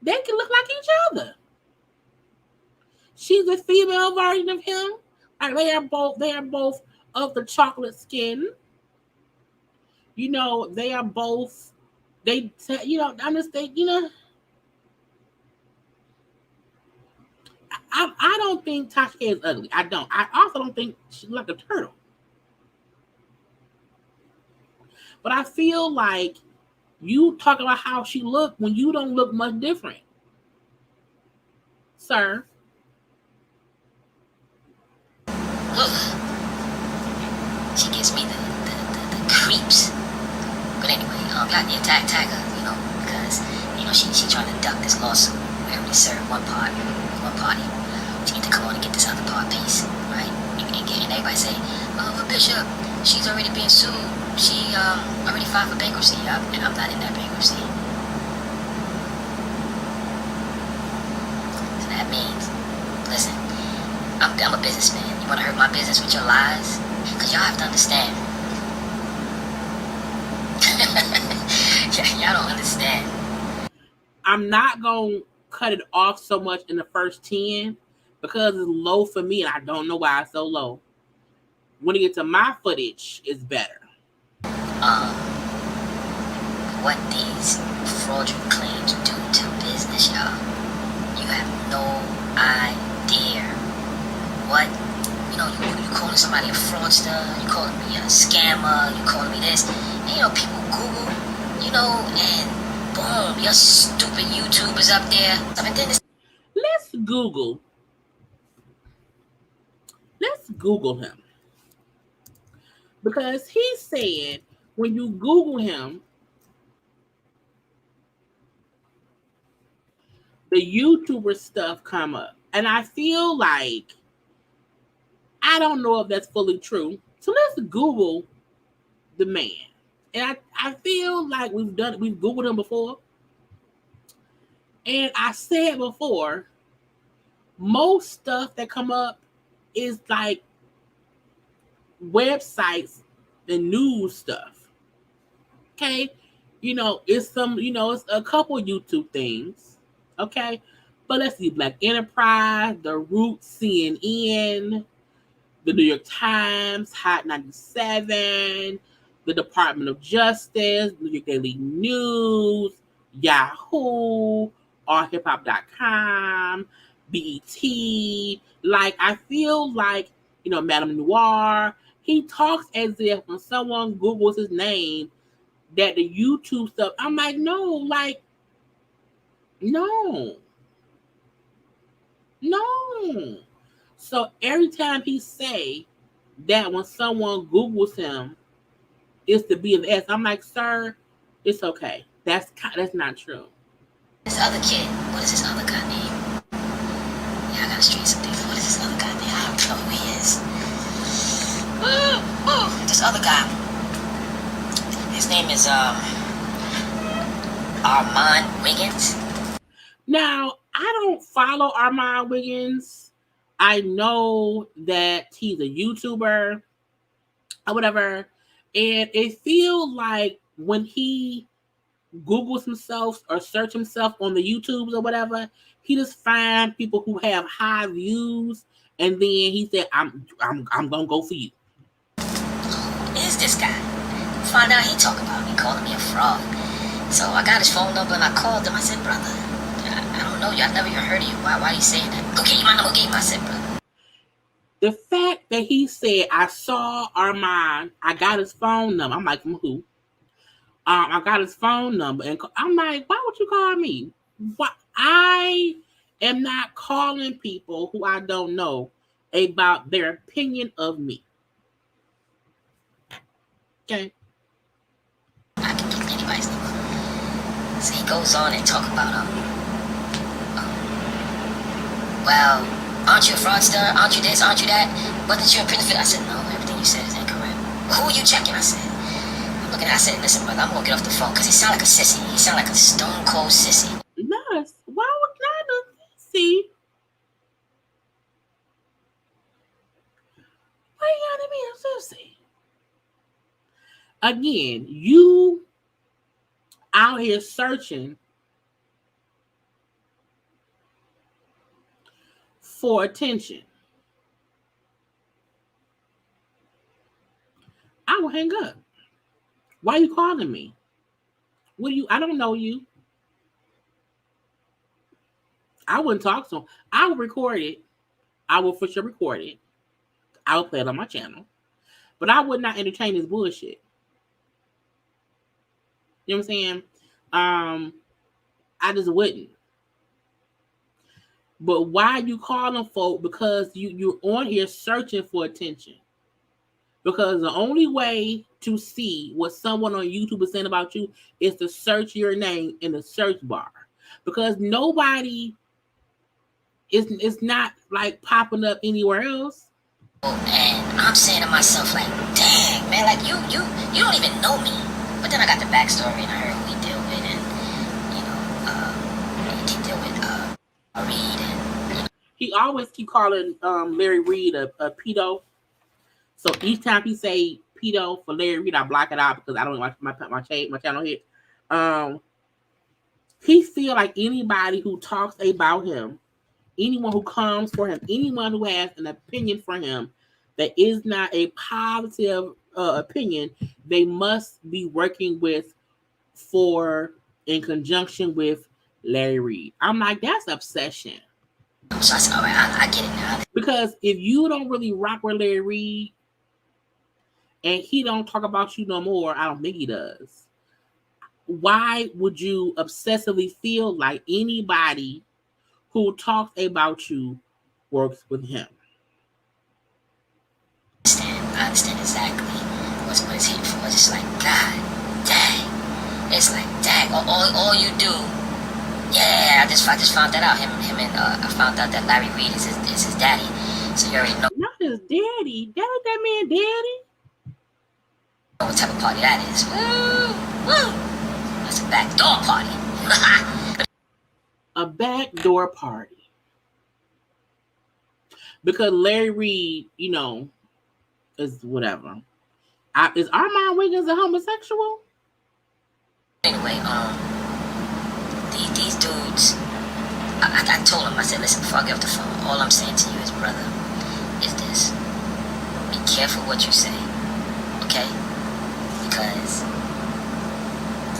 They can look like each other. She's a female version of him. Like they are both of the chocolate skin. You know, they are both. I'm just thinking, I don't think Tasha K is ugly. I don't. I also don't think she's like a turtle. But I feel like you talk about how she looked when you don't look much different, sir. She gives me the creeps. But anyway, y'all need to tag her, because she trying to duck this lawsuit. We already served one party. She need to come on and get this other part piece, right? And everybody say, oh, but Bishop, she's already being sued. She already filed for bankruptcy, and I'm not in that bankruptcy. So that means, listen, I'm a businessman. You want to hurt my business with your lies? Because y'all have to understand. Y'all don't understand. I'm not going to cut it off so much in the first 10 because it's low for me, and I don't know why it's so low. When you get to my footage, it's better. What these fraudulent claims do to business, y'all, you have no idea. What, you calling somebody a fraudster, you calling me a scammer, you calling me this, and people Google, and boom, your stupid YouTubers up there. And then Let's Google him. Because he said when you Google him, the YouTuber stuff come up. And I feel like, I don't know if that's fully true. So let's Google the man. And I feel like we've Googled him before. And I said before, most stuff that come up is like websites and news stuff. Okay? It's it's a couple YouTube things. Okay? But let's see, Black Enterprise, The Root, CNN, the New York Times, Hot 97, the Department of Justice, New York Daily News, Yahoo, allhiphop.com, BET. Like, I feel like, Madame Noir, he talks as if when someone Googles his name, that the YouTube stuff, I'm like, no. So every time he say that when someone Googles him, it's the B of S, I'm like, sir, it's okay. That's not true. This other kid, what is this other guy name? Yeah, I gotta straighten some things. What is this other guy name? I don't know who he is. This other guy. His name is Armand Wiggins. Now, I don't follow Armand Wiggins. I know that he's a YouTuber or whatever. And it feels like when he Googles himself or search himself on the YouTubes or whatever, he just find people who have high views, and then he said, I'm gonna go for you. Who is this guy? Find out he talk about me, calling me a fraud. So I got his phone number and I called him. I said, brother, I don't know you. I've never even heard of you. Why are you saying that? Go get you my number. Get him. I said, brother. The fact that he said, I saw Armand, I got his phone number. I'm like, who? I got his phone number, and I'm like, why would you call me? Why? I am not calling people who I don't know about their opinion of me. Okay. I can get anybody's number. So he goes on and talk about well, aren't you a fraudster? Aren't you this? Aren't you that? Wasn't you a benefit? I said, no, everything you said is incorrect. Who are you checking? I said, I'm looking. I said, listen, brother, I'm gonna get off the phone because he sound like a sissy. He sound like a stone cold sissy. Nice. Why would not a sissy? Why you gotta be a sissy? Again, you out here searching for attention. I will hang up. Why are you calling me? What do you? I don't know you. I wouldn't talk to him. I will record it. I will for sure record it. I will play it on my channel. But I would not entertain this bullshit. You know what I'm saying? I just wouldn't. But why you calling folk? Because you're on here searching for attention. Because the only way to see what someone on YouTube is saying about you is to search your name in the search bar. Because nobody is not like popping up anywhere else. And I'm saying to myself, like, dang, man, like you don't even know me. But then I got the backstory and I heard who he deal with, and he deal with Reed, and he always keep calling Larry Reed a pedo. So each time he say pedo for Larry Reed, I block it out because I don't like my channel hit. He feel like anybody who talks about him, anyone who comes for him, anyone who has an opinion for him that is not a positive opinion, they must be working with, for, in conjunction with Larry Reed. I'm like, that's obsession. So I said, all right, I get it now. Because if you don't really rock with Larry Reed and he don't talk about you no more, I don't think he does. Why would you obsessively feel like anybody who talks about you works with him? I understand exactly what it's hitting for. It's just like, God dang. It's like, dang, all you do. Yeah, I just found that out. Him and I found out that Larry Reed is his daddy. So you already know. Not his daddy. That man daddy. What type of party that is. Woo! Woo! That's a backdoor party. A backdoor party. Because Larry Reed, you know, is whatever. Is Armand Wiggins a homosexual? Anyway, these dudes, I told him, I said, listen, before I get off the phone, all I'm saying to you is, brother, is this. Be careful what you say, okay? Because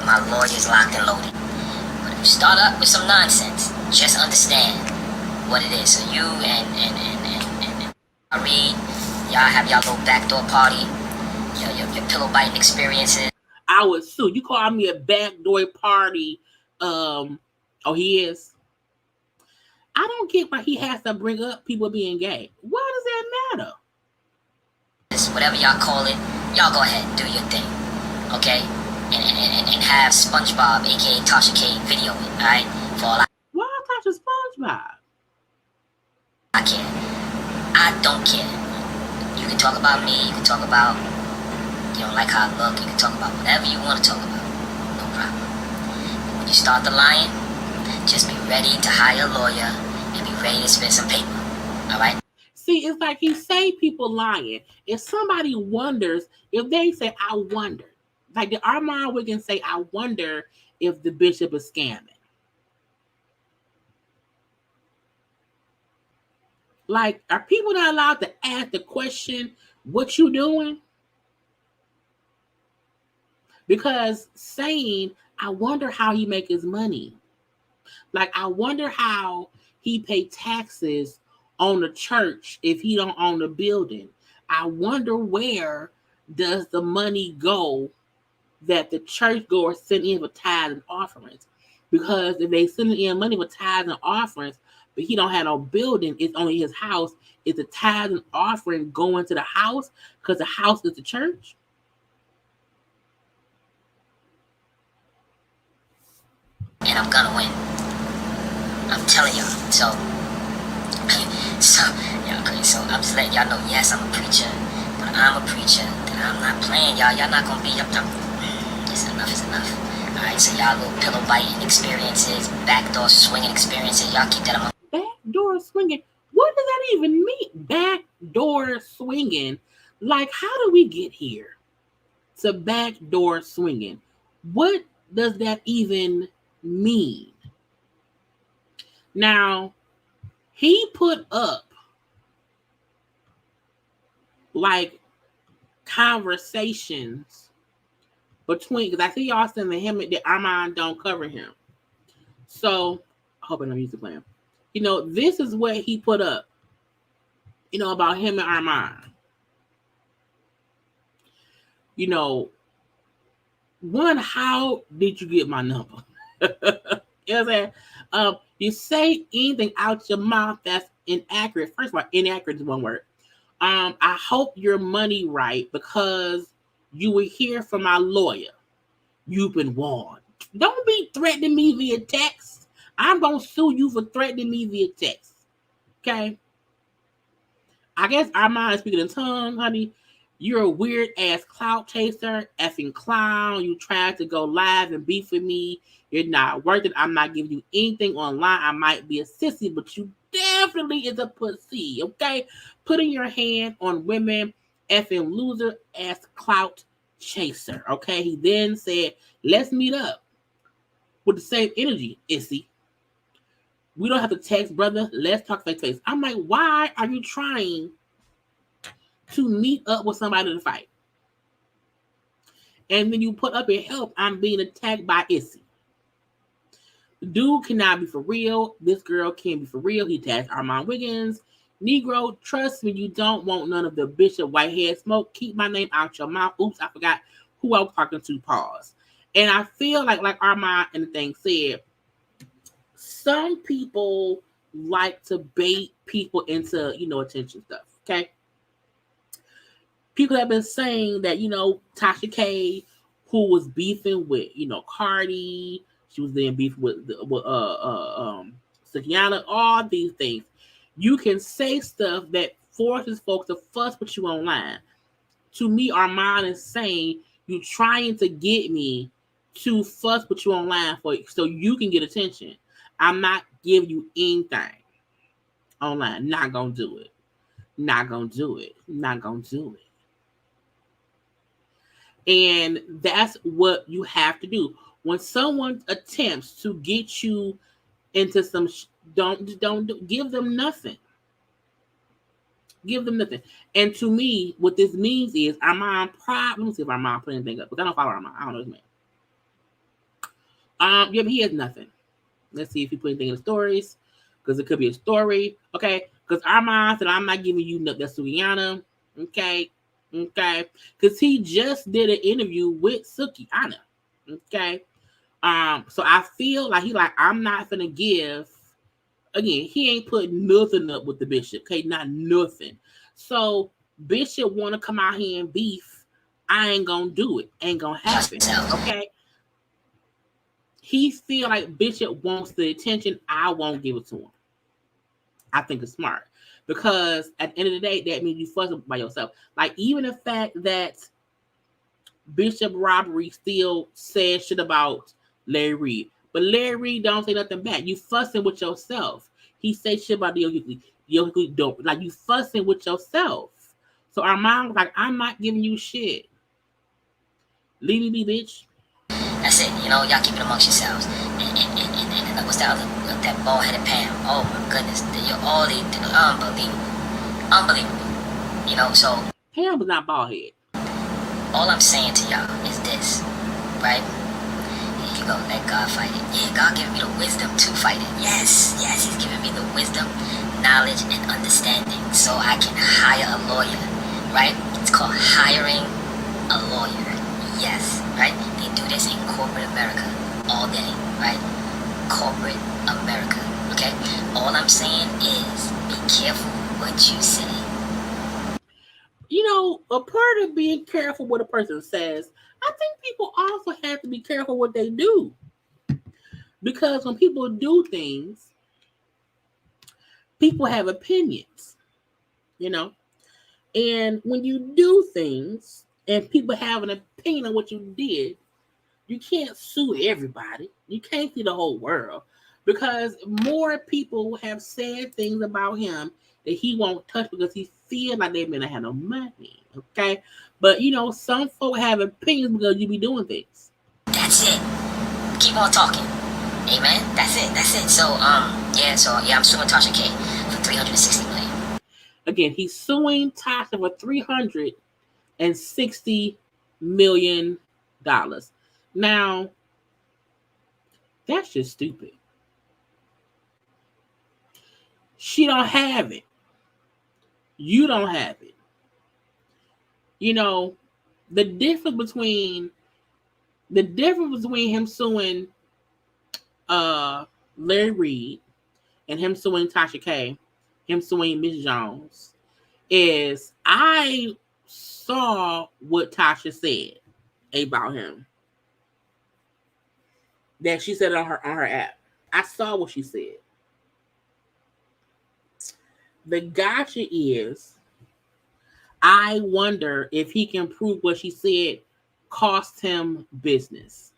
my lawyer's locked and loaded. But if you start up with some nonsense, just understand what it is. So you and I read, y'all have y'all little backdoor party, your pillow biting experiences. I would sue. You call me a backdoor party. He is. I don't get why he has to bring up people being gay. Why does that matter? Whatever y'all call it, y'all go ahead and do your thing, okay? And have SpongeBob, aka Tasha K, video it, alright? For all Why Tasha SpongeBob? I care. I don't care. You can talk about me, you can talk about, you don't like how I look, you can talk about whatever you want to talk about. No problem. But when you start the lying, just be ready to hire a lawyer and be ready to spend some paper. Alright? See, it's like he say people lying. If somebody wonders, if they say, I wonder, like the Armand Wiggins say, I wonder if the bishop is scamming. Like, are people not allowed to ask the question, what you doing? Because saying, I wonder how he make his money. Like, I wonder how he pay taxes on the church if he don't own the building. I wonder where does the money go that the churchgoers send in for tithes and offerings. Because if they send in money for tithes and offerings, but he don't have no building, it's only his house, is the tithes and offering going to the house because the house is the church? And I'm gonna win. I'm telling y'all. So y'all crazy. So I'm just letting y'all know, yes, I'm a preacher, but I'm a preacher. That I'm not playing, y'all. Y'all not gonna be up there. It's enough. Alright, so y'all little pillow biting experiences, backdoor swinging experiences, y'all keep that in mind. Backdoor swinging? What does that even mean? Backdoor swinging? Like, how do we get here to backdoor swinging? What does that even mean? Now, he put up like conversations between, because I see y'all saying that him and the Armand don't cover him. So, I hope I don't use the plan. You know, this is what he put up, you know, about him and Armand. You know, one, how did you get my number? You know what I'm saying? You say anything out your mouth that's inaccurate. First of all, inaccurate is one word. I hope your money right because you will hear from my lawyer. You've been warned. Don't be threatening me via text. I'm going to sue you for threatening me via text. Okay? I guess Armand is speaking in tongue, honey. You're a weird ass clout chaser, effing clown. You tried to go live and beef with me. You're not worth it. I'm not giving you anything online. I might be a sissy, but you definitely is a pussy, okay? Putting your hand on women, effing loser ass clout chaser, okay? He then said, let's meet up with the same energy, Issy. We don't have to text, brother. Let's talk face to face. I'm like, why are you trying to meet up with somebody to fight? And when you put up your help, I'm being attacked by Issy. The dude cannot be for real. This girl can't be for real. He tagged Armand Wiggins. Negro, trust me, you don't want none of the Bishop Whitehead smoke. Keep my name out your mouth. Oops, I forgot who I was talking to. Pause. And I feel like Armand and the thing said, some people like to bait people into, you know, attention stuff, okay? People have been saying that, you know, Tasha K, who was beefing with, you know, Cardi, she was then beefing with Sukiana, all these things. You can say stuff that forces folks to fuss with you online. To me, Armand is saying, you trying to get me to fuss with you online so you can get attention. I'm not giving you anything online. Not gonna do it. Not gonna do it. Not gonna do it. And that's what you have to do. When someone attempts to get you into some, don't give them nothing. Give them nothing. And to me, what this means is Armand let me see if Armand put anything up, because I don't follow Armand. I don't know his name. Yeah, but he has nothing. Let's see if he put anything in the stories, because it could be a story. Okay, because Armand said, I'm not giving you nothing. That's Sukiana. Okay, because he just did an interview with Sukiana. Okay, so I feel like I'm not gonna give. Again, he ain't put nothing up with the Bishop. Okay, not nothing. So Bishop want to come out here and beef. I ain't gonna do it. Ain't gonna happen. Okay. He feel like Bishop wants the attention. I won't give it to him. I think it's smart, because at the end of the day, that means you fussing by yourself. Like, even the fact that Bishop Robbery still says shit about Larry Reid, but Larry Reid don't say nothing back. You fussing with yourself. He say shit about the Yogi don't, like, you fussing with yourself. So Armand was like, I'm not giving you shit. Leave me be, bitch. That's it, you know, y'all keep it amongst yourselves. And what's that other, that bald-headed Pam? Oh my goodness, unbelievable. You know, so Pam was not bald-head. All I'm saying to y'all is this, right? Here you go, let God fight it. Yeah, God giving me the wisdom to fight it. Yes, He's giving me the wisdom, knowledge, and understanding, so I can hire a lawyer, right? It's called hiring a lawyer. Yes, right? corporate America all day, right? Corporate America, okay? All I'm saying is be careful what you say. You know, a part of being careful what a person says, I think people also have to be careful what they do. Because when people do things, people have opinions, you know? And when you do things and people have an opinion on what you did, you can't sue everybody. You can't see the whole world. Because more people have said things about him that he won't touch because he feels like they're gonna have no money. Okay? But you know, some folk have opinions because you be doing things. That's it. Keep on talking. Amen. That's it. So I'm suing Tasha K for $360 million. Again, he's suing Tasha for $360 million. Now, that's just stupid. She don't have it. You don't have it. You know, the difference between him suing Larry Reed and him suing Tasha K, him suing Miss Jones, is I saw what Tasha said about him. That she said on her app. I saw what she said. The gotcha is, I wonder if he can prove what she said cost him business.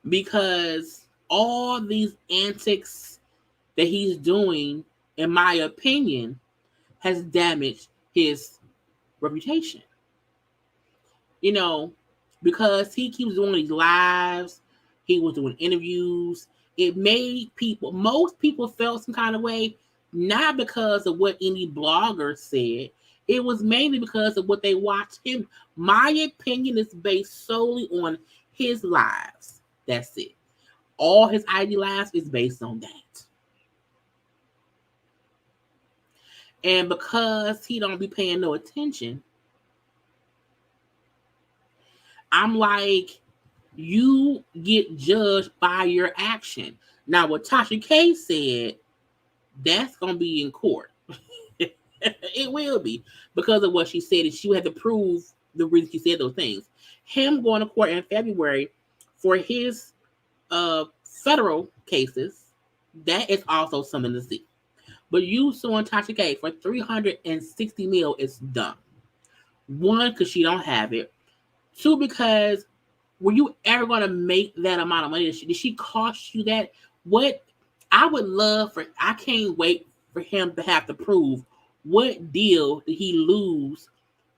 Because all these antics that he's doing, in my opinion, has damaged his reputation. You know, because he keeps doing these lives, he was doing interviews. It made most people felt some kind of way, not because of what any blogger said. It was mainly because of what they watched him. My opinion is based solely on his lives. That's it. All his IG lives is based on that. And because he don't be paying no attention, I'm like, you get judged by your action. Now, what Tasha K said, that's going to be in court. It will be because of what she said. And she had to prove the reason she said those things. Him going to court in February for his federal cases, that is also something to see. But you suing Tasha K for $360 million is dumb. One, because she don't have it. Two, because were you ever going to make that amount of money? Did she cost you that? What I would love for, I can't wait for him to have to prove what deal did he lose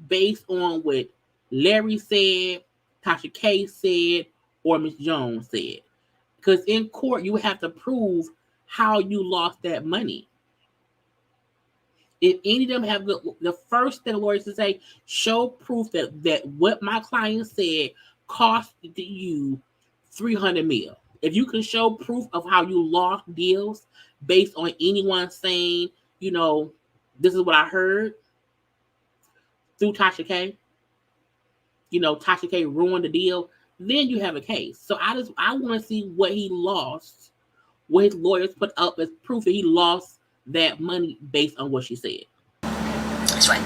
based on what Larry said, Tasha K said, or Miss Jones said. Because in court, you have to prove how you lost that money. If any of them have the first thing the lawyers to say, show proof that what my client said cost you $300 million. If you can show proof of how you lost deals based on anyone saying, you know, this is what I heard through Tasha K, you know, Tasha K ruined the deal, then you have a case. So I want to see what he lost, what his lawyers put up as proof that he lost that money based on what she said. That's right.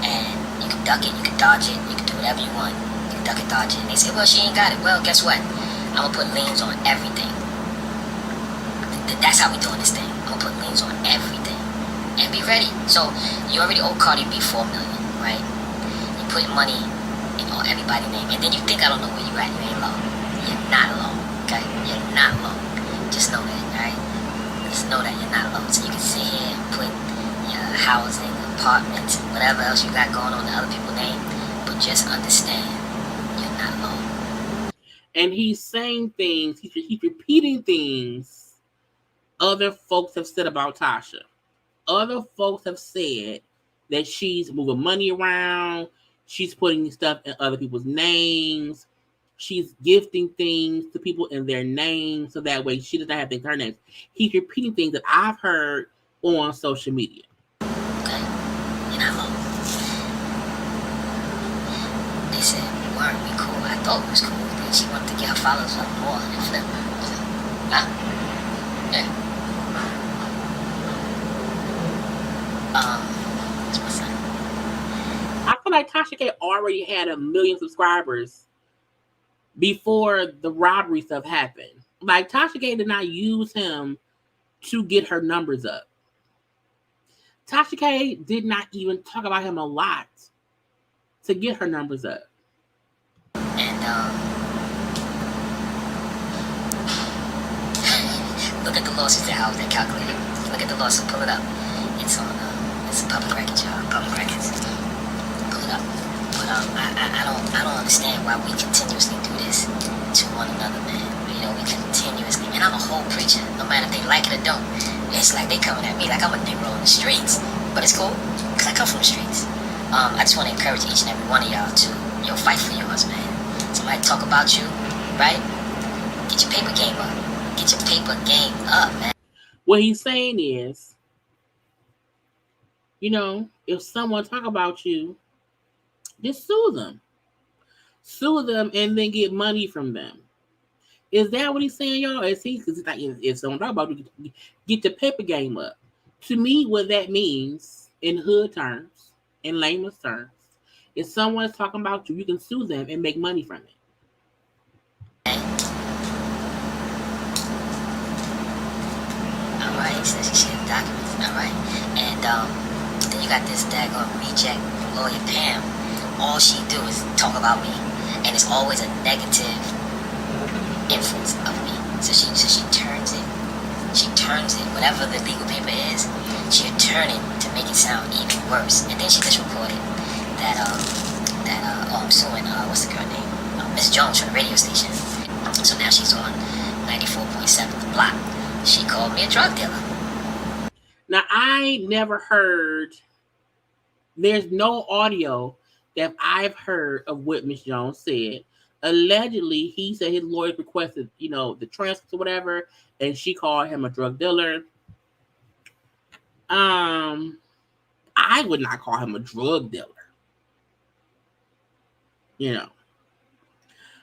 And you can duck it, you can dodge it, you can do whatever you want. You can duck it, dodge it. And they say, well, she ain't got it. Well, guess what? I'm going to put liens on everything. That's how we doing this thing. I'm going to put liens on everything. And be ready. So, you already owe Cardi B $4 million, right? You put money in everybody's name. And then you think I don't know where you're at. You ain't alone. You're not alone, okay? You're not alone. Just know that, right? Just know that you're not alone. So you can sit here and put your housing, apartments, whatever else you got going on in other people's name. But just understand, you're not alone. And he's saying things, he's repeating things other folks have said about Tasha. Other folks have said that she's moving money around, she's putting stuff in other people's names, she's gifting things to people in their names, so that way she doesn't have things in her names. He's repeating things that I've heard on social media. Okay, you're not alone. thought it was cool. Then she wanted to get her followers up more and flip. Nah. Yeah. What's my son? I feel like Tasha K already had 1 million subscribers before the robbery stuff happened. Like, Tasha K did not use him to get her numbers up. Tasha K did not even talk about him a lot to get her numbers up. And look at the lawsuit. How is that calculated? Look at the lawsuit. Pull it up. It's on. It's public records, y'all. Public records. Pull it up. But I don't understand why we continuously do this to one another, man. You know, we continuously. And I'm a whole preacher. No matter if they like it or don't. It's like they coming at me like I'm a Negro in the streets. But it's cool, because I come from the streets. I just want to encourage each and every one of y'all to, fight for yours, man. Somebody talk about you, right? Get your paper game up. Get your paper game up, man. What he's saying is, if someone talk about you, just sue them. Sue them and then get money from them. Is that what he's saying, y'all? Is he? Because like, if someone talk about you, get the paper game up. To me, what that means in hood terms, in layman's terms, if someone's talking about you, you can sue them and make money from it. All right, so she shared the documents. All right, and then you got this daggone reject lawyer Pam. All she do is talk about me, and it's always a negative influence of me. So she turns it. She turns it, whatever the legal paper is, she'll turn it to make it sound even worse. And then she just reported that I'm suing, what's the girl name? Miss Jones from the radio station. So now she's on 94.7 The Block. She called me a drug dealer. Now, I never heard, there's no audio that I've heard of what Miss Jones said. Allegedly, he said his lawyer requested, the transcripts or whatever, and she called him a drug dealer. I would not call him a drug dealer.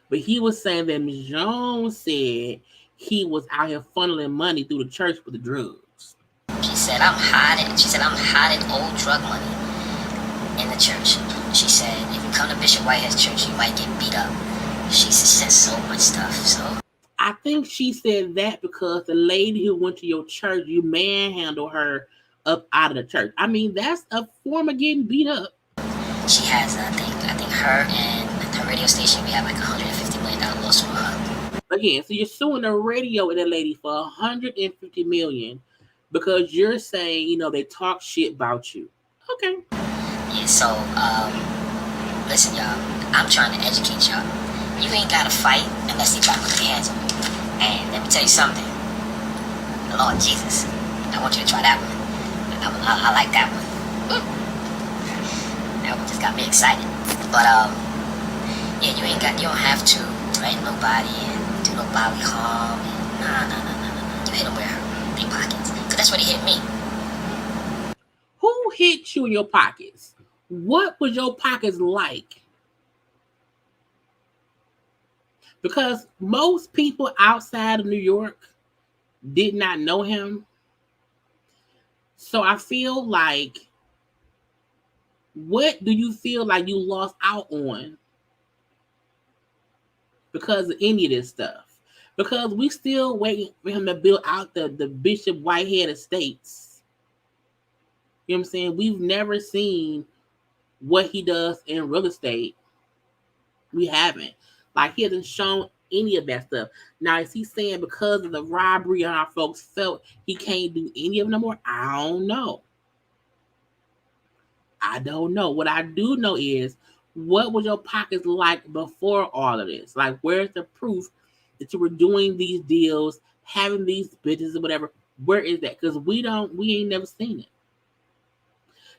But he was saying that Ms. Jones said he was out here funneling money through the church with the drugs. She said I'm hiding old drug money in the church. She said if you come to Bishop Whitehead's church, you might get beat up. She said so much stuff. So I think she said that because the lady who went to your church, you manhandled her up out of the church. I mean, that's a form of getting beat up. She has, I think her and her radio station, we have like $150 million lawsuit on her. Again, so you're suing the radio and the lady for $150 million because you're saying, they talk shit about you. Okay. Yeah, so, listen, y'all, I'm trying to educate y'all. You ain't gotta fight unless they try to put their hands on you. And let me tell you something. The Lord Jesus, I want you to try that one. I like that one. That one just got me excited. But yeah, you don't have to threaten nobody and do no bodily harm. And nah. You hit them where they pockets, cause that's where they hit me. Who hit you in your pockets? What was your pockets like? Because most people outside of New York did not know him. So I feel like, what do you feel like you lost out on because of any of this stuff? Because we still waiting for him to build out the Bishop Whitehead estates. You know what I'm saying? We've never seen what he does in real estate. We haven't. Like, he hasn't shown any of that stuff. Now, is he saying because of the robbery and our folks felt he can't do any of it no more? I don't know. What I do know is, what was your pockets like before all of this? Like, where's the proof that you were doing these deals, having these businesses or whatever? Where is that? Because we ain't never seen it.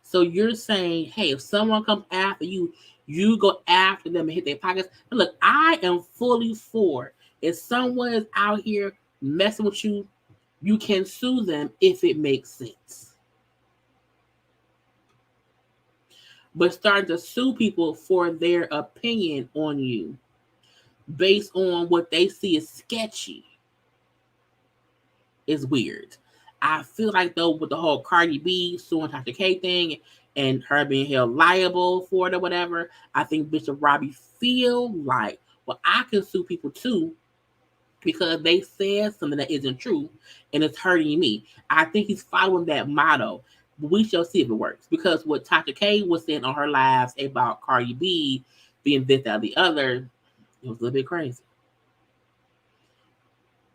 So you're saying, hey, if someone comes after you, you go after them and hit their pockets. And look, I am fully for, if someone is out here messing with you, you can sue them if it makes sense. But starting to sue people for their opinion on you, based on what they see as sketchy is weird. I feel like though with the whole Cardi B suing Tasha K thing and her being held liable for it or whatever, I think Bishop Robbie feel like, well, I can sue people too because they said something that isn't true and it's hurting me. I think he's following that motto. But we shall see if it works. Because what Tasha K was saying on her lives about Cardi B being this, that, or the other, it was a little bit crazy.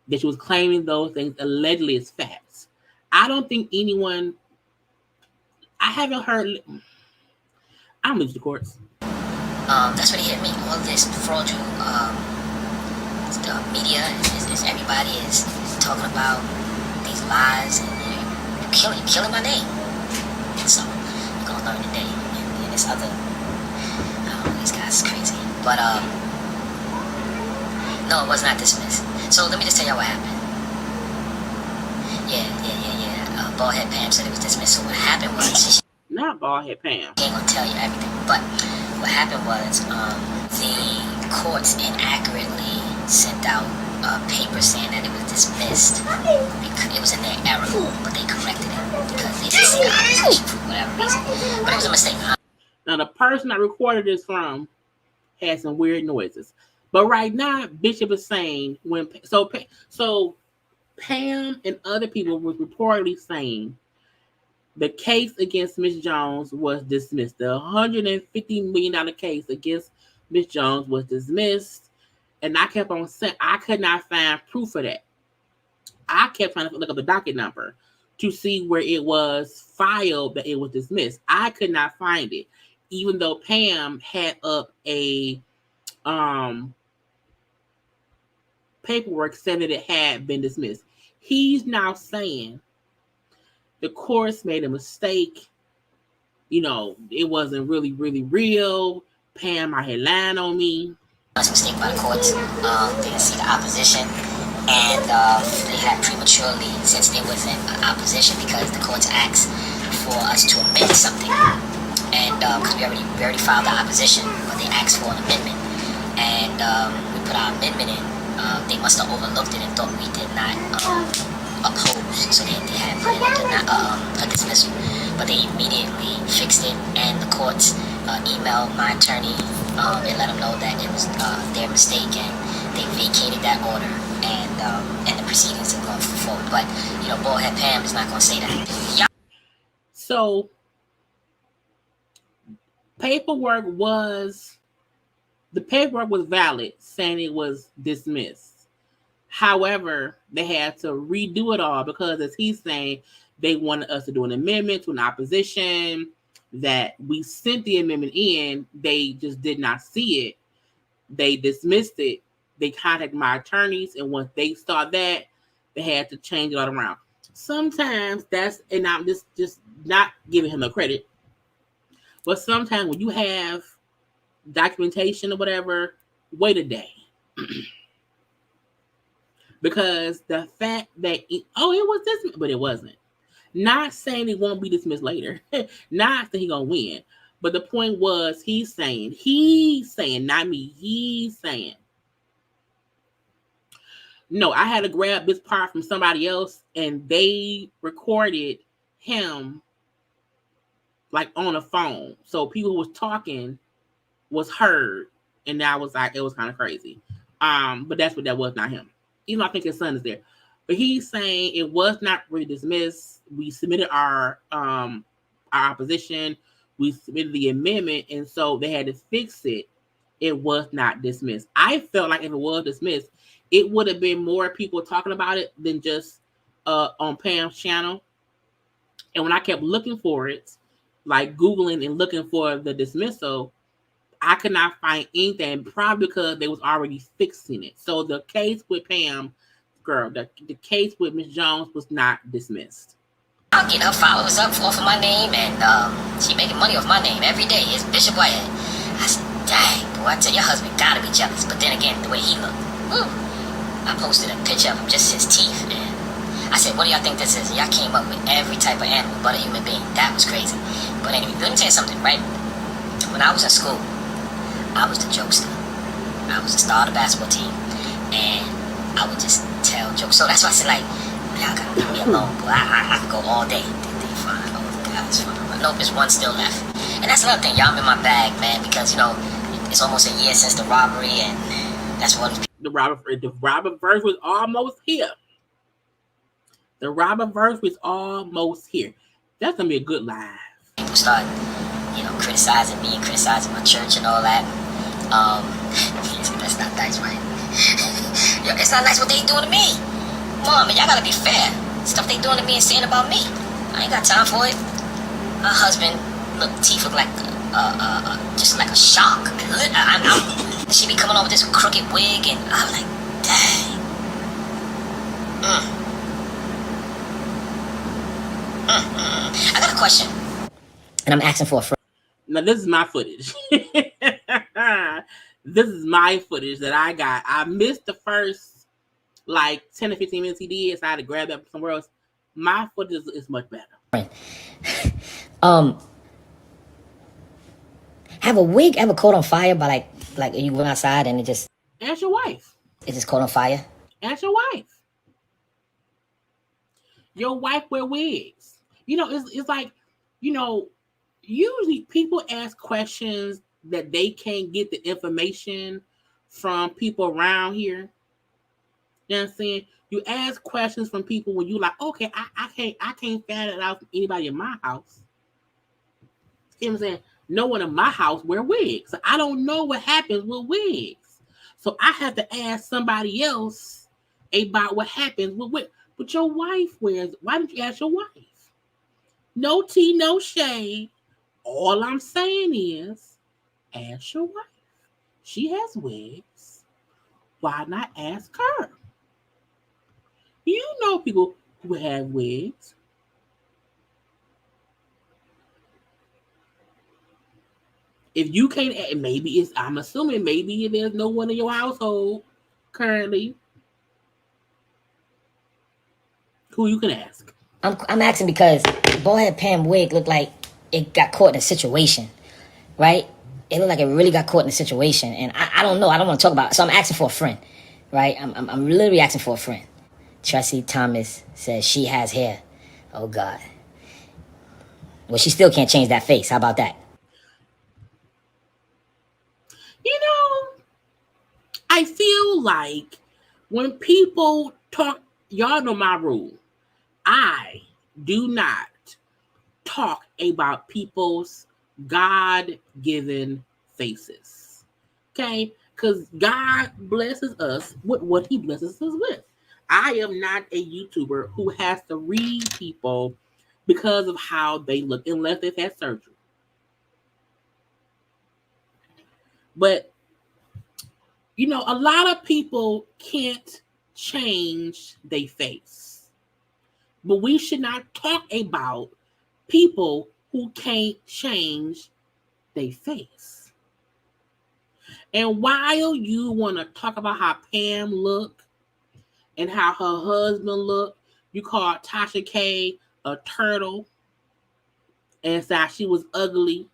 That she was claiming those things allegedly as facts. I don't think anyone, I haven't heard, I'm losing the courts. That's what it hit me. All this fraudulent media is everybody is talking about these lies and you're killing my name. So you're gonna learn today. And this other, I don't know, these guys is crazy. But no, it was not dismissed. So let me just tell y'all what happened. Yeah. Baldhead Pam said it was dismissed. So what happened was not Baldhead Pam. I ain't gonna tell you everything, but what happened was the courts inaccurately sent out a paper saying that it was dismissed. It was in their error, but they corrected it because they didn't see the opposition for whatever reason. But it was a mistake. Now the person I recorded this from had some weird noises, but right now Bishop is saying so Pam and other people were reportedly saying the case against Miss Jones was dismissed. The $150 million case against Miss Jones was dismissed. And I kept on saying, I could not find proof of that. I kept trying to look up the docket number to see where it was filed that it was dismissed. I could not find it, even though Pam had up a paperwork saying that it had been dismissed. He's now saying the courts made a mistake. You know, it wasn't really, really real. Pam, I had lying on me. That's a mistake by the courts. They didn't see the opposition, and they had prematurely, since they was in opposition, because the courts asked for us to amend something, and because we already filed the opposition, but they asked for an amendment, and we put our amendment in. They must have overlooked it and thought we did not oppose, so they had put in a dismissal, but they immediately fixed it, and the courts emailed my attorney and let them know that it was their mistake, and they vacated that order, and the proceedings are going forward. But you know, Baldhead Pam is not going to say that. So the paperwork was valid, saying it was dismissed. However, they had to redo it all because, as he's saying, they wanted us to do an amendment to an opposition that we sent the amendment in. They just did not see it. They dismissed it. They contacted my attorneys, and once they saw that, they had to change it all around. Sometimes and I'm just not giving him no credit, but sometimes when you have documentation or whatever, wait a day. Because the fact that it was dismissed, but it wasn't. Not saying it won't be dismissed later. Not that he's gonna win. But the point was, he's saying, not me, he's saying, no, I had to grab this part from somebody else, and they recorded him like on a phone. So people who was talking was heard, and that was like, it was kind of crazy. But that's what that was, not him. Even though I think his son is there. But he's saying it was not really dismissed. We submitted our opposition. We submitted the amendment, and so they had to fix it. It was not dismissed. I felt like if it was dismissed, it would have been more people talking about it than just on Pam's channel. And when I kept looking for it, like Googling and looking for the dismissal, I could not find anything, probably because they was already fixing it. So the case with Pam, the case with Miss Jones was not dismissed. I'll get her followers up off of my name, and she making money off my name every day. It's Bishop Whitehead. I said, dang, boy, I tell your husband gotta be jealous. But then again, the way he looked, I posted a picture of him, just his teeth, and I said, what do y'all think this is? And y'all came up with every type of animal but a human being. That was crazy. But anyway, let me tell you something, right? When I was in school, I was the jokester. I was the star of the basketball team, and I would just tell jokes. So that's why I said, like, y'all gotta leave me alone, boy. I could go all day. They fine. Oh, God, it's fine. But nope, there's one still left. And that's another thing. Y'all in my bag, man, because, you know, it's almost a year since the robbery, and that's what the robber verse was almost here. The robber verse was almost here. That's gonna be a good live. People start, you know, criticizing me and criticizing my church and all that. That's not nice, right? Yo, it's not nice what they doing to me. Mom, y'all gotta be fair. Stuff they doing to me and saying about me. I ain't got time for it. My husband, teeth look like just like a shark. She be coming on with this crooked wig, and I'm like, dang. I got a question, and I'm asking for a friend. Now this is my footage. This is my footage that I got. I missed the first like 10 or 15 minutes he did, so I had to grab that from somewhere else. My footage is much better. Have a wig ever caught on fire by like you went outside and it just... Ask your wife. It just caught on fire? Ask your wife. Your wife wear wigs. You know, it's like, you know, usually people ask questions that they can't get the information from people around here. You know what I'm saying? You ask questions from people when you like, okay, I can't find it out from anybody in my house. You know what I'm saying? No one in my house wear wigs. So I don't know what happens with wigs. So I have to ask somebody else about what happens with wigs. But your wife wears. Why didn't you ask your wife? No tea, no shade. All I'm saying is, ask your wife. She has wigs. Why not ask her? You know people who have wigs. If you can't, maybe it's, I'm assuming maybe there's no one in your household currently who you can ask. I'm asking because bald-head Pam wig looked like it got caught in a situation, right? It looked like it really got caught in a situation, and I don't know. I don't want to talk about it. So I'm asking for a friend, right? I'm literally asking for a friend. Tressie Thomas says she has hair. Oh, God. Well, she still can't change that face. How about that? You know, I feel like when people talk, y'all know my rule. I do not talk about people's God-given faces. Okay? Because God blesses us with what he blesses us with. I am not a YouTuber who has to read people because of how they look, unless they've had surgery. But, you know, a lot of people can't change their face. But we should not talk about people who can't change their face. And while you want to talk about how Pam looked and how her husband looked, you called Tasha K a turtle and said she was ugly.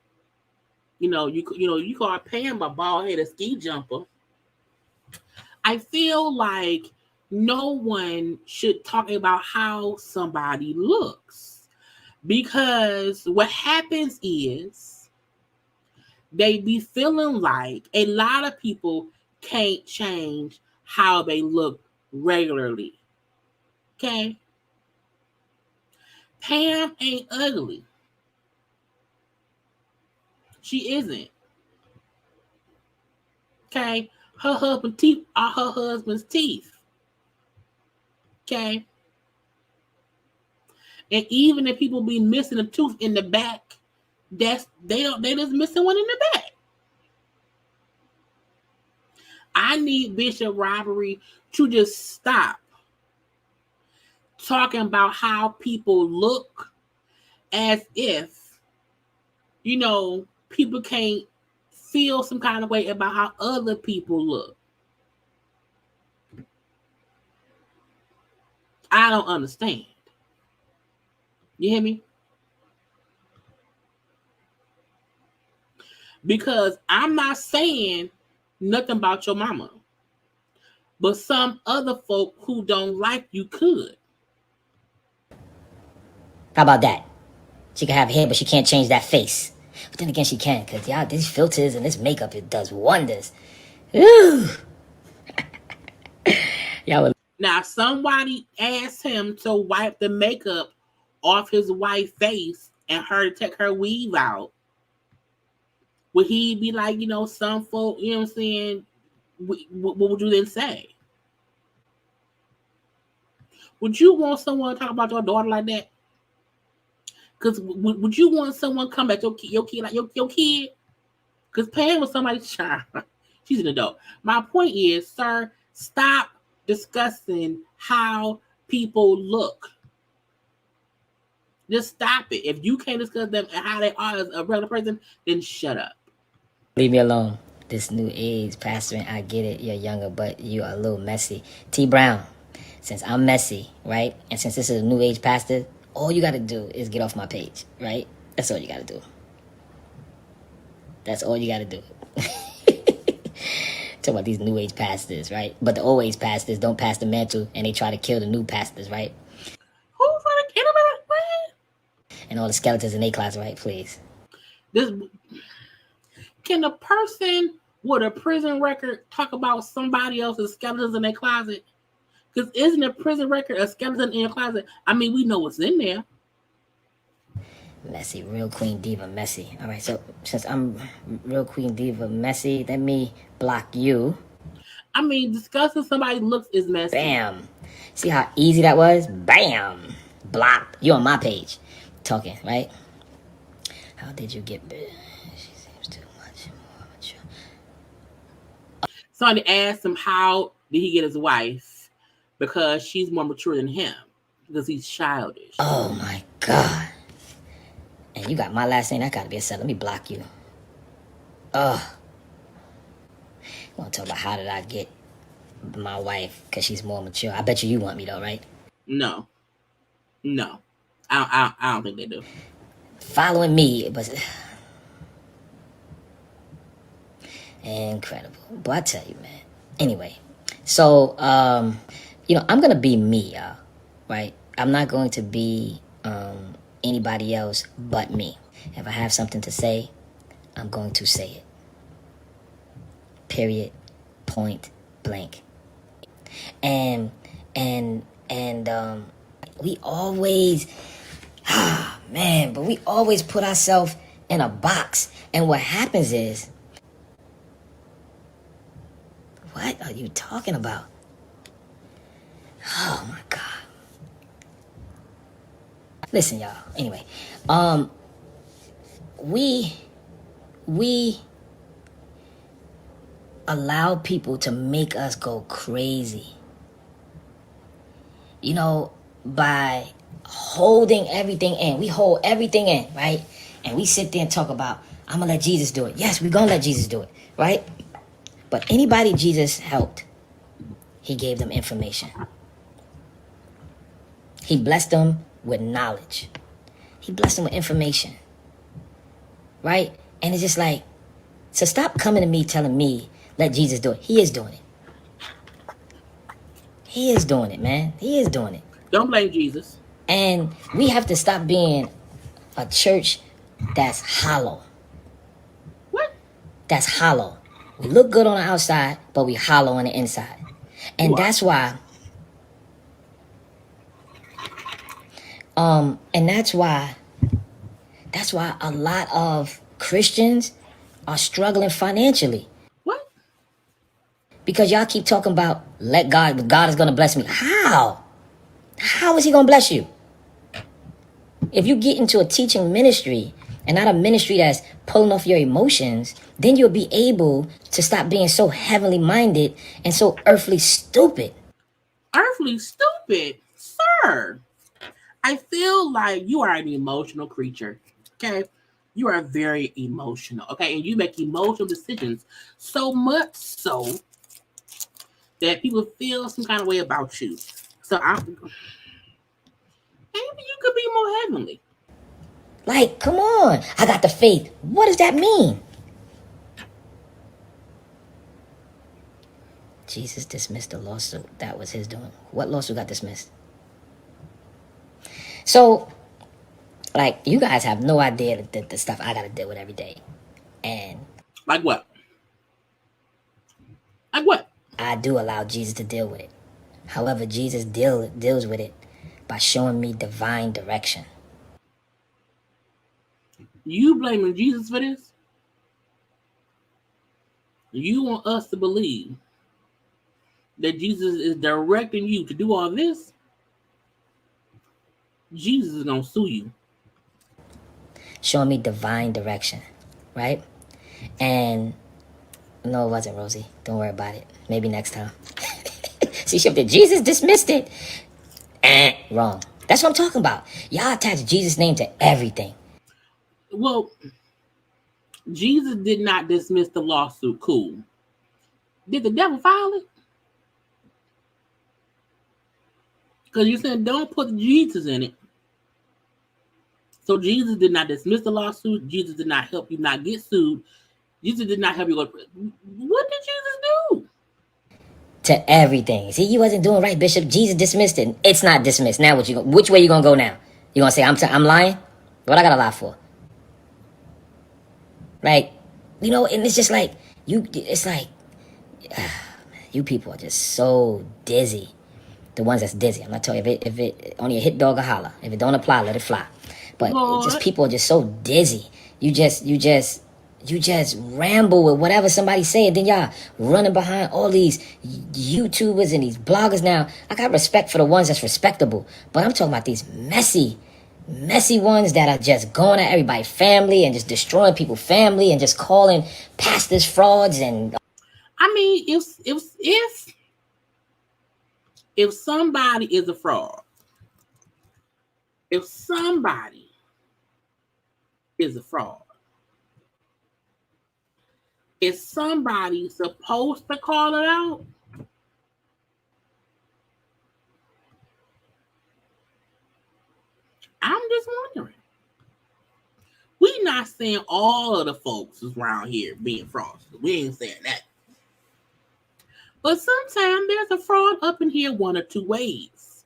You called Pam a bald-headed ski jumper. I feel like no one should talk about how somebody looks, because what happens is they be feeling like a lot of people can't change how they look regularly. Okay? Pam ain't ugly. She isn't. Okay? Her husband's teeth are her husband's teeth. Okay? And even if people be missing a tooth in the back, they just missing one in the back. I need Bishop Robbery to just stop talking about how people look as if, you know, people can't feel some kind of way about how other people look. I don't understand. You hear me? Because I'm not saying nothing about your mama. But some other folk who don't like you could. How about that? She can have hair, but she can't change that face. But then again, she can, because y'all, these filters and this makeup, it does wonders. Ooh. Y'all would. Now, somebody asked him to wipe the makeup off his wife's face and her to take her weave out. Would he be like, some folk, you know what I'm saying? What would you then say? Would you want someone to talk about your daughter like that? Because would you want someone to come at your kid like your kid? Because Pam was somebody's child. She's an adult. My point is, sir, stop discussing how people look. Just stop it. If you can't discuss them and how they are as a regular person, then shut up. Leave me alone. This new age pastoring, I get it. You're younger, but you are a little messy. T. Brown, since I'm messy, right? And since this is a new age pastor, all you got to do is get off my page, right? That's all you got to do. That's all you got to do. Talk about these new age pastors, right? But the old age pastors don't pass the mantle, and they try to kill the new pastors, right? Who's trying to kill them? What? And all the skeletons in their closet, right? Please. Can a person with a prison record talk about somebody else's skeletons in their closet? Because isn't a prison record a skeleton in your closet? I mean, we know what's in there. Messy, real queen diva, messy. All right, so since I'm real queen diva, messy, let me block you. I mean, discussing somebody's looks is messy. Bam. See how easy that was? Bam. Blocked. You on my page. Talking, right? How did you get big? She seems too much more mature. Somebody asked him how did he get his wife, because she's more mature than him, because he's childish. Oh my God. And you got my last name, that gotta be a set. Let me block you. Ugh. You wanna talk about how did I get my wife, because she's more mature. I bet you want me though, right? No. I don't think they do. Following me, it was incredible. But I tell you, man. Anyway, so I'm gonna be me, y'all. Right? I'm not going to be anybody else but me. If I have something to say, I'm going to say it. Period. Point blank. And we always we always put ourselves in a box. And what happens is, what are you talking about? Oh my God. Listen, y'all. Anyway, we allow people to make us go crazy. By holding everything in. We hold everything in, right? And we sit there and talk about, I'm gonna let Jesus do it. Yes, we're gonna let Jesus do it, right? But anybody Jesus helped, he gave them information. He blessed them with knowledge. He blessed them with information, right? And it's just like, so stop coming to me telling me, let Jesus do it. He is doing it. He is doing it, man. He is doing it. Don't blame Jesus. And we have to stop being a church that's hollow. What? That's hollow. We look good on the outside, but we hollow on the inside. And that's why that's why a lot of Christians are struggling financially. What? Because y'all keep talking about, let God is going to bless me. How? How is he going to bless you? If you get into a teaching ministry and not a ministry that's pulling off your emotions, then you'll be able to stop being so heavenly minded and so earthly stupid. Earthly stupid? Sir, I feel like you are an emotional creature, okay? You are very emotional, okay? And you make emotional decisions, so much so that people feel some kind of way about you. So maybe you could be more heavenly. Like, come on. I got the faith. What does that mean? Jesus dismissed the lawsuit. That was his doing. What lawsuit got dismissed? So, like, you guys have no idea the stuff I gotta deal with every day. And like what? Like what? I do allow Jesus to deal with it. However, Jesus deals with it by showing me divine direction. You blaming Jesus for this? You want us to believe that Jesus is directing you to do all this? Jesus is gonna sue you. Showing me divine direction, right? And no, it wasn't, Rosie. Don't worry about it. Maybe next time. See, Jesus dismissed it. Wrong. That's what I'm talking about. Y'all attach Jesus' name to everything. Well, Jesus did not dismiss the lawsuit. Cool. Did the devil file it? Because you said don't put Jesus in it. So Jesus did not dismiss the lawsuit. Jesus did not help you not get sued. Jesus did not help you go. What did Jesus do? To everything. See, you wasn't doing right, Bishop. Jesus dismissed it. It's not dismissed. Now which way you gonna go now? You gonna say I'm lying? What I gotta lie for? Like, you know, and it's just like it's like you people are just so dizzy. The ones that's dizzy. I'm not telling you if it only a hit dog or holler. If it don't apply, let it fly. But just people are just so dizzy. You just ramble with whatever somebody say, and then y'all running behind all these YouTubers and these bloggers. Now, I got respect for the ones that's respectable, but I'm talking about these messy ones that are just going at everybody's family and just destroying people's family and just calling pastors frauds. And I mean, if somebody is a fraud, if somebody is a fraud, is somebody supposed to call it out? I'm just wondering. We're not saying all of the folks around here being fraudsters. We ain't saying that. But sometimes there's a fraud up in here one or two ways.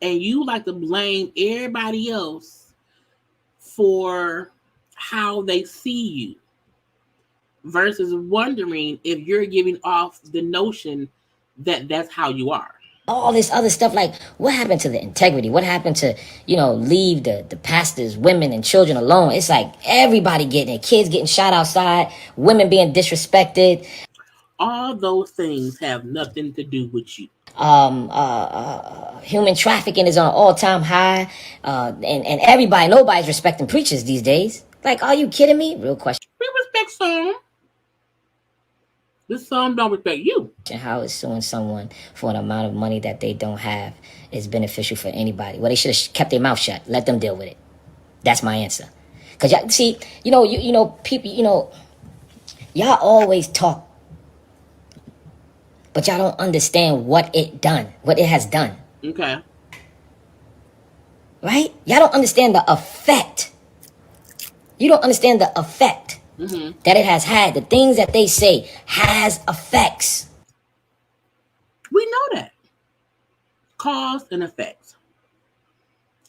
And you like to blame everybody else for how they see you versus wondering if you're giving off the notion that that's how you are. all this other stuff, like what happened to the integrity? What happened to, leave the pastors, women, and children alone? It's like everybody getting it. Kids getting shot outside, women being disrespected. All those things have nothing to do with you. Human trafficking is on an all-time high. And nobody's respecting preachers these days. Like, are you kidding me? Real question. We respect some. This some don't respect you. How is suing someone for an amount of money that they don't have is beneficial for anybody? Well, they should have kept their mouth shut. Let them deal with it. That's my answer. Because y'all see, people, y'all always talk, but y'all don't understand what it has done. Okay. Right? Y'all don't understand the effect. You don't understand the effect that it has had. The things that they say has effects. We know that. Cause and effect.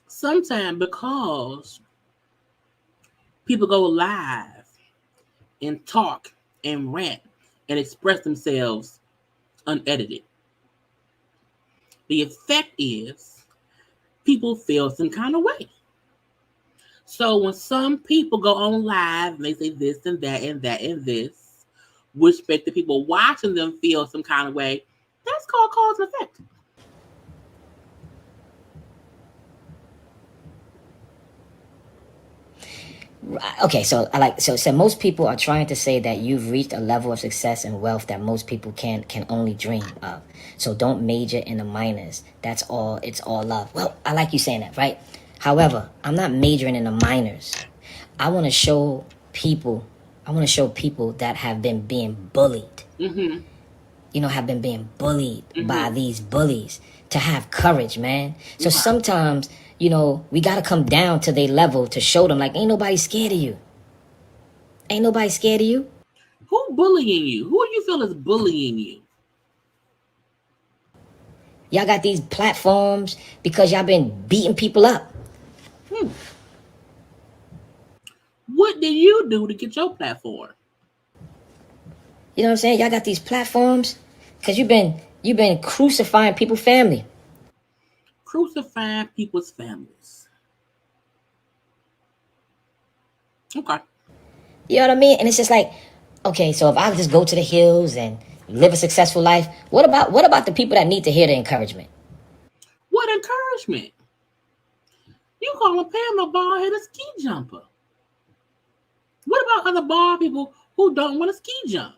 Sometimes because people go live and talk and rant and express themselves unedited, the effect is people feel some kind of way. So when some people go on live and they say this and that and that and this, which make the people watching them feel some kind of way, that's called cause and effect. Okay, so most people are trying to say that you've reached a level of success and wealth that most people can only dream of. So don't major in the minors. That's all. It's all love. Well, I like you saying that, right? However, I'm not majoring in the minors. I want to show people that have been being bullied. Have been being bullied by these bullies to have courage, man. So sometimes, we got to come down to their level to show them, like, ain't nobody scared of you. Ain't nobody scared of you. Who Who bullying you? Who do you feel is bullying you? Y'all got these platforms because y'all been beating people up. What did you do to get your platform? You know what I'm saying? Y'all got these platforms because you've been crucifying people's family. Crucifying people's families. Okay. You know what I mean? And it's just like, okay, so if I just go to the hills and live a successful life, what about the people that need to hear the encouragement? What encouragement? You call Pam a bald-headed ski jumper. What about other bald people who don't want to ski jump?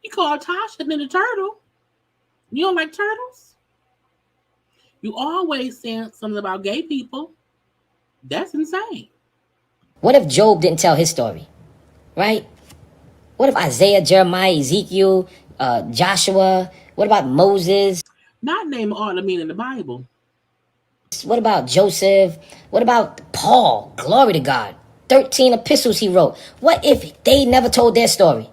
You call Tasha then a turtle. You don't like turtles? You always saying something about gay people. That's insane. What if Job didn't tell his story? Right? What if Isaiah, Jeremiah, Ezekiel, Joshua? What about Moses? Not name all the men in the Bible. What about Joseph? What about Paul? Glory to God. 13 epistles he wrote. What if they never told their story?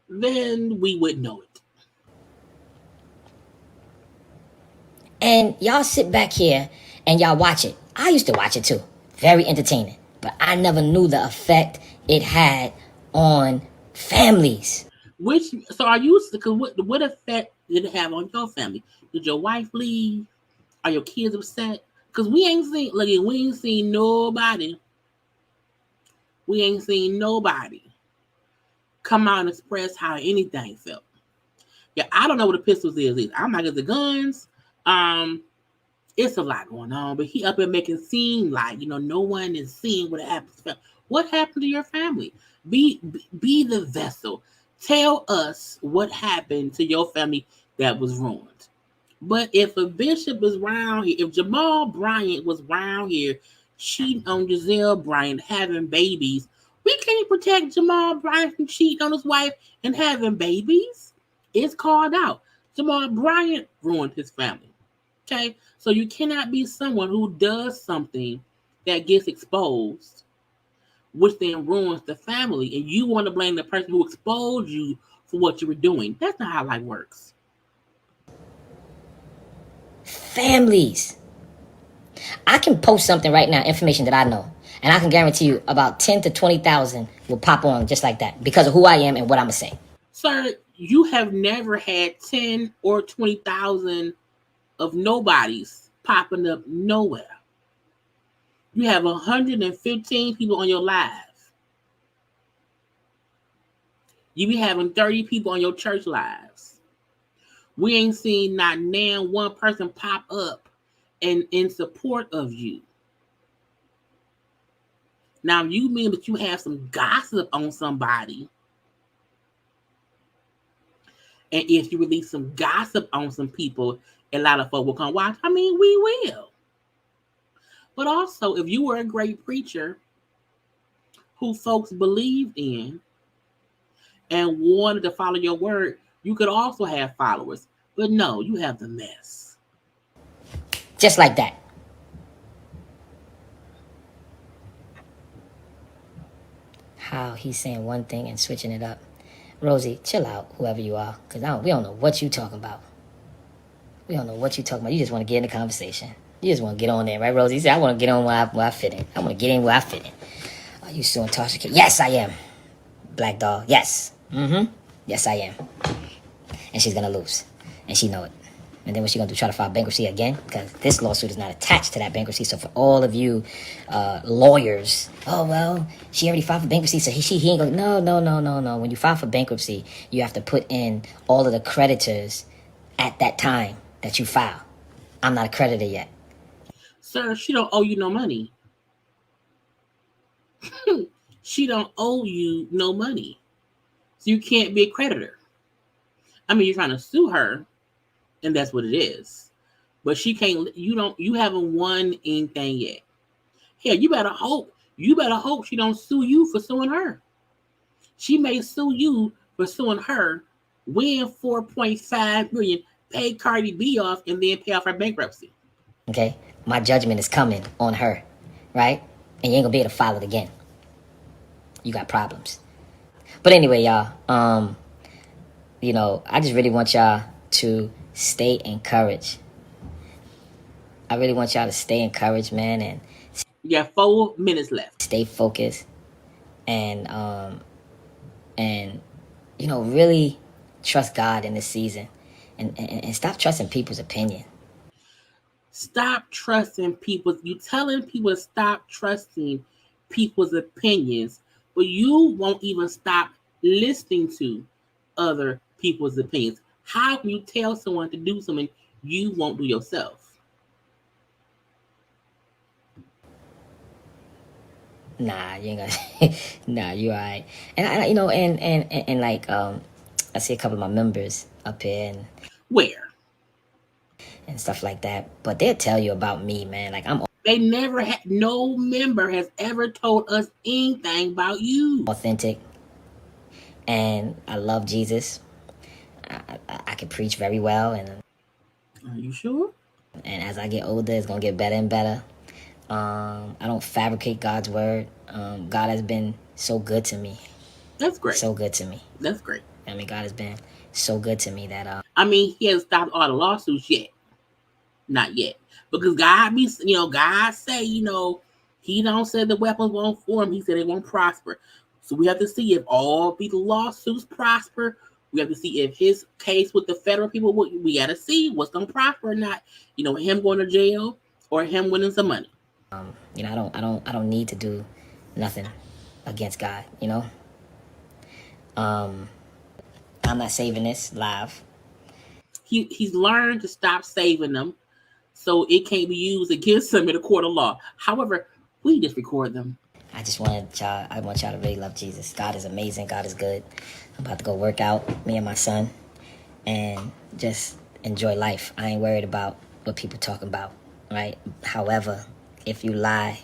Then we would know it. And y'all sit back here and y'all watch it. I used to watch it too. Very entertaining. But I never knew the effect it had on families. So are you, because what effect did it have on your family? Did your wife leave? Are your kids upset? Because we ain't seen nobody. We ain't seen nobody come out and express how anything felt. Yeah, I don't know what the pistols is. I'm not against the guns. It's a lot going on, but he up and making it seem like, no one is seeing what happens. What happened to your family? Be the vessel. Tell us what happened to your family that was ruined. But if a bishop is around here, if Jamal Bryant was around here cheating on Giselle Bryant, having babies, we can't protect Jamal Bryant from cheating on his wife and having babies. It's called out. Jamal Bryant ruined his family. Okay? So you cannot be someone who does something that gets exposed, which then ruins the family, and you want to blame the person who exposed you for what you were doing. That's not how life works. Families. I can post something right now, information that I know, and I can guarantee you about 10 to 20,000 will pop on just like that because of who I am and what I'm going to say. Sir, you have never had 10 or 20,000 of nobodies popping up nowhere. You have 115 people on your live. You be having 30 people on your church lives. We ain't seen not one person pop up and in support of you. Now you mean that you have some gossip on somebody, and if you release some gossip on some people, a lot of folks will come watch. I mean, we will. But also, if you were a great preacher who folks believed in and wanted to follow your word, you could also have followers. But no, you have the mess. Just like that. How he's saying one thing and switching it up. Rosie, chill out, whoever you are, because we don't know what you talking about. We don't know what you talking about. You just want to get in the conversation. You just want to get on there, right, Rosie? You say, I want to get on where I fit in. I want to get in where I fit in. Are you suing Tasha? Yes, I am. Black dog, yes. Yes, I am. And she's going to lose. And she know it. And then what's she going to do? Try to file bankruptcy again? Because this lawsuit is not attached to that bankruptcy. So for all of you lawyers, oh, well, she already filed for bankruptcy, so he ain't going to... No. When you file for bankruptcy, you have to put in all of the creditors at that time that you file. I'm not a creditor yet. Sir, she don't owe you no money. She don't owe you no money. So you can't be a creditor. I mean, you're trying to sue her, and that's what it is. But she can't, you haven't won anything yet. Hell, you better hope she don't sue you for suing her. She may sue you for suing her, win $4.5 million, pay Cardi B off, and then pay off her bankruptcy. Okay? My judgment is coming on her, right? And you ain't gonna be able to file it again. You got problems. But anyway, y'all, you know, I just really want y'all to stay encouraged. I really want y'all to stay encouraged, man, and You got 4 minutes left. stay focused, and you know, really trust God in this season, and stop trusting people's opinion. Stop trusting people. You telling people to stop trusting people's opinions, but you won't even stop listening to other people's opinions. How can you tell someone to do something you won't do yourself? Nah, you ain't gonna. Nah, you alright. And I, you know, and like, I see a couple of my members up here Where? and stuff like that, but they'll tell you about me, man. Like, I'm They never had, no member has ever told us anything about you. authentic, and I love Jesus. I can preach very well, and Are you sure? and as I get older, it's gonna get better and better. I don't fabricate God's word. God has been so good to me. That's great. So good to me. That's great. I mean, God has been so good to me that I mean, he hasn't stopped all the lawsuits yet. Not yet. Because God be, you know, God say, you know, he don't say the weapons won't form. He said it won't prosper. So we have to see if all these lawsuits prosper. We have to see if his case with the federal people, we got to see what's going to prosper or not. You know, him going to jail or him winning some money. you know, I don't need to do nothing against God, you know. I'm not saving this live. He's learned to stop saving them so it can't be used against him in a court of law. However, we just record them. I want y'all to really love Jesus. God is amazing. God is good. I'm about to go work out, me and my son, and just enjoy life. I ain't worried about what people talking about, right? However, if you lie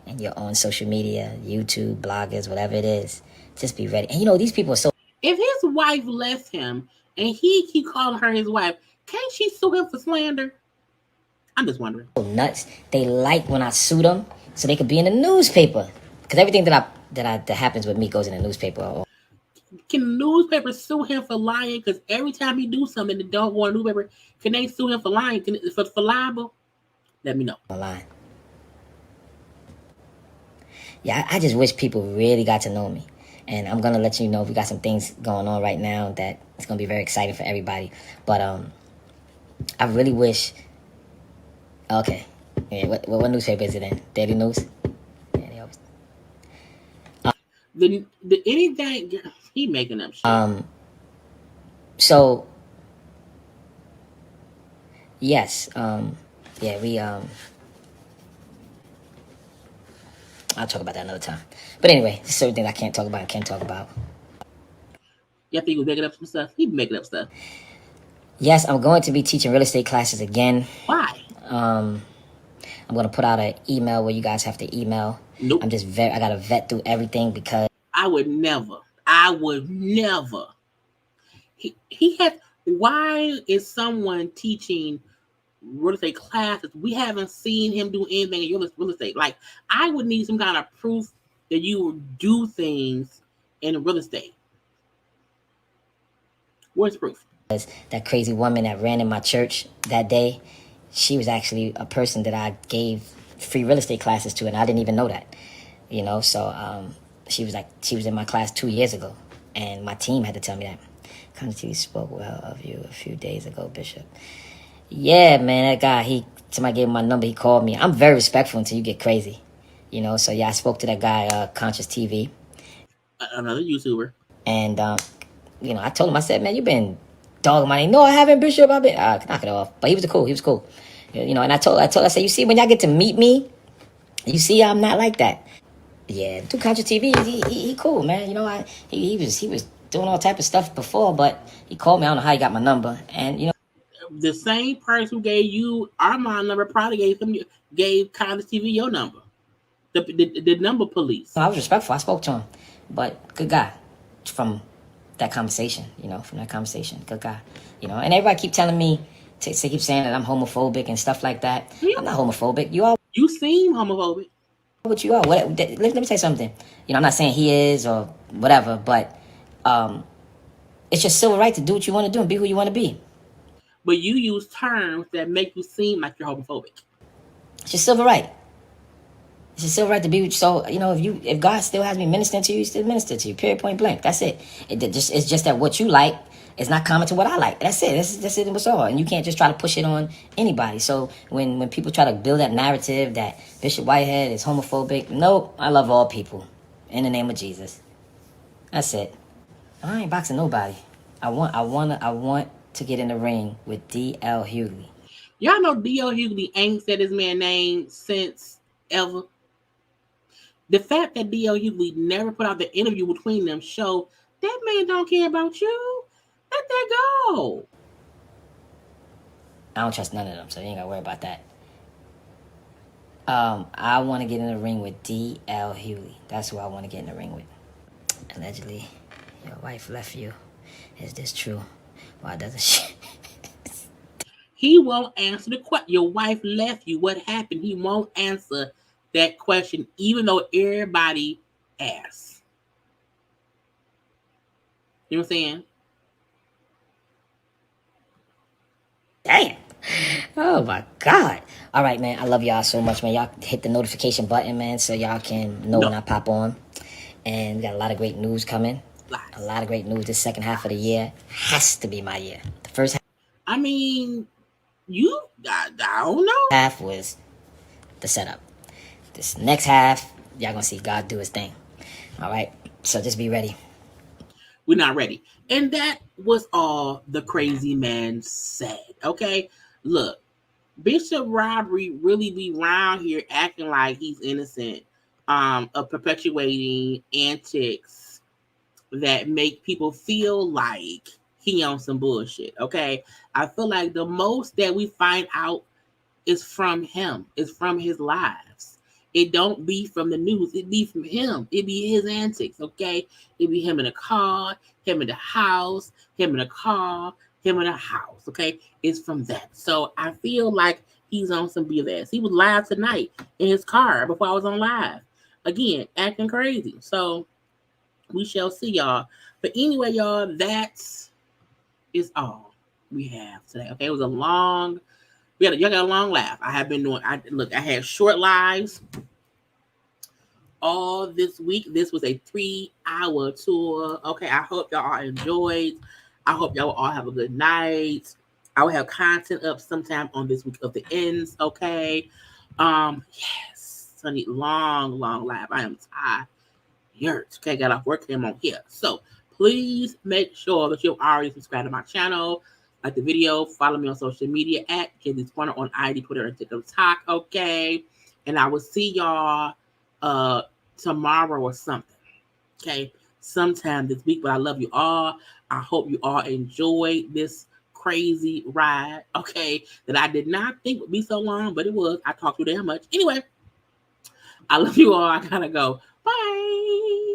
and you're on social media, YouTube, bloggers, whatever it is, just be ready. And you know, these people are so... If his wife left him and he keep calling her his wife, can't she sue him for slander? I'm just wondering. nuts. They like when I sue them so they could be in the newspaper. Because everything that happens with me goes in the newspaper. Can the newspaper sue him for lying? Because every time he do something that don't go in the newspaper, can they sue him for lying? For libel? Let me know. Online. Yeah, I just wish people really got to know me. And I'm going to let you know we got some things going on right now that it's going to be very exciting for everybody. But I really wish... Okay. Yeah, what newspaper is it in? Daily News? Yeah, the anything... He making up shit. So... Yes. Yeah, we... I'll talk about that another time. But anyway, there's certain things I can't talk about and can't talk about. You think he was making up some stuff? He making up stuff. Yes, I'm going to be teaching real estate classes again. Why? I'm going to put out an email where you guys have to email. Nope. I got to vet through everything because... I would never. He has... Why is someone teaching real estate classes? We haven't seen him do anything in real estate. Like, I would need some kind of proof that you do things in real estate. Where's proof? That crazy woman that ran in my church that day, she was actually a person that I gave free real estate classes to, and I didn't even know that. You know, so she was in my class 2 years ago, and my team had to tell me that. Constantly spoke well of you a few days ago, Bishop. Yeah, man, that guy, somebody gave him my number, he called me. I'm very respectful until you get crazy. You know, so yeah, I spoke to that guy, Conscious TV. Another YouTuber. And, you know, I told him, I said, man, you been dogging my name. No, I haven't, Bishop. I've been, knock it off. But he was cool. You know, and I said, you see, when y'all get to meet me, you see, I'm not like that. Yeah, do Conscious TV, he cool, man. You know, he was doing all type of stuff before, but he called me. I don't know how he got my number. And, you know, the same person who gave you Armand number probably gave Conscious TV your number. The number police. I was respectful. I spoke to him, but good guy from that conversation. You know, good guy. You know, and everybody keep telling me to keep saying that I'm homophobic and stuff like that. I'm not homophobic. You seem homophobic. What you are. Let me tell you something. You know, I'm not saying he is or whatever, but It's your civil right to do what you want to do and be who you want to be. But you use terms that make you seem like you're homophobic. It's your civil right. It's your civil right to be. So if God still has me ministering to you, he still minister to you. Period. Point blank. That's it. It's just that what you like is not common to what I like. That's it. That's it. What's all. And you can't just try to push it on anybody. So when people try to build that narrative that Bishop Whitehead is homophobic, nope. I love all people in the name of Jesus. That's it. I ain't boxing nobody. I want to get in the ring with D.L. Hughley. Y'all know D.L. Hughley ain't said his man's name since ever. The fact that D.L. Hughley never put out the interview between them show that man don't care about you. Let that go. I don't trust none of them, so you ain't gotta worry about that. I want to get in the ring with D.L. Hughley. That's who I want to get in the ring with. Allegedly, your wife left you. Is this true? Why doesn't she? He won't answer the question. Your wife left you. What happened? He won't answer that question, even though everybody asks. You know what I'm saying? Damn. Oh my God. All right, man. I love y'all so much, man. Y'all hit the notification button, man, so y'all can know when I pop on. And we got a lot of great news coming. A lot of great news. This second half of the year has to be my year. The first half. I mean, I don't know. Half was the setup. This next half, y'all gonna see God do his thing. All right. So just be ready. We're not ready. And that was all the crazy man said. Okay. Look, Bishop Robbery really be around here acting like he's innocent, of perpetuating antics that make people feel like he on some bullshit. Okay. I feel like the most that we find out is from him, is from his lives. It don't be from the news. It be from him. It be his antics, okay? It be him in a car, him in the house, him in a car, him in a house, okay? It's from that. So I feel like he's on some BS. He was live tonight in his car before I was on live. Again, acting crazy. So we shall see, y'all. But anyway, y'all, that is all we have today. Okay, it was a long... y'all got a long laugh. I have been doing. I had short lives all this week. This was a 3-hour tour. Okay, I hope y'all all enjoyed. I hope y'all all have a good night. I will have content up sometime on this week of the ends. Okay. Yes, Sunny, long live. I am tired. Okay, got off work, came on here. So please make sure that you've already subscribed to my channel. Like the video, follow me on social media at JayLeesCorner on IG, Twitter, and TikTok. Okay, and I will see y'all tomorrow or something. Okay, sometime this week. But I love you all. I hope you all enjoyed this crazy ride. Okay, that I did not think would be so long, but it was. I talked too damn much. Anyway, I love you all. I gotta go. Bye.